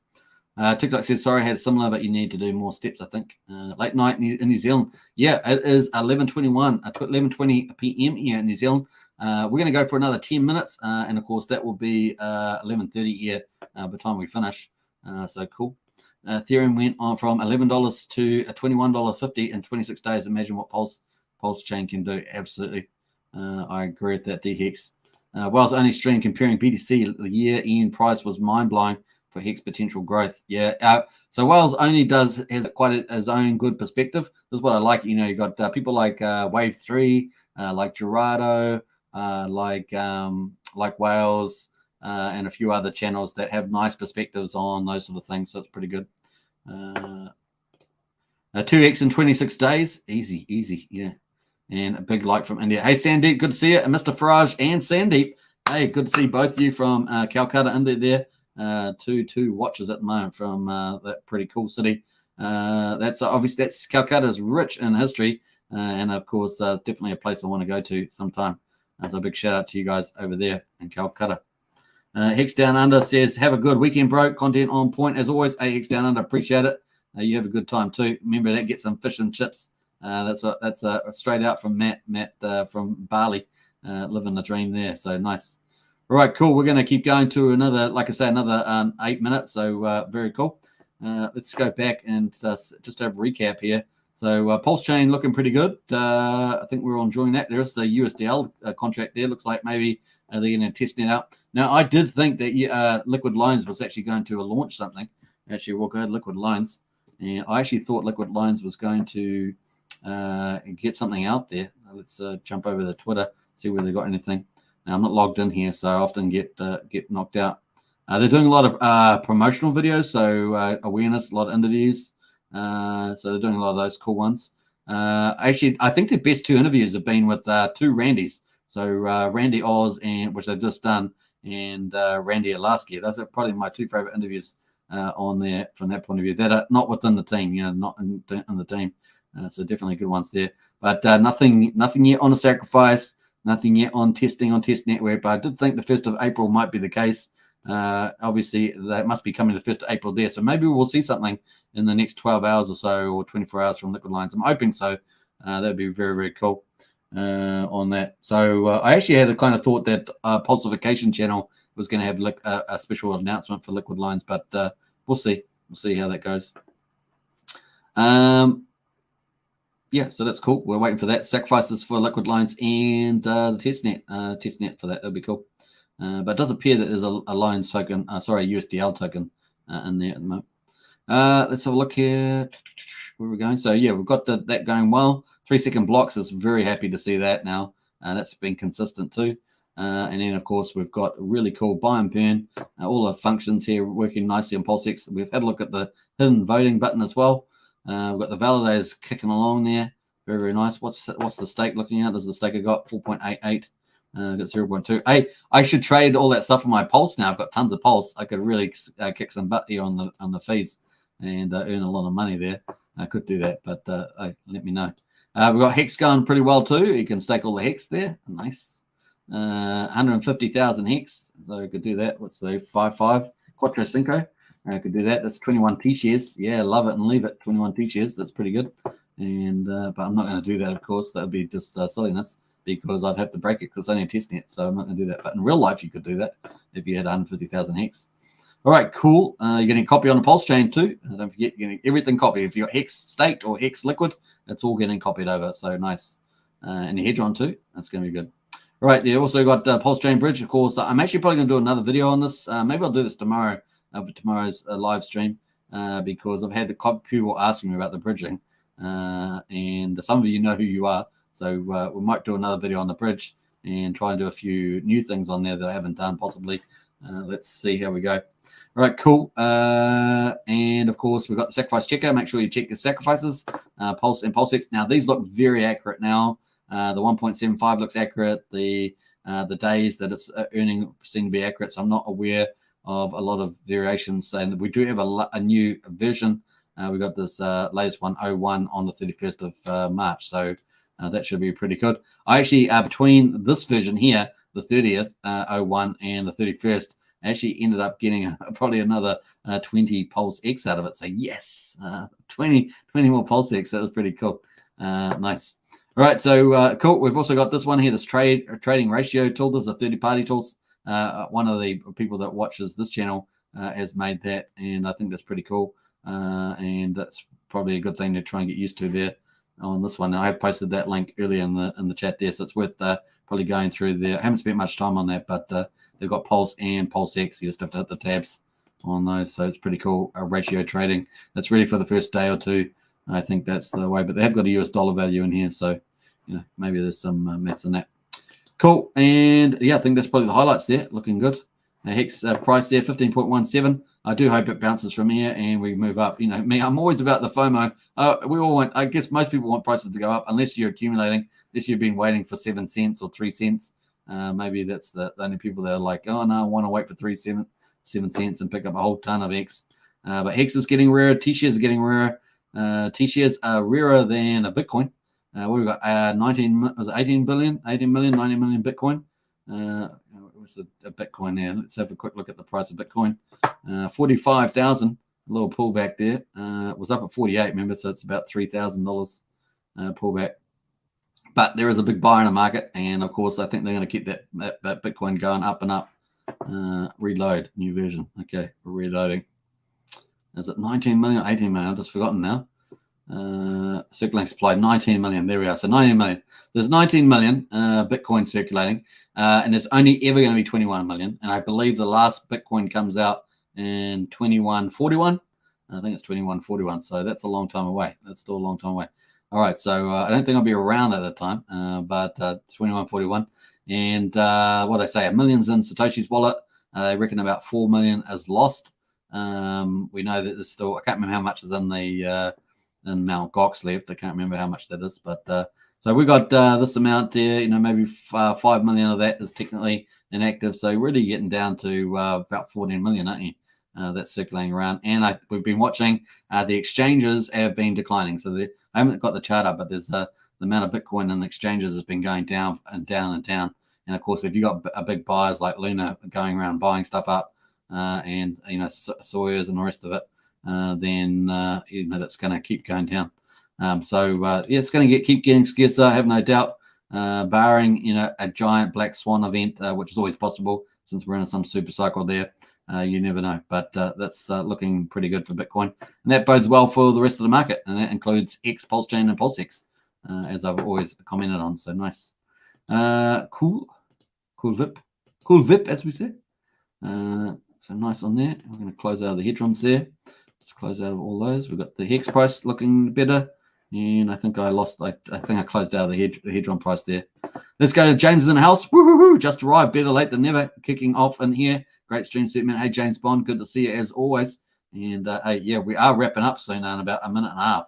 TikTok says, sorry, I had similar, but you need to do more steps, I think. Late night in New Zealand. Yeah, it is 11:20 p.m. here in New Zealand. We're going to go for another 10 minutes, and of course that will be 11:30 here by the time we finish. So cool. Ethereum went on from $11 to $21.50 in 26 days. Imagine what Pulsechain can do. Absolutely. I agree with that, D-Hex. Wales only stream comparing BTC. The year-end price was mind-blowing for Hex potential growth. Yeah. So Wales only has quite his own good perspective. This is what I like. You got people like Wave 3, like Gerardo, like Wales, and a few other channels that have nice perspectives on those sort of things. So it's pretty good. 2x in 26 days. Easy. Yeah. And a big like from India. Hey, Sandeep, good to see you. And Mr. Faraj and Sandeep. Hey, good to see both of you from Calcutta, India there. Two watches at the moment from that pretty cool city. That's obviously Calcutta's rich in history. And of course, definitely a place I want to go to sometime. So a big shout out to you guys over there in Calcutta. Hex Down Under says, have a good weekend, bro. Content on point as always. Hey, Hex Down Under, appreciate it. You have a good time too. Remember that, get some fish and chips. That's straight out from Matt from Bali, living the dream there. So nice. All right, cool. We're going to keep going to another 8 minutes. So very cool. Let's go back and just have a recap here. So Pulsechain looking pretty good. I think we're all enjoying that. There's the USDL contract there. Looks like maybe they're going to test it out. Now, I did think that Liquid Loans was actually going to launch something. Actually, we'll go ahead, Liquid Loans. And I actually thought Liquid Loans was going to get something out there. Let's jump over to Twitter, see whether they got anything. Now, I'm not logged in here, so I often get knocked out. They're doing a lot of promotional videos, so awareness, a lot of interviews. So they're doing a lot of those cool ones. Actually, I think the best two interviews have been with two Randys. So Randy Oz, which they've just done, and Randy Alaski. Those are probably my two favorite interviews on there from that point of view. That are not within the team, not in the team. So definitely good ones there. But nothing yet on a sacrifice. Nothing yet on testing on Test Network. But I did think the 1st of April might be the case. Obviously, that must be coming the 1st of April there. So maybe we'll see something in the next 12 hours or so, or 24 hours from Liquid Lines. I'm hoping so. That'd be very, very cool on that. So I actually had a kind of thought that Pulsification channel was going to have a special announcement for Liquid Lines, but we'll see. We'll see how that goes. Yeah, so that's cool. We're waiting for that. Sacrifices for Liquid Lines and the testnet for that. That'll be cool. But it does appear that there's a Lines token, USDL token in there at the moment. Let's have a look here. Where are we going? So yeah, we've got that going well. 3-second blocks is very happy to see that now. That's been consistent too. And then of course we've got really cool buy and burn. All the functions here working nicely on PulseX. We've had a look at the hidden voting button as well. We've got the validators kicking along there. Very, very nice. What's the stake looking at? This is the stake I got, 4.88. Got 0.2. Hey, I should trade all that stuff for my Pulse now. I've got tons of Pulse. I could really kick some butt here on the fees and earn a lot of money there. I could do that, but let me know. We've got Hex going pretty well too. You can stake all the Hex there. Nice. 150,000 Hex. So I could do that. What's the 5.5? Quattro Cinco. I could do that. That's 21 T shares. Yeah, love it and leave it. 21 T shares. That's pretty good. And but I'm not going to do that, of course. That would be just silliness because I'd have to break it because I'm only testing it. So I'm not going to do that. But in real life, you could do that if you had 150,000 Hex. All right, cool. You're getting copy on the Pulsechain too. Don't forget, you're getting everything copied. If you're Hex staked or Hex liquid, it's all getting copied over. So nice. And the Hedron too. That's going to be good. All right, you also got Pulsechain Bridge, of course. I'm actually probably going to do another video on this. Maybe I'll do this tomorrow for tomorrow's live stream because I've had people asking me about the bridging. And some of you know who you are. So we might do another video on the bridge and try and do a few new things on there that I haven't done possibly. Let's see how we go. All right, cool. And of course, we've got the sacrifice checker. Make sure you check your sacrifices, Pulse and PulseX. Now, these look very accurate now. The 1.75 looks accurate. The days that it's earning seem to be accurate. So I'm not aware of a lot of variations. And we do have a new version. We got this latest one, 01, on the 31st of March. So that should be pretty good. I actually, between this version here, the 30th, 01, and the 31st, I actually ended up getting probably another 20 PulseX out of it. So yes, 20 more PulseX. That was pretty cool. Nice. All right, so cool. We've also got this one here, this trading ratio tool. This is a 30-party tool. One of the people that watches this channel has made that, and I think that's pretty cool. And that's probably a good thing to try and get used to there on this one. Now, I have posted that link earlier in the chat there, so it's worth probably going through there. I haven't spent much time on that, but they've got Pulse and PulseX. You just have to hit the tabs on those, so it's pretty cool. Ratio trading. That's ready for the first day or two. I think that's the way, but they have got a US dollar value in here, so you know maybe there's some maths in that. Cool, and yeah, I think that's probably the highlights there. Looking good. Hex price there, 15.17. I do hope it bounces from here and we move up. You know me, I'm always about the FOMO. We all want. I guess most people want prices to go up unless you're accumulating. Unless you've been waiting for 7 cents or 3 cents. Maybe that's the only people that are like, oh no, I want to wait for 7 cents and pick up a whole ton of Hex. But Hex is getting rarer. T-shares are getting rarer. T-shares are rarer than a Bitcoin. What we've got 18 million Bitcoin. What's a Bitcoin there? Let's have a quick look at the price of Bitcoin. 45,000. A little pullback there. It was up at 48, remember, so it's about $3,000 pullback. But there is a big buy in the market, and of course, I think they're going to keep that Bitcoin going up and up. Reload, new version. Okay, we're reloading. Is it 19 million or 18 million? I've just forgotten now. Circulating supply, 19 million. There we are. So 19 million. There's 19 million Bitcoin circulating, and it's only ever going to be 21 million. And I believe the last Bitcoin comes out in 2141. I think it's 2141. So that's a long time away. That's still a long time away. All right. So I don't think I'll be around at that time, but 2141. And what they say, millions in Satoshi's wallet. They reckon about 4 million is lost. We know that there's still, I can't remember how much is in the in Mt. Gox left. I can't remember how much that is, but so we got this amount there. You know, maybe 5 million of that is technically inactive. So really getting down to about 14 million, aren't you? That's circulating around, and we've been watching the exchanges have been declining. So I haven't got the chart up, but there's the amount of Bitcoin in the exchanges has been going down and down and down. And of course, if you got a big buyers like Luna going around buying stuff up, and you know Sawyers and the rest of it, then you know that's going to keep going down. Yeah, it's going to keep getting scarcer. I have no doubt, barring you know a giant black swan event, which is always possible since we're in some super cycle there. You never know, but that's looking pretty good for Bitcoin, and that bodes well for the rest of the market, and that includes X, Pulsechain, and PulseX, as I've always commented on. So nice, cool VIP, as we said. So nice on there. We're going to close out of the Hedrons there. Let's close out of all those. We've got the Hex price looking better, and I think I think I closed out of the Hedron price there. Let's go to James in the house. Woo-hoo-hoo. Just arrived, better late than never. Kicking off in here. Great stream segment. Hey, James Bond, good to see you as always. And hey, yeah, we are wrapping up soon in about a minute and a half.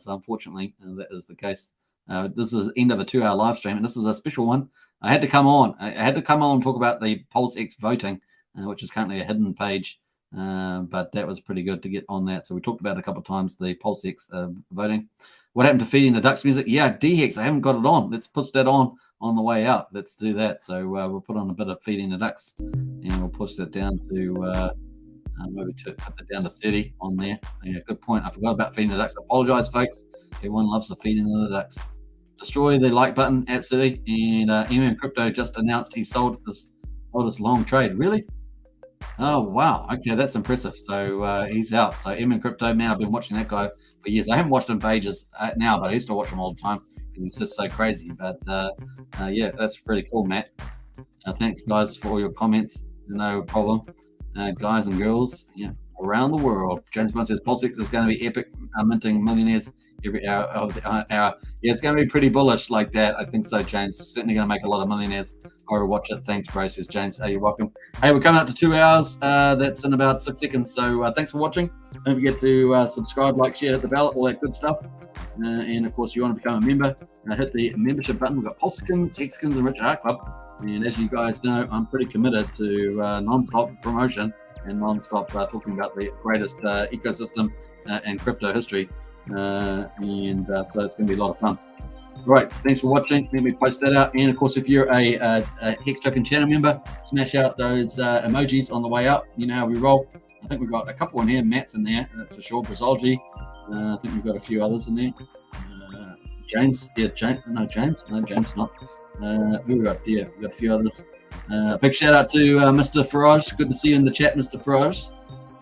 So unfortunately, that is the case. This is the end of a 2-hour live stream, and this is a special one. I had to come on. I had to come on and talk about the PulseX voting, which is currently a hidden page. But that was pretty good to get on that. So we talked about it a couple of times, the PulseX voting. What happened to feeding the ducks music? Yeah, DHEX, I haven't got it on. Let's push that on the way out. Let's do that. So we'll put on a bit of feeding the ducks, and we'll push that down to Maybe to put that down to 30 on there. Yeah, good point. I forgot about feeding the ducks. I apologize, folks. Everyone loves the feeding of the ducks. Destroy the like button, absolutely. And Crypto just announced he sold this long trade. Really? Oh wow. Okay, that's impressive. So he's out. So Crypto, man, I've been watching that guy for years. I haven't watched him for ages now, but I used to watch him all the time because he's just so crazy. But yeah, that's pretty cool, Matt. Thanks, guys, for all your comments. No problem. Guys and girls, around the world. James Bond says PulseX is going to be epic, minting millionaires every hour of the hour. Yeah, it's going to be pretty bullish like that. I think so, James. Certainly going to make a lot of millionaires. Or watch it. Thanks, bro, says James. You're welcome. Hey, we're coming up to 2 hours. That's in about 6 seconds. So thanks for watching. Don't forget to subscribe, like, share, hit the bell, all that good stuff. And of course, if you want to become a member, hit the membership button. We've got Pulsechain, Hexkins, and Richard Art Club. And as you guys know, I'm pretty committed to non-stop promotion and non-stop talking about the greatest ecosystem in crypto history. So it's going to be a lot of fun. All right, thanks for watching. Let me post that out. And of course, if you're a Hex Token channel member, smash out those emojis on the way out. You know how we roll. I think we've got a couple in here. Matt's in there, that's for sure. Brazology. I think we've got a few others in there. James. Yeah, James. No, James. No, James not. Who we got here? We've got a few others. Big shout out to Mr. Farage. Good to see you in the chat, Mr. Farage.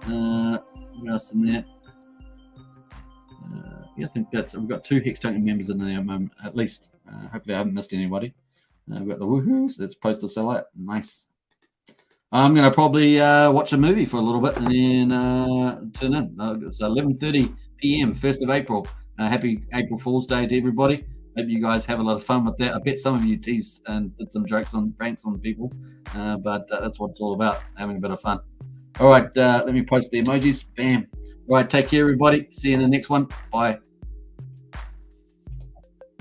Who else in there? Yeah, I think we've got 2 Hex Token members in there at least. Hopefully I haven't missed anybody. We've got the woohoos. Let's post this out. Nice. I'm going to probably watch a movie for a little bit and then turn in. It's 11:30 p.m., 1st of April. Happy April Fool's Day to everybody. Hope you guys have a lot of fun with that. I bet some of you teased and did some jokes on pranks on people, but that's what it's all about, having a bit of fun. All right, let me post the emojis. Bam. All right, take care, everybody. See you in the next one. Bye.